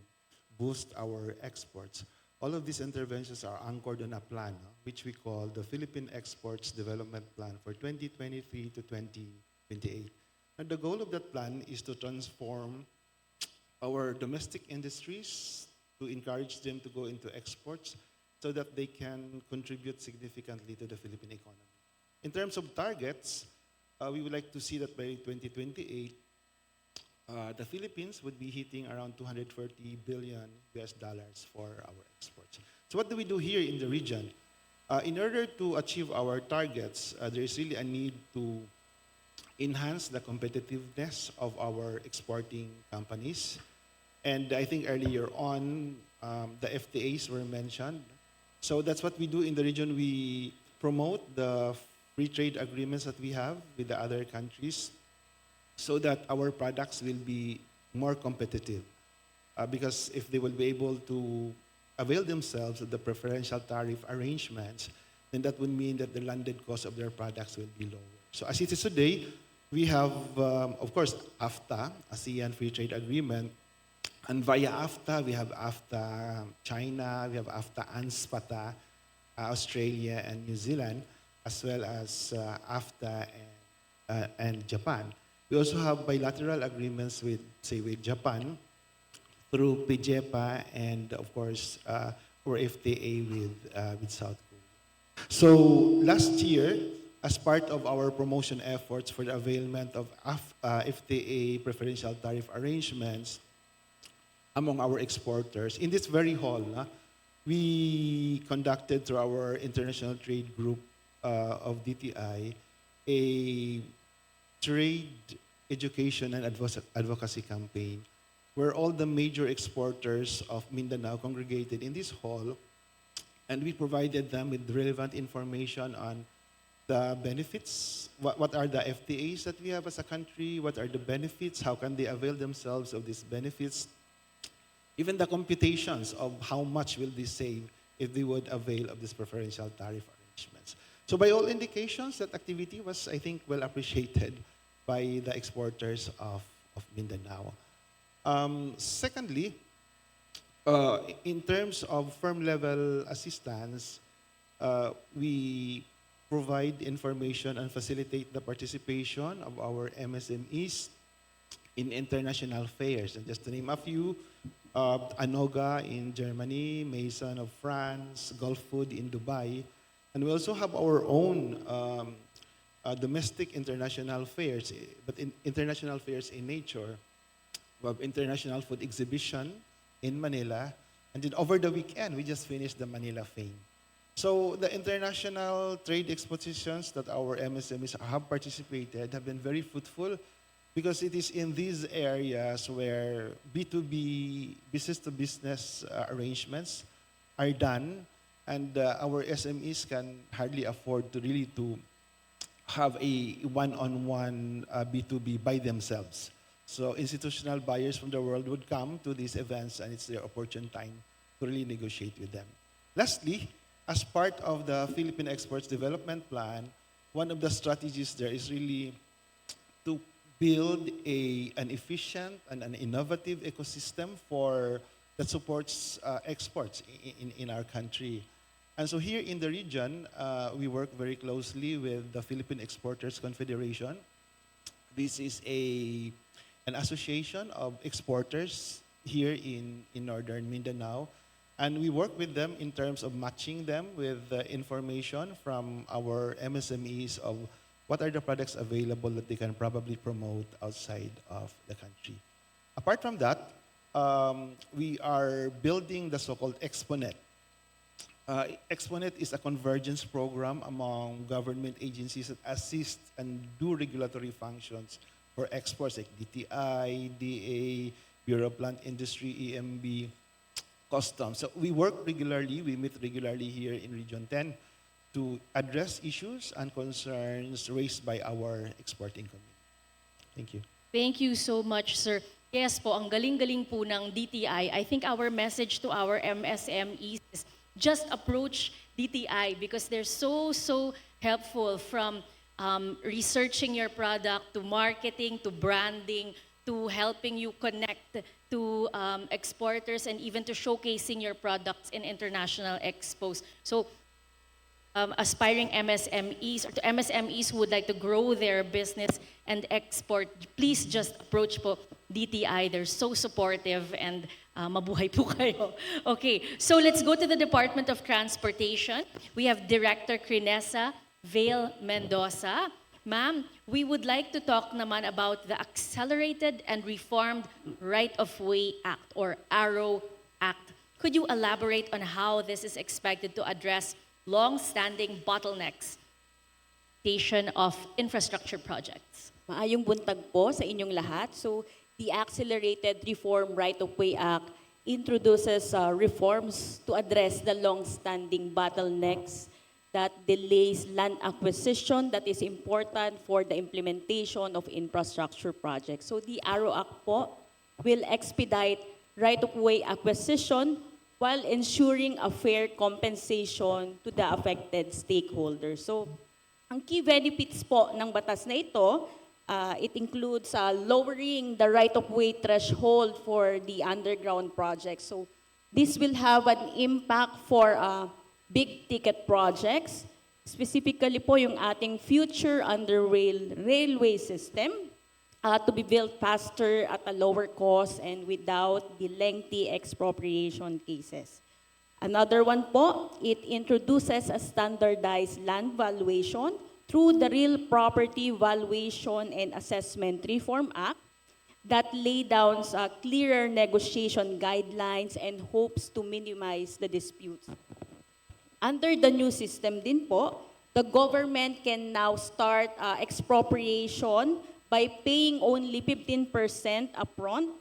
boost our exports. All of these interventions are anchored on a plan, which we call the Philippine Exports Development Plan for 2023 to 2028. And the goal of that plan is to transform our domestic industries, to encourage them to go into exports so that they can contribute significantly to the Philippine economy. In terms of targets, we would like to see that by 2028, the Philippines would be hitting around 240 billion US dollars for our exports. So what do we do here in the region? In order to achieve our targets, there is really a need to enhance the competitiveness of our exporting companies. And I think earlier on, the FTAs were mentioned. So that's what we do in the region. We promote the free trade agreements that we have with the other countries so that our products will be more competitive. Because if they will be able to avail themselves of the preferential tariff arrangements, then that would mean that the landed cost of their products will be lower. So as it is today, we have, of course, AFTA, ASEAN Free Trade Agreement, and via AFTA, we have AFTA China, we have AFTA ANSPATA, Australia and New Zealand, as well as AFTA and Japan. We also have bilateral agreements with, say, with Japan through PJEPA and, of course, our FTA with South Korea. So last year, as part of our promotion efforts for the availment of FTA preferential tariff arrangements among our exporters, in this very hall, we conducted through our international trade group of DTI a trade education and advocacy campaign where all the major exporters of Mindanao congregated in this hall, and we provided them with relevant information on the benefits, what are the FTAs that we have as a country, what are the benefits, how can they avail themselves of these benefits, even the computations of how much will they save if they would avail of these preferential tariff arrangements. So by all indications, that activity was, I think, well appreciated by the exporters of Mindanao. Secondly, in terms of firm-level assistance, we provide information and facilitate the participation of our MSMEs in international fairs. And just to name a few, Anoga in Germany, Mason of France, Gulf Food in Dubai. And we also have our own domestic international fairs, but international fairs in nature. We have International Food Exhibition in Manila. And then over the weekend, we just finished the Manila Fame. So the international trade expositions that our MSMEs have participated have been very fruitful because it is in these areas where B2B, business-to-business arrangements are done, and our SMEs can hardly afford to really to have a one-on-one B2B by themselves. So institutional buyers from the world would come to these events, and it's their opportune time to really negotiate with them. Lastly, as part of the Philippine Exports Development Plan, one of the strategies there is really to build an efficient and an innovative ecosystem that supports exports in our country. And so here in the region, we work very closely with the Philippine Exporters Confederation. This is an association of exporters here in northern Mindanao. And we work with them in terms of matching them with information from our MSMEs of what are the products available that they can probably promote outside of the country. Apart from that, we are building the so-called Exponet. Exponet is a convergence program among government agencies that assist and do regulatory functions for exports like DTI, DA, Bureau of Plant Industry, EMB, Customs. So we work regularly, we meet regularly here in Region 10 to address issues and concerns raised by our exporting community. Thank you. Thank you so much, sir. Yes po, ang galing-galing po ng DTI. I think our message to our MSMEs is just approach DTI because they're so helpful from researching your product to marketing to branding to helping you connect to exporters and even to showcasing your products in international expos. So aspiring MSMEs or to MSMEs who would like to grow their business and export, please just approach po DTI. They're so supportive and mabuhay po kayo. Okay, so let's go to the Department of Transportation. We have Director Crinesa Vale Mendoza. Ma'am, we would like to talk naman about the Accelerated and Reformed Right-of-Way Act or ARROW Act. Could you elaborate on how this is expected to address long-standing bottlenecks of infrastructure projects? Maayong buntag po sa inyong lahat. So, the Accelerated Reform Right-of-Way Act introduces reforms to address the long-standing bottlenecks that delays land acquisition that is important for the implementation of infrastructure projects. So the ARROW Act po will expedite right-of-way acquisition while ensuring a fair compensation to the affected stakeholders. So ang key benefits po ng batas na ito, it includes lowering the right-of-way threshold for the underground projects. So this will have an impact for big ticket projects, specifically po yung ating future railway system to be built faster at a lower cost and without the lengthy expropriation cases. Another one po, it introduces a standardized land valuation through the Real Property Valuation and Assessment Reform Act that lay down clearer negotiation guidelines and hopes to minimize the disputes. Under the new system din po, the government can now start expropriation by paying only 15% upfront,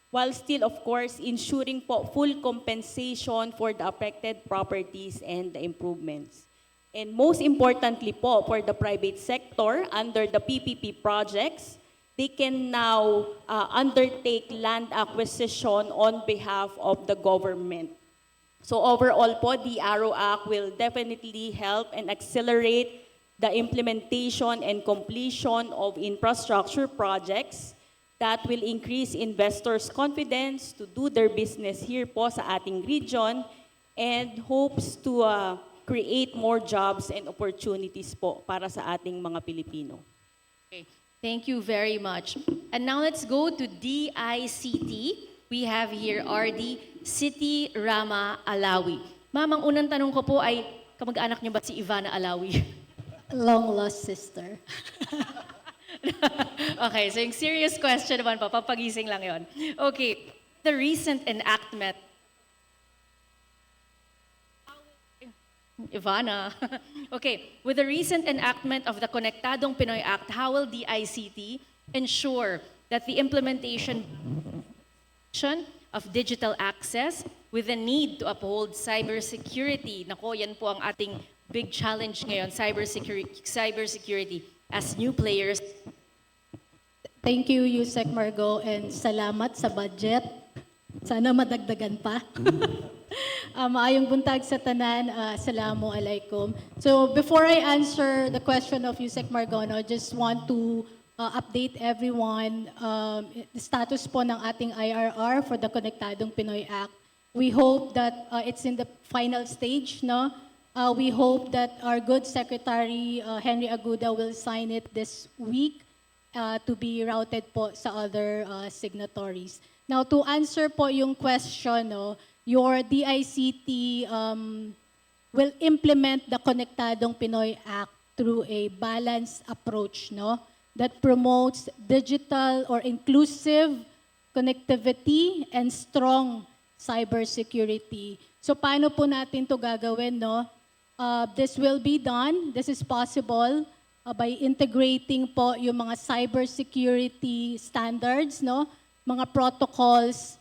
while still, of course, ensuring po full compensation for the affected properties and the improvements. And most importantly po, for the private sector, under the PPP projects, they can now undertake land acquisition on behalf of the government. So overall po, the ARROW Act will definitely help and accelerate the implementation and completion of infrastructure projects that will increase investors' confidence to do their business here po sa ating region and hopes to create more jobs and opportunities po para sa ating mga Pilipino. Okay. Thank you very much. And now let's go to DICT. We have here RD City Rama Alawi. Ma'am, ang unang tanong ko po ay, kamag-anak niyo ba si Ivana Alawi? Long lost sister. Okay, so yung serious question naman po, papagising lang yon. Okay, the recent enactment. Ivana. Okay, with the recent enactment of the Konektadong Pinoy Act, how will the ICT ensure that the implementation of digital access with the need to uphold cybersecurity? Nako, yan po ang ating big challenge ngayon, cybersecurity as new players. Thank you, Yusek Margo, and salamat sa budget. Sana madagdagan pa. Maayong buntag sa tanan, assalamu alaikum. So before I answer the question of Yusek Margono, I just want to update everyone the status po ng ating IRR for the Konektadong Pinoy Act. We hope that it's in the final stage, no? We hope that our good Secretary Henry Aguda will sign it this week to be routed po sa other signatories. Now, to answer po yung question, no, your DICT will implement the Konektadong Pinoy Act through a balanced approach, no, that promotes digital or inclusive connectivity and strong cybersecurity. So paano po natin to gagawin, no? This will be done, this is possible by integrating po yung mga cybersecurity standards, no? Mga protocols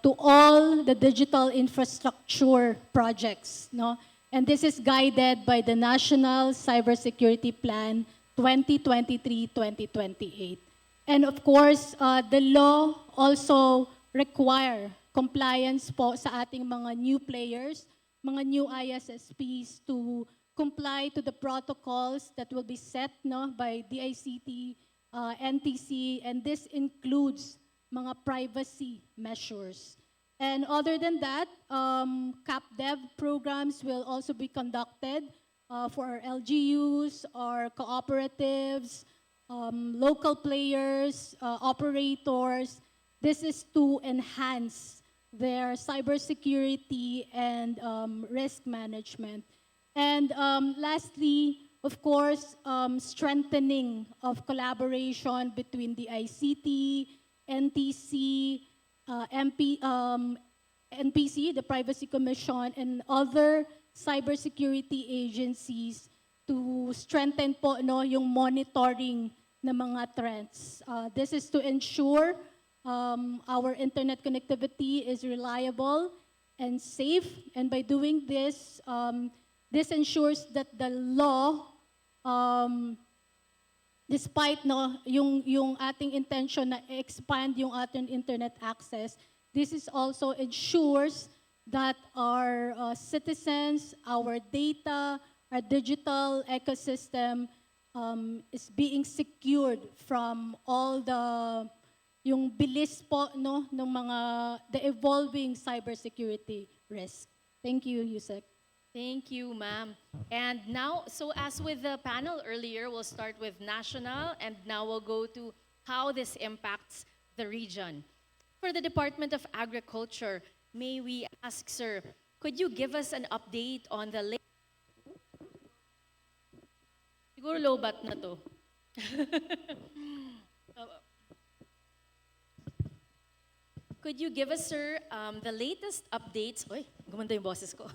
to all the digital infrastructure projects, no? And this is guided by the National Cybersecurity Plan 2023-2028. And of course, the law also require compliance po sa ating mga new players, mga new ISSPs to comply to the protocols that will be set, no, by DICT, NTC, and this includes mga privacy measures. And other than that, CapDev programs will also be conducted for our LGUs, our cooperatives, local players, operators. This is to enhance their cybersecurity and risk management. And lastly, of course, strengthening of collaboration between the ICT, NTC, NPC, the Privacy Commission, and other cybersecurity agencies to strengthen po yung monitoring ng mga trends. This is to ensure our internet connectivity is reliable and safe, and by doing this, this ensures that the law, despite yung ating intention na expand yung ating internet access, this is also ensures that our citizens, our data, our digital ecosystem is being secured from all yung bilis po ng mga the evolving cybersecurity risk. Thank you, Yusek. Thank you, ma'am. And now, so as with the panel earlier, we'll start with national, and now we'll go to how this impacts the region. For the Department of Agriculture, may we ask, sir, could you give us an update on the siguro low-bat na to. Could you give us, sir, the latest updates? Oy, gumanda yung boses ko.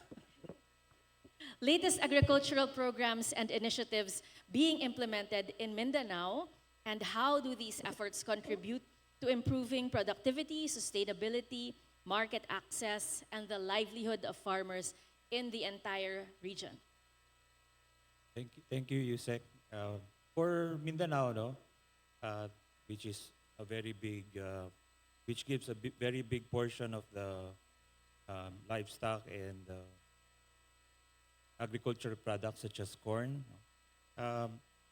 Latest agricultural programs and initiatives being implemented in Mindanao, and how do these efforts contribute to improving productivity, sustainability, market access, and the livelihood of farmers in the entire region? Thank you, Yusek. For Mindanao, no, which is a very big, which gives a very big portion of the livestock and agricultural products such as corn.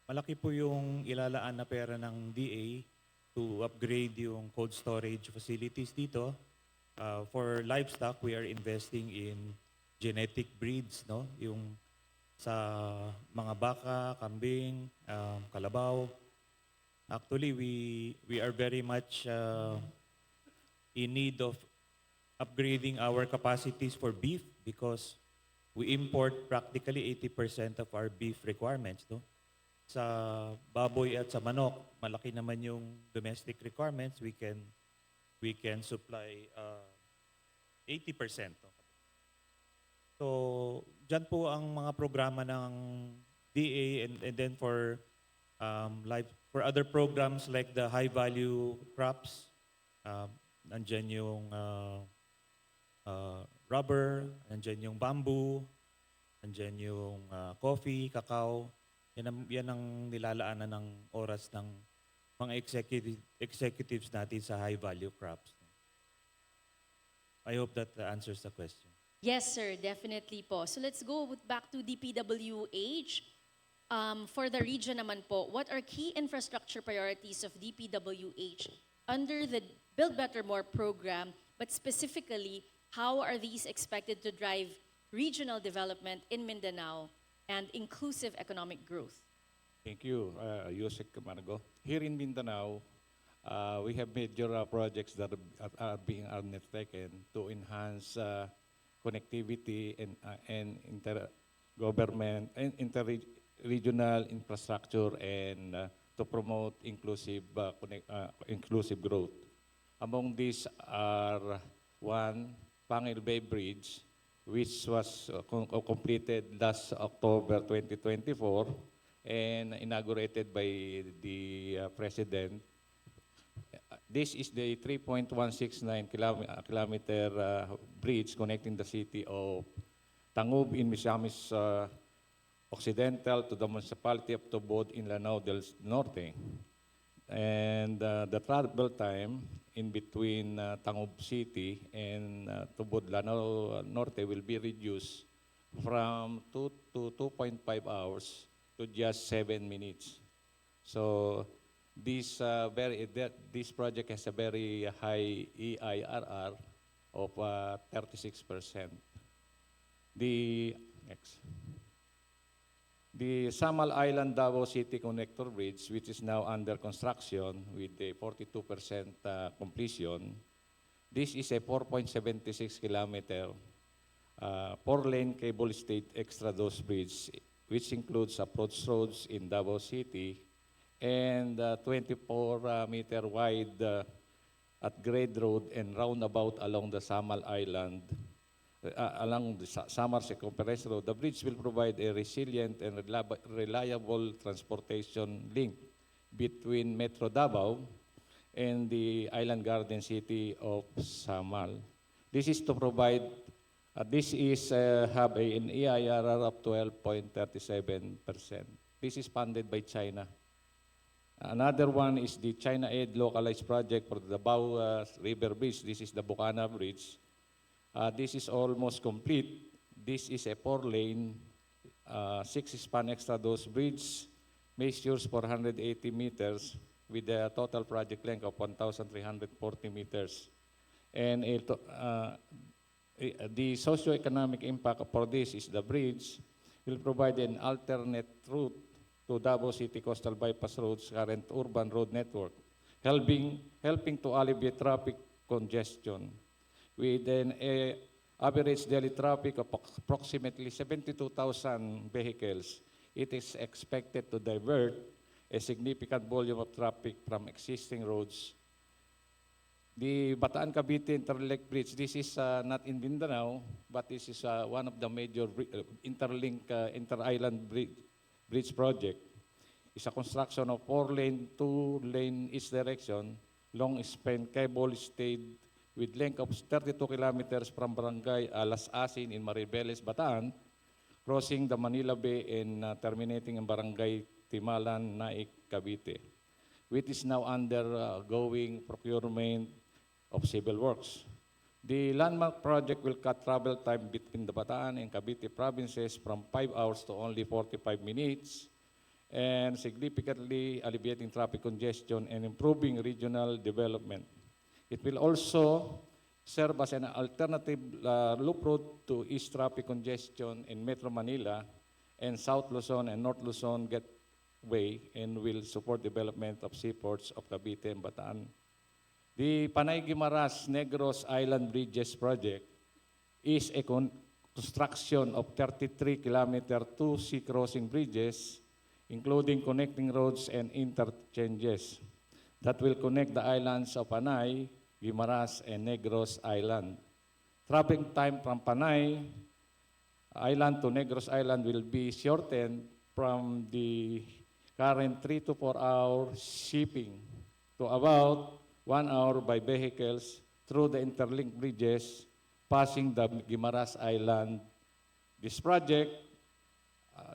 Malaki po yung ilalaan na pera ng DA to upgrade yung cold storage facilities dito. For livestock, we are investing in genetic breeds, no? Yung sa mga baka, kambing, kalabaw. Actually, we are very much in need of upgrading our capacities for beef because we import practically 80% of our beef requirements. No? Sa baboy at sa manok, malaki naman yung domestic requirements. We can supply 80%. No? So, dyan po ang mga programa ng DA, and then for for other programs like the high value crops, nandyan yung rubber, nandyan yung bamboo, nandyan yung coffee, cacao. Yan ang nilalaanan ng oras ng mga executives natin sa high value crops. I hope that answers the question. Yes, sir, definitely po. So let's go back to DPWH. For the region naman po, what are key infrastructure priorities of DPWH under the Build Better More program, but specifically, how are these expected to drive regional development in Mindanao and inclusive economic growth? Thank you, Yusek Margo. Here in Mindanao, we have major projects that are being undertaken to enhance connectivity and intergovernment and interregional infrastructure and to promote inclusive growth. Among these are one, Pangil Bay Bridge, which was completed last October 2024 and inaugurated by the President. This is the 3.169 kilometer bridge connecting the city of Tangub in Misamis Occidental to the municipality of Tubod in Lanao del Norte. And the travel time in between Tangub City and Tubod Lanao Norte will be reduced from 2 to 2.5 hours to just 7 minutes. So this project has a very high EIRR of 36%. The next. The Samal Island Davao City Connector Bridge, which is now under construction with a 42% completion, this is a 4.76 kilometer 4-lane cable-stayed extra-dose bridge, which includes approach roads in Davao City and 24-meter wide at-grade road and roundabout along the Samal Island, along the Samar Circumference Road. The bridge will provide a resilient and reliable transportation link between Metro Davao and the island garden city of Samal. This is to provide, have an EIRR of 12.37%. This is funded by China. Another one is the China Aid localized project for the Davao River Bridge. This is the Bukana Bridge. This is almost complete. This is a 4-lane, 6-span extra-dose bridge, measures 480 meters with a total project length of 1,340 meters. And the socio-economic impact for this is the bridge will provide an alternate route to Davao City Coastal Bypass Road's current urban road network, helping to alleviate traffic congestion. With an average daily traffic of approximately 72,000 vehicles, it is expected to divert a significant volume of traffic from existing roads. The Bataan-Cavite Interlink Bridge, this is not in Mindanao, but this is one of the major inter-island bridge project. It's a construction of 4-lane, 2-lane each direction, long-span cable-stayed with length of 32 kilometers from Barangay Las Asin in Maribeles, Bataan, crossing the Manila Bay and terminating in Barangay Timalan, Naik, Cavite, which is now undergoing procurement of civil works. The landmark project will cut travel time between the Bataan and Cavite provinces from 5 hours to only 45 minutes, and significantly alleviating traffic congestion and improving regional development. It will also serve as an alternative loop route to east traffic congestion in Metro Manila and South Luzon and North Luzon Gateway, and will support development of seaports of Cavite and Bataan. The Panay-Guimaras Negros Island Bridges project is a construction of 33-kilometer 2 sea crossing bridges, including connecting roads and interchanges that will connect the islands of Panay, Guimaras, and Negros Island. Traveling time from Panay Island to Negros Island will be shortened from the current 3 to 4 hour shipping to about 1 hour by vehicles through the interlinked bridges passing the Guimaras Island. This project,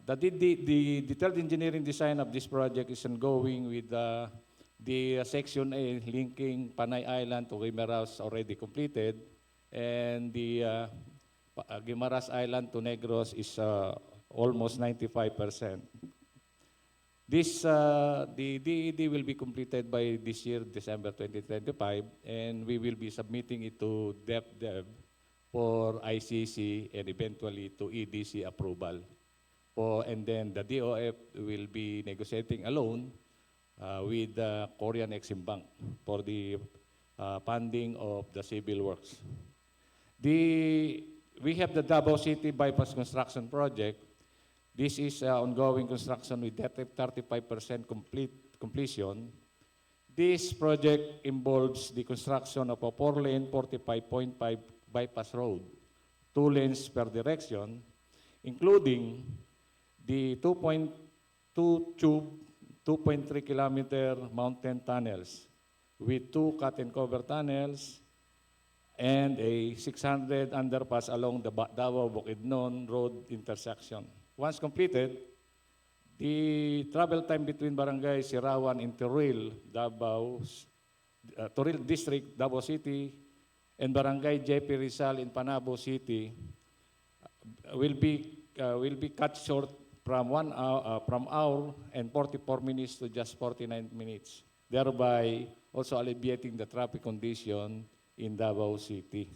the detailed engineering design of this project is ongoing with the Section A linking Panay Island to Guimaras already completed, and the Guimaras Island to Negros is almost 95%. The DED will be completed by this year, December 2025, and we will be submitting it to DepDev for ICC and eventually to EDC approval. And then the DOF will be negotiating a loan with the Korean Exim Bank for the funding of the civil works. We have the Davao City Bypass Construction Project. This is ongoing construction with 35% completion. This project involves the construction of a 4-lane 45.5 bypass road, 2 lanes per direction, including the 2.2 tube, 2.3 kilometer mountain tunnels with 2 cut and cover tunnels and a 600 underpass along the Davao-Bukidnon Road intersection. Once completed, the travel time between Barangay Sirawan in Toril District, Davao City, and Barangay JP Rizal in Panabo City will be cut short from 1 hour and 44 minutes to just 49 minutes. thereby also alleviating the traffic condition in Davao City.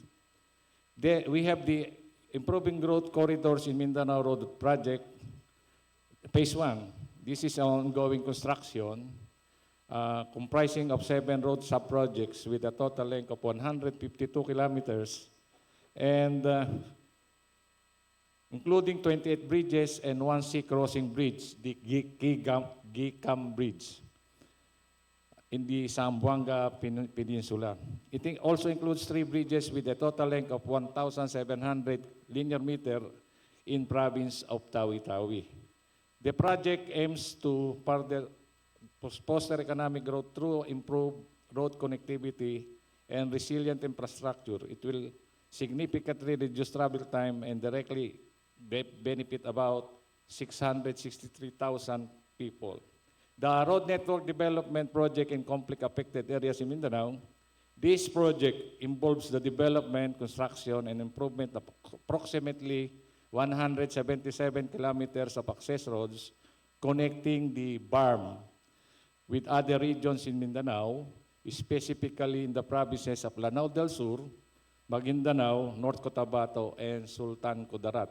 We have the Improving Growth Corridors in Mindanao Road Project, Phase 1. This is an ongoing construction comprising of 7 road sub-projects with a total length of 152 kilometers and including 28 bridges and 1 sea crossing bridge, the Gicam Bridge, in the Zamboanga Peninsula. It also includes 3 bridges with a total length of 1,700 linear meter in province of Tawi-Tawi. The project aims to further foster economic growth through improved road connectivity and resilient infrastructure. It will significantly reduce travel time and directly benefit about 663,000 people. The Road Network Development Project in conflict-affected areas in Mindanao. This project involves the development, construction, and improvement of approximately 177 kilometers of access roads connecting the BARM with other regions in Mindanao, specifically in the provinces of Lanao del Sur, Maguindanao, North Cotabato, and Sultan Kudarat.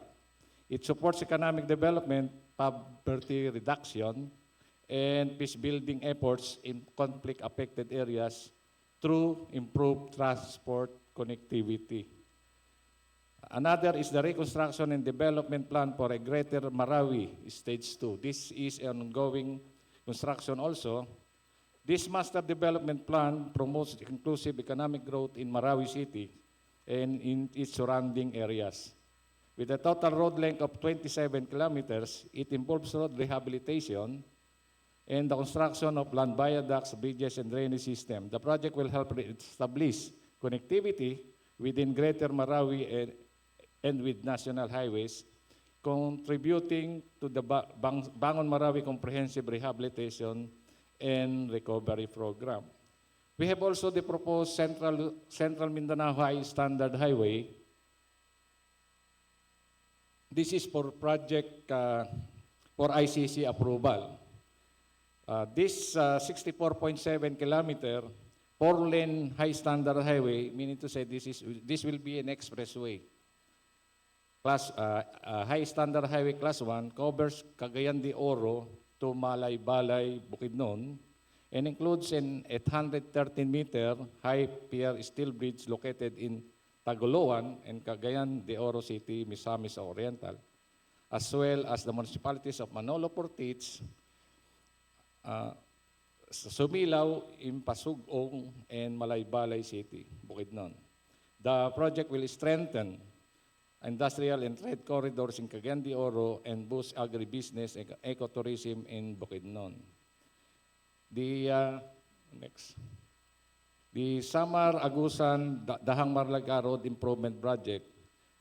It supports economic development, poverty reduction, and peace-building efforts in conflict-affected areas through improved transport connectivity. Another is the Reconstruction and Development Plan for a Greater Marawi, Stage 2. This is an ongoing construction also. This master development plan promotes inclusive economic growth in Marawi City and in its surrounding areas. With a total road length of 27 kilometers, it involves road rehabilitation and the construction of land viaducts, bridges, and drainage system. The project will help establish connectivity within Greater Marawi and with national highways, contributing to the Bangon Marawi Comprehensive Rehabilitation and Recovery Program. We have also the proposed Central Mindanao High Standard Highway. This is for project for ICC approval. This 64.7 kilometer 4-lane high standard highway, meaning to say this will be an expressway. High standard highway class 1 covers Cagayan de Oro to Malay-Balay, Bukidnon, and includes an 813-meter high pier steel bridge located in Tagoloan and Cagayan de Oro City, Misamis Oriental, as well as the municipalities of Manolo Portich, Sumilaw, Impasugong, and Malay-Balay City, Bukidnon. The project will strengthen industrial and trade corridors in Cagayan de Oro and boost agribusiness and ecotourism in Bukidnon. The Samar Agusan Dahang Marlaga Road Improvement Project.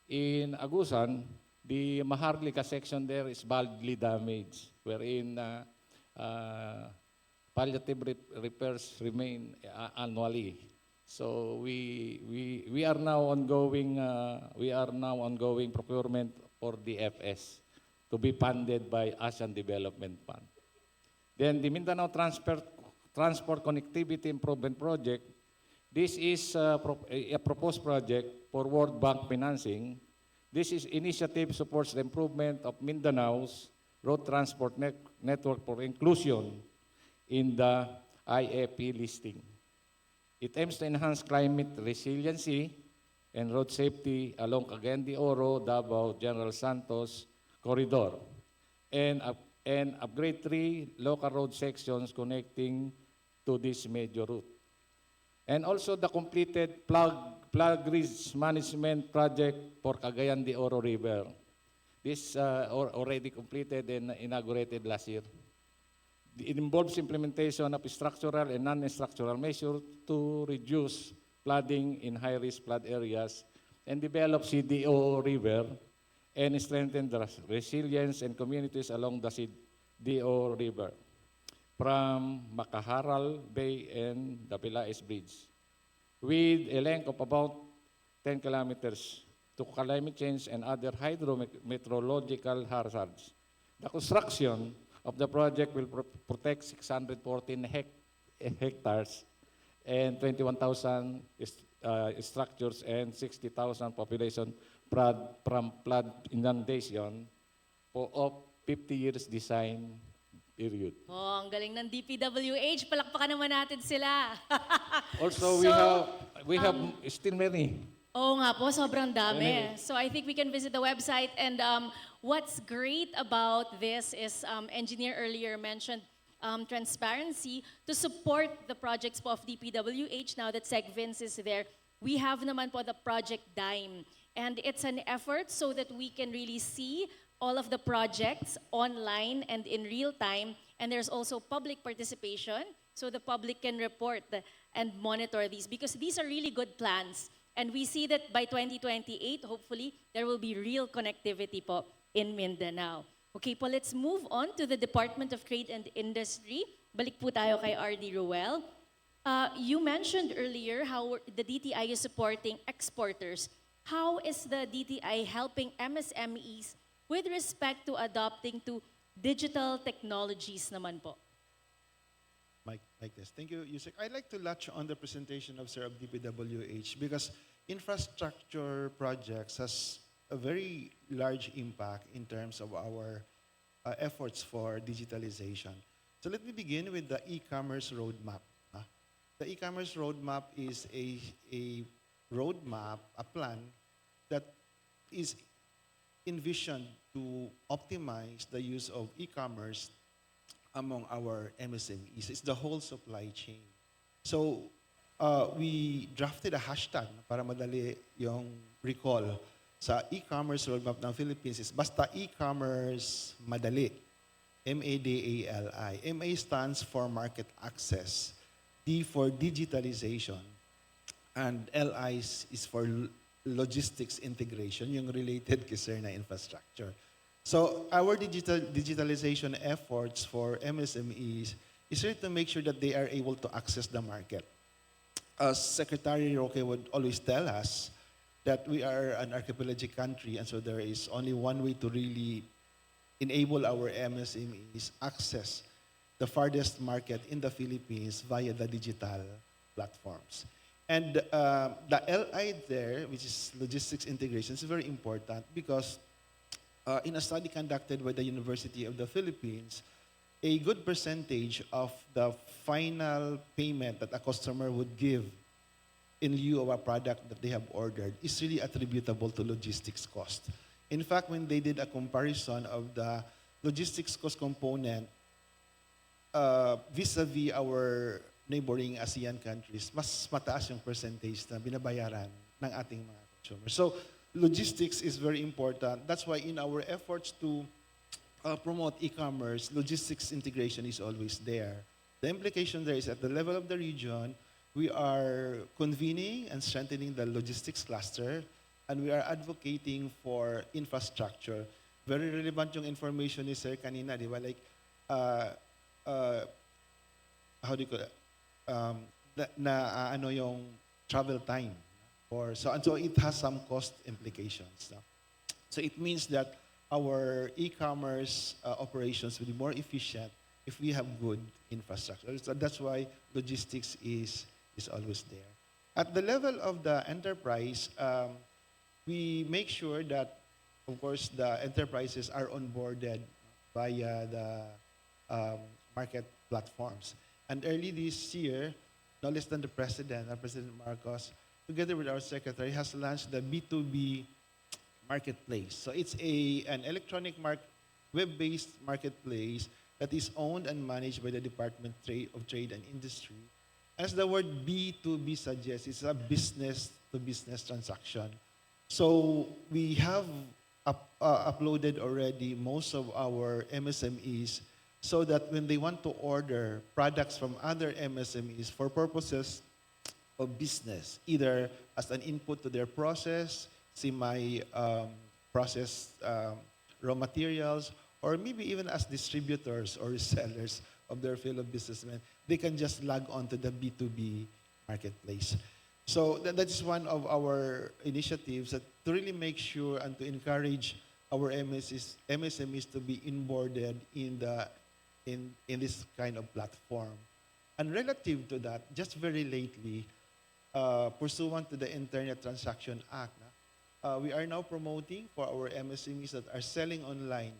In Agusan, the Maharlika section there is badly damaged, wherein palliative repairs remain annually. So we are now ongoing procurement for the FS to be funded by ASEAN Development Fund. Then the Mindanao Transport Connectivity Improvement Project. This is a proposed project for World Bank financing. This initiative supports the improvement of Mindanao's road transport network for inclusion in the IAP listing. It aims to enhance climate resiliency and road safety along Cagayan de Oro, Davao, General Santos corridor, and upgrade 3 local road sections connecting to this major route. And also the completed plug risk management project for Cagayan de Oro River. This already completed and inaugurated last year. It involves implementation of structural and non-structural measures to reduce flooding in high-risk flood areas and develop CDO River and strengthen the resilience and communities along the CDO River from Makaharal Bay and the Pilais Bridge with a length of about 10 kilometers to climate change and other hydrometeorological hazards. The construction of the project will protect 614 hectares and 21,000 structures and 60,000 population from flood inundation of 50 years design period. Oh, ang galing ng DPWH. Palakpakan naman natin sila. Also, we have still many. Oo nga po, sobrang dami. Anyway. So I think we can visit the website. And what's great about this is, engineer earlier mentioned transparency to support the projects po of DPWH. Now that Sec Vince is there, we have naman po the Project Dime. And it's an effort so that we can really see all of the projects online and in real time. And there's also public participation so the public can report and monitor these, because these are really good plans. And we see that by 2028, hopefully, there will be real connectivity po in Mindanao. Okay po, let's move on to the Department of Trade and Industry. Balik po tayo kay RD Ruel. You mentioned earlier how the DTI is supporting exporters. How is the DTI helping MSMEs with respect to adopting to digital technologies naman po? Like this. Thank you, Yusek. I'd like to latch on the presentation of Sir of DPWH because infrastructure projects has a very large impact in terms of our efforts for digitalization. So let me begin with the e-commerce roadmap. The e-commerce roadmap is a roadmap, a plan that is envisioned to optimize the use of e-commerce among our MSMEs. It's the whole supply chain. So we drafted a hashtag para madali yung recall sa e-commerce roadmap ng Philippines is basta e-commerce madali. MADALI. MA stands for market access. D for digitalization. And LI is for logistics integration, yung related kay sir na infrastructure. So our digitalization efforts for MSMEs is really to make sure that they are able to access the market. As Secretary Roque would always tell us that we are an archipelagic country, and so there is only one way to really enable our MSMEs access the farthest market in the Philippines via the digital platforms. And the LI there, which is logistics integration, is very important because in a study conducted by the University of the Philippines, a good percentage of the final payment that a customer would give in lieu of a product that they have ordered is really attributable to logistics cost. In fact, when they did a comparison of the logistics cost component vis-a-vis our neighboring ASEAN countries, mas mataas yung percentage na binabayaran ng ating mga consumers. So, logistics is very important. That's why in our efforts to promote e-commerce, logistics integration is always there. The implication there is at the level of the region, we are convening and strengthening the logistics cluster, and we are advocating for infrastructure. Very relevant yung information ni Sir kanina, di ba? Like, how do you call it? Ano yung travel time. So it has some cost implications. No? So it means that our e-commerce operations will be more efficient if we have good infrastructure. So that's why logistics is always there. At the level of the enterprise, we make sure that, of course, the enterprises are onboarded via the market platforms. And early this year, no less than the President, President Marcos, together with our Secretary, has launched the B2B marketplace. So it's an electronic web-based marketplace that is owned and managed by the Department of Trade and Industry. As the word B2B suggests, it's a business-to-business transaction. So we have uploaded already most of our MSMEs so that when they want to order products from other MSMEs for purposes of business, either as an input to their process, semi-processed raw materials, or maybe even as distributors or resellers of their fellow businessmen, they can just log on to the B2B marketplace. So that is one of our initiatives to really make sure and to encourage our MSMEs to be onboarded in this kind of platform. And relative to that, just very lately, pursuant to the Internet Transaction Act, we are now promoting for our MSMEs that are selling online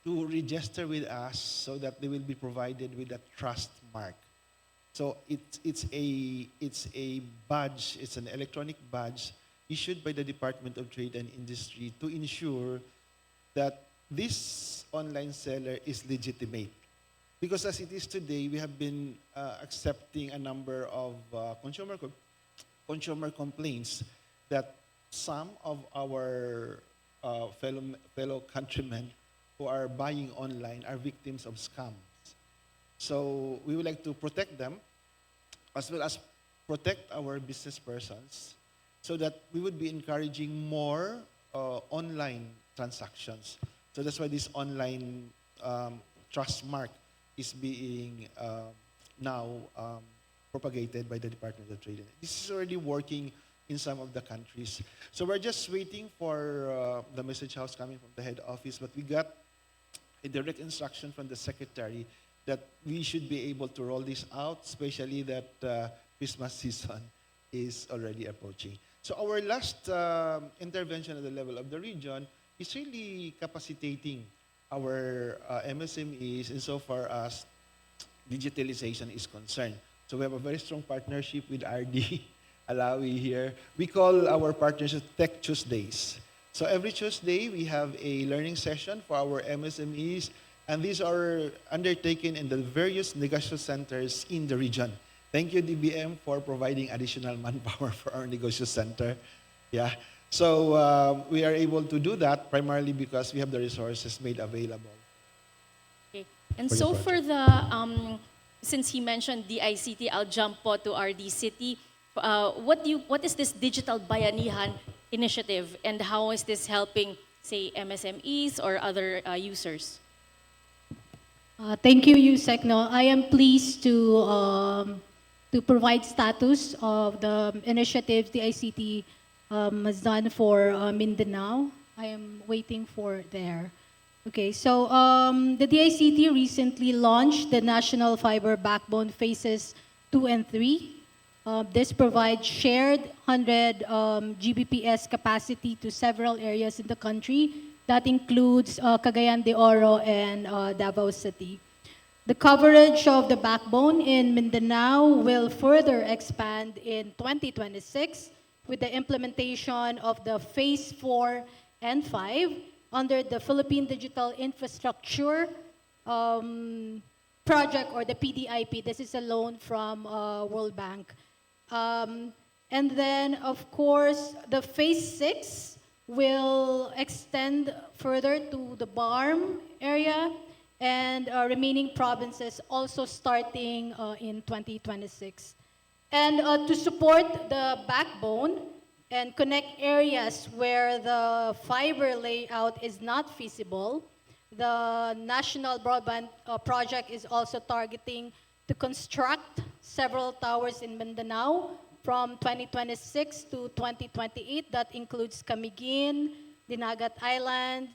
to register with us so that they will be provided with a trust mark. So it's a badge, it's an electronic badge issued by the Department of Trade and Industry to ensure that this online seller is legitimate. Because as it is today, we have been accepting a number of consumer complaints that some of our fellow countrymen who are buying online are victims of scams. So we would like to protect them as well as protect our business persons so that we would be encouraging more online transactions. So that's why this online trust mark is being now propagated by the Department of Trade. This is already working in some of the countries. So we're just waiting for the message house coming from the head office, but we got a direct instruction from the secretary that we should be able to roll this out, especially that Christmas season is already approaching. So our last intervention at the level of the region is really capacitating our MSMEs insofar as digitalization is concerned. So we have a very strong partnership with RD, Alawi here. We call our partnership Tech Tuesdays. So every Tuesday, we have a learning session for our MSMEs, and these are undertaken in the various negotiation centers in the region. Thank you, DBM, for providing additional manpower for our negotiation center. Yeah. So we are able to do that primarily because we have the resources made available. Okay. And For so your for the, since he mentioned the ICT, I'll jump po to RD City. What is this Digital Bayanihan initiative, and how is this helping, say, MSMEs or other users? Thank you, Yusek. No, I am pleased to provide status of the initiatives the ICT has done for Mindanao. I am waiting for there. Okay, so the DICT recently launched the National Fiber Backbone Phases 2 and 3. This provides shared 100 Gbps capacity to several areas in the country. That includes Cagayan de Oro and Davao City. The coverage of the backbone in Mindanao will further expand in 2026 with the implementation of the Phase 4 and 5 under the Philippine Digital Infrastructure Project, or the PDIP. This is a loan from World Bank. And then, of course, the Phase 6 will extend further to the BARM area and remaining provinces also starting in 2026. And to support the backbone and connect areas where the fiber layout is not feasible, the National Broadband Project is also targeting to construct several towers in Mindanao from 2026 to 2028. That includes Camiguin, Dinagat Island,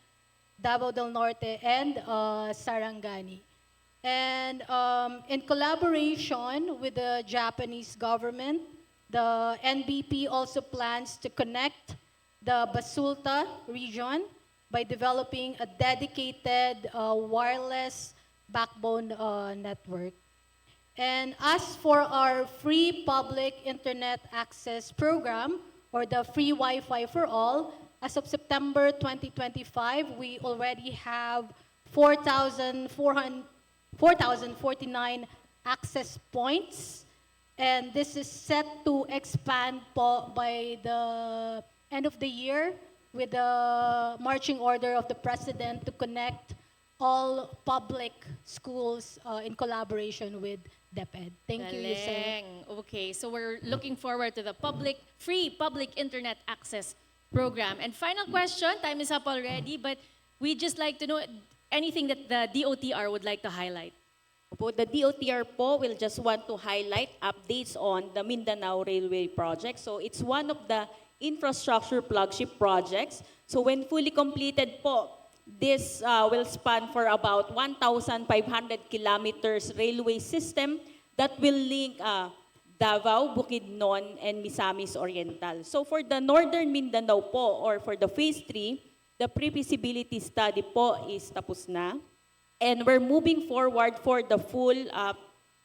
Davao del Norte, and Sarangani. And in collaboration with the Japanese government, the NBP also plans to connect the Basulta region by developing a dedicated wireless backbone network. And as for our free public internet access program, or the free Wi-Fi for all, as of September 2025, we already have 4,049 access points. And this is set to expand po by the end of the year with the marching order of the President to connect all public schools in collaboration with DepEd. Thank you, Yusek. Galing. Okay, so we're looking forward to the free public internet access program. And final question, time is up already, but we'd just like to know anything that the DOTR would like to highlight. Po, the DOTR po will just want to highlight updates on the Mindanao Railway project. So it's one of the infrastructure flagship projects. So when fully completed po, this will span for about 1,500 kilometers railway system that will link Davao, Bukidnon, and Misamis Oriental. So for the Northern Mindanao po, or for the Phase 3, the pre-feasibility study po is tapos na. And we're moving forward for the full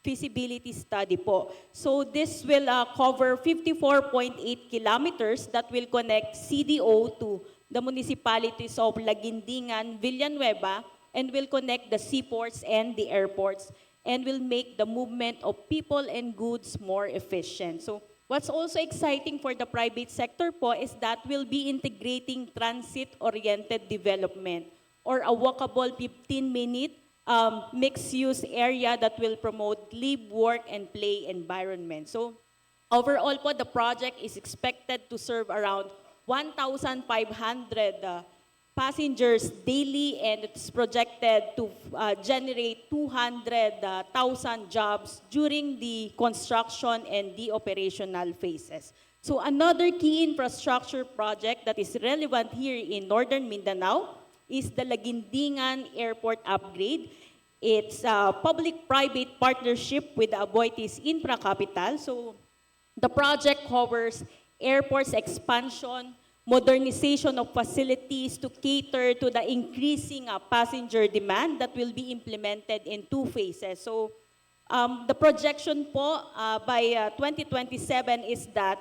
feasibility study po. So this will cover 54.8 kilometers that will connect CDO to the municipalities of Laguindingan, Villanueva, and will connect the seaports and the airports, and will make the movement of people and goods more efficient. So what's also exciting for the private sector po is that we'll be integrating transit-oriented development, or a walkable 15-minute mixed-use area that will promote live, work, and play environment. So overall po, the project is expected to serve around 1,500 passengers daily, and it's projected to generate 200,000 jobs during the construction and the operational phases. So another key infrastructure project that is relevant here in Northern Mindanao is the Laguindingan Airport upgrade. It's a public-private partnership with the Aboitiz Infra Capital. So the project covers airport's expansion, modernization of facilities to cater to the increasing passenger demand that will be implemented in 2 phases. So the projection po by 2027 is that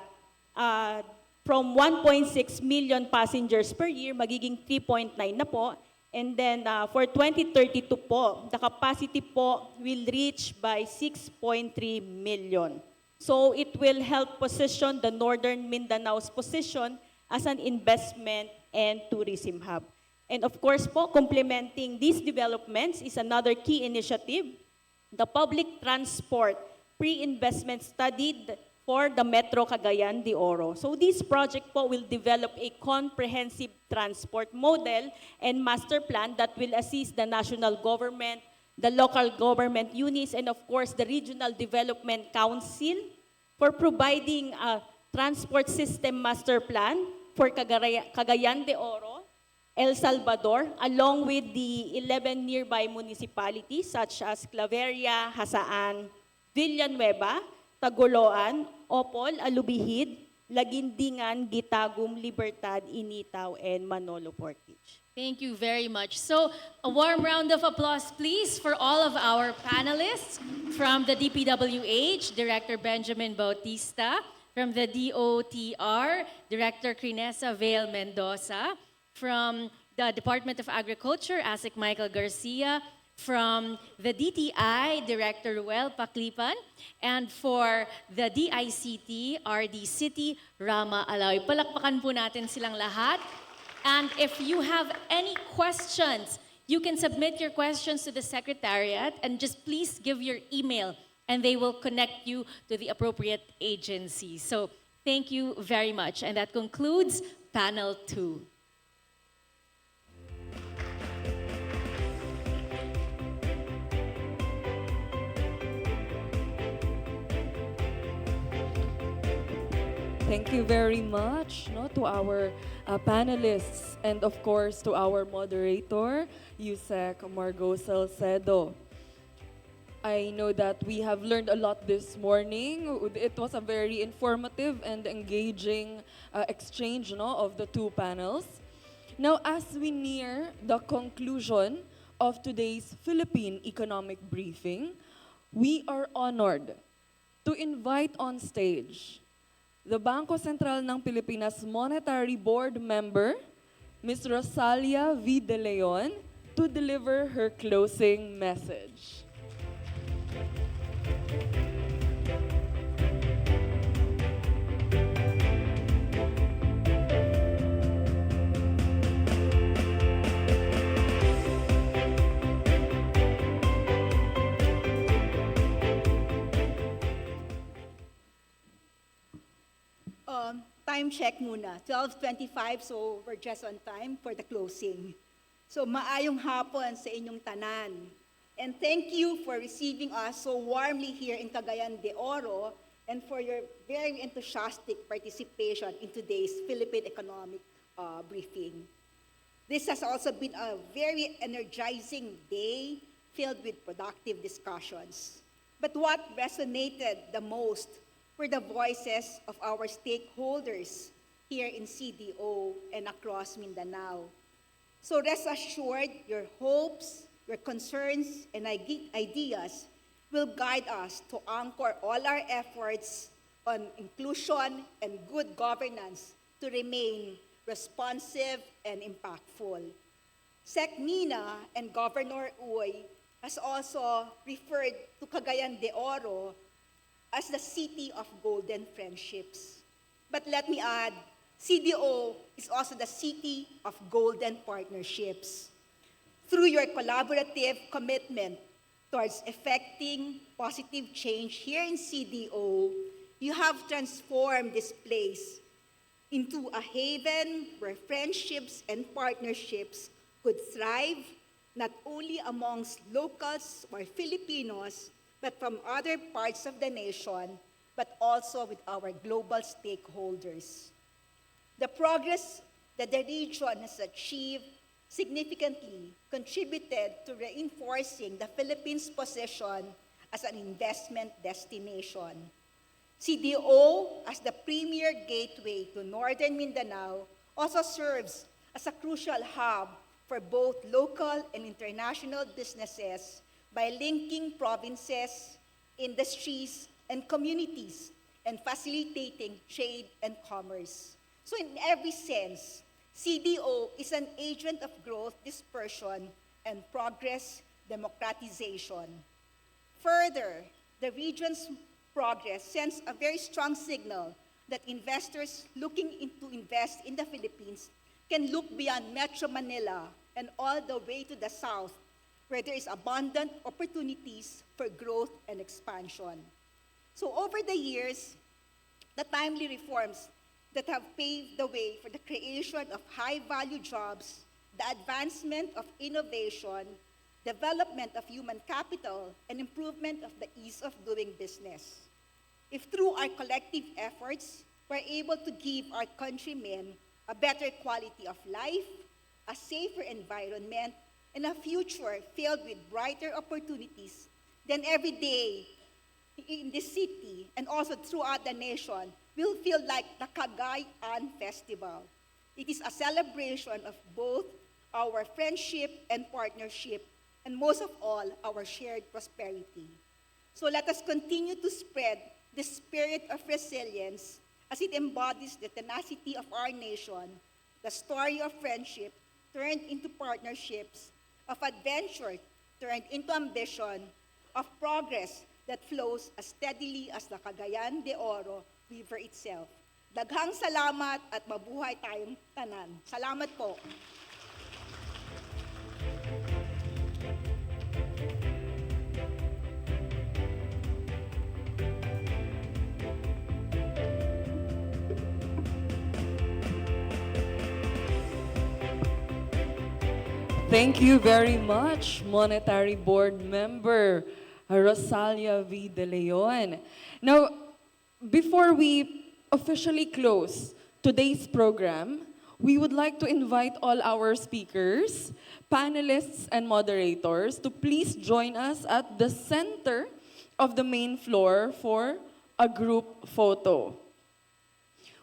from 1.6 million passengers per year, magiging 3.9 na po. And then for 2032 po, the capacity po will reach by 6.3 million. So it will help position the Northern Mindanao's position as an investment and tourism hub. And of course po, complementing these developments is another key initiative, the public transport pre-investment study for the Metro Cagayan de Oro. So this project po will develop a comprehensive transport model and master plan that will assist the national government, the local government units, and of course the Regional Development Council for providing a transport system master plan for Cagayan de Oro, El Salvador, along with the 11 nearby municipalities such as Claveria, Hasaan, Villanueva, Tagoloan, Opol, Alubihid, Laguindingan, Gitagum, Libertad, Initaw, and Manolo Portage. Thank you very much. So a warm round of applause, please, for all of our panelists. From the DPWH, Director Benjamin Bautista. From the DOTR, Director Crinesa Vale Mendoza. From the Department of Agriculture, ASIC Michael Garcia. From the DTI, Director Ruel Paklipan. And for the DICT, RD City, Rama Alawi. Palakpakan po natin silang lahat. And if you have any questions, you can submit your questions to the Secretariat, and just please give your email, and they will connect you to the appropriate agency. So thank you very much. And that concludes panel 2. Thank you very much to our panelists, and of course to our moderator, Yusek Margo Salcedo. I know that we have learned a lot this morning. It was a very informative and engaging exchange of the 2 panels. Now, as we near the conclusion of today's Philippine Economic Briefing, we are honored to invite on stage the Bangko Sentral ng Pilipinas Monetary Board member, Ms. Rosalia V. De Leon, to deliver her closing message. Time check muna, 12:25, so we're just on time for the closing. So maayong hapon sa inyong tanan. And thank you for receiving us so warmly here in Cagayan de Oro, and for your very enthusiastic participation in today's Philippine Economic Briefing. This has also been a very energizing day filled with productive discussions. But what resonated the most were the voices of our stakeholders here in CDO and across Mindanao. So rest assured, your hopes, your concerns, and ideas will guide us to anchor all our efforts on inclusion and good governance to remain responsive and impactful. Sec Mina and Governor Uy has also referred to Cagayan de Oro as the city of golden friendships. But let me add, CDO is also the city of golden partnerships. Through your collaborative commitment towards effecting positive change here in CDO, you have transformed this place into a haven where friendships and partnerships could thrive, not only amongst locals or Filipinos, but from other parts of the nation, but also with our global stakeholders. The progress that the region has achieved significantly contributed to reinforcing the Philippines' position as an investment destination. CDO, as the premier gateway to northern Mindanao, also serves as a crucial hub for both local and international businesses by linking provinces, industries, and communities, and facilitating trade and commerce. So in every sense, CDO is an agent of growth, dispersion, and progress democratization. Further, the region's progress sends a very strong signal that investors looking to invest in the Philippines can look beyond Metro Manila and all the way to the south, where there is abundant opportunities for growth and expansion. So over the years, the timely reforms that have paved the way for the creation of high-value jobs, the advancement of innovation, development of human capital, and improvement of the ease of doing business. If through our collective efforts, we're able to give our countrymen a better quality of life, a safer environment, and a future filled with brighter opportunities, then every day in this city and also throughout the nation will feel like the Cagayan Festival. It is a celebration of both our friendship and partnership, and most of all, our shared prosperity. So let us continue to spread the spirit of resilience as it embodies the tenacity of our nation, the story of friendship turned into partnerships, of adventure turned into ambition, of progress that flows as steadily as the Cagayan de Oro River itself. Daghang salamat at mabuhay tayong tanan. Salamat po. Thank you very much, Monetary Board Member Rosalia V. De Leon. Now, before we officially close today's program, we would like to invite all our speakers, panelists, and moderators to please join us at the center of the main floor for a group photo.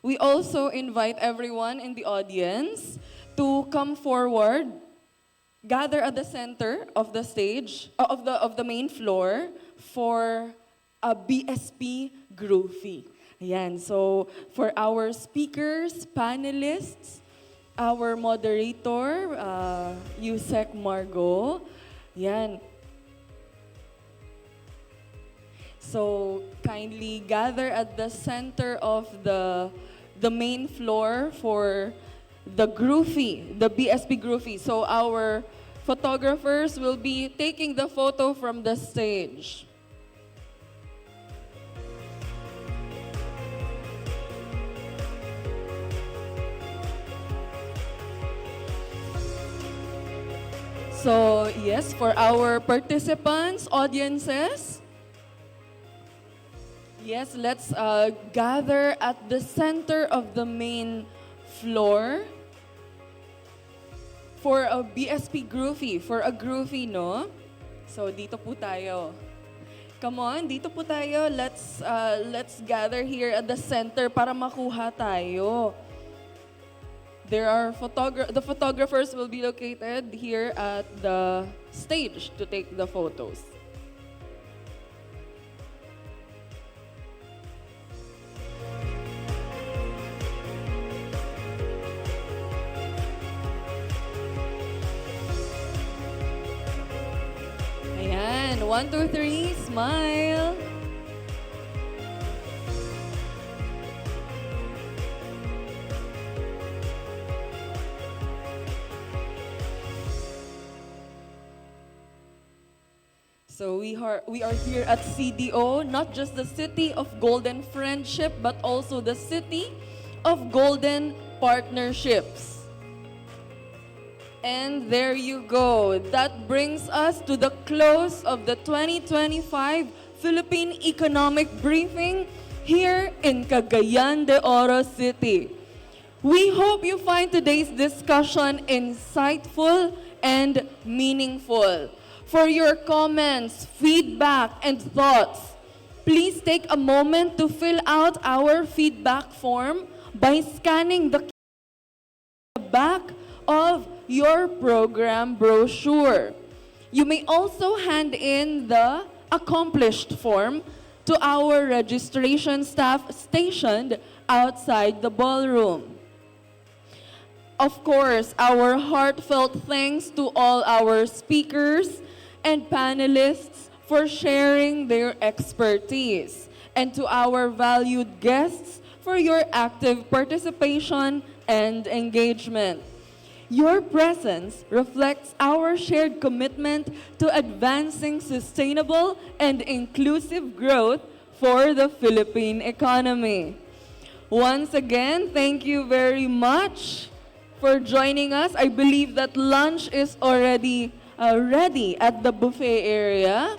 We also invite everyone in the audience to come forward, gather at the center of the stage, of the main floor for a BSP Groovy. Ayan, so for our speakers, panelists, our moderator, Yusek Margo, yan. So kindly gather at the center of the main floor for the Groovy, the BSP Groovy. So our photographers will be taking the photo from the stage. So yes, for our participants, audiences, yes, let's gather at the center of the main floor for a BSP Groovy, for a Groovy, no? So dito po tayo. Come on, dito po tayo. Let's gather here at the center para makuha tayo. The photographers will be located here at the stage to take the photos. Ayan, 1, 2, 3, smile. So we are here at CDO, not just the city of golden friendship, but also the city of golden partnerships. And there you go. That brings us to the close of the 2025 Philippine Economic Briefing here in Cagayan de Oro City. We hope you find today's discussion insightful and meaningful. For your comments, feedback, and thoughts, please take a moment to fill out our feedback form by scanning the back of your program brochure. You may also hand in the accomplished form to our registration staff stationed outside the ballroom. Of course, our heartfelt thanks to all our speakers and panelists for sharing their expertise, and to our valued guests for your active participation and engagement. Your presence reflects our shared commitment to advancing sustainable and inclusive growth for the Philippine economy. Once again, thank you very much for joining us. I believe that lunch is already ready at the buffet area.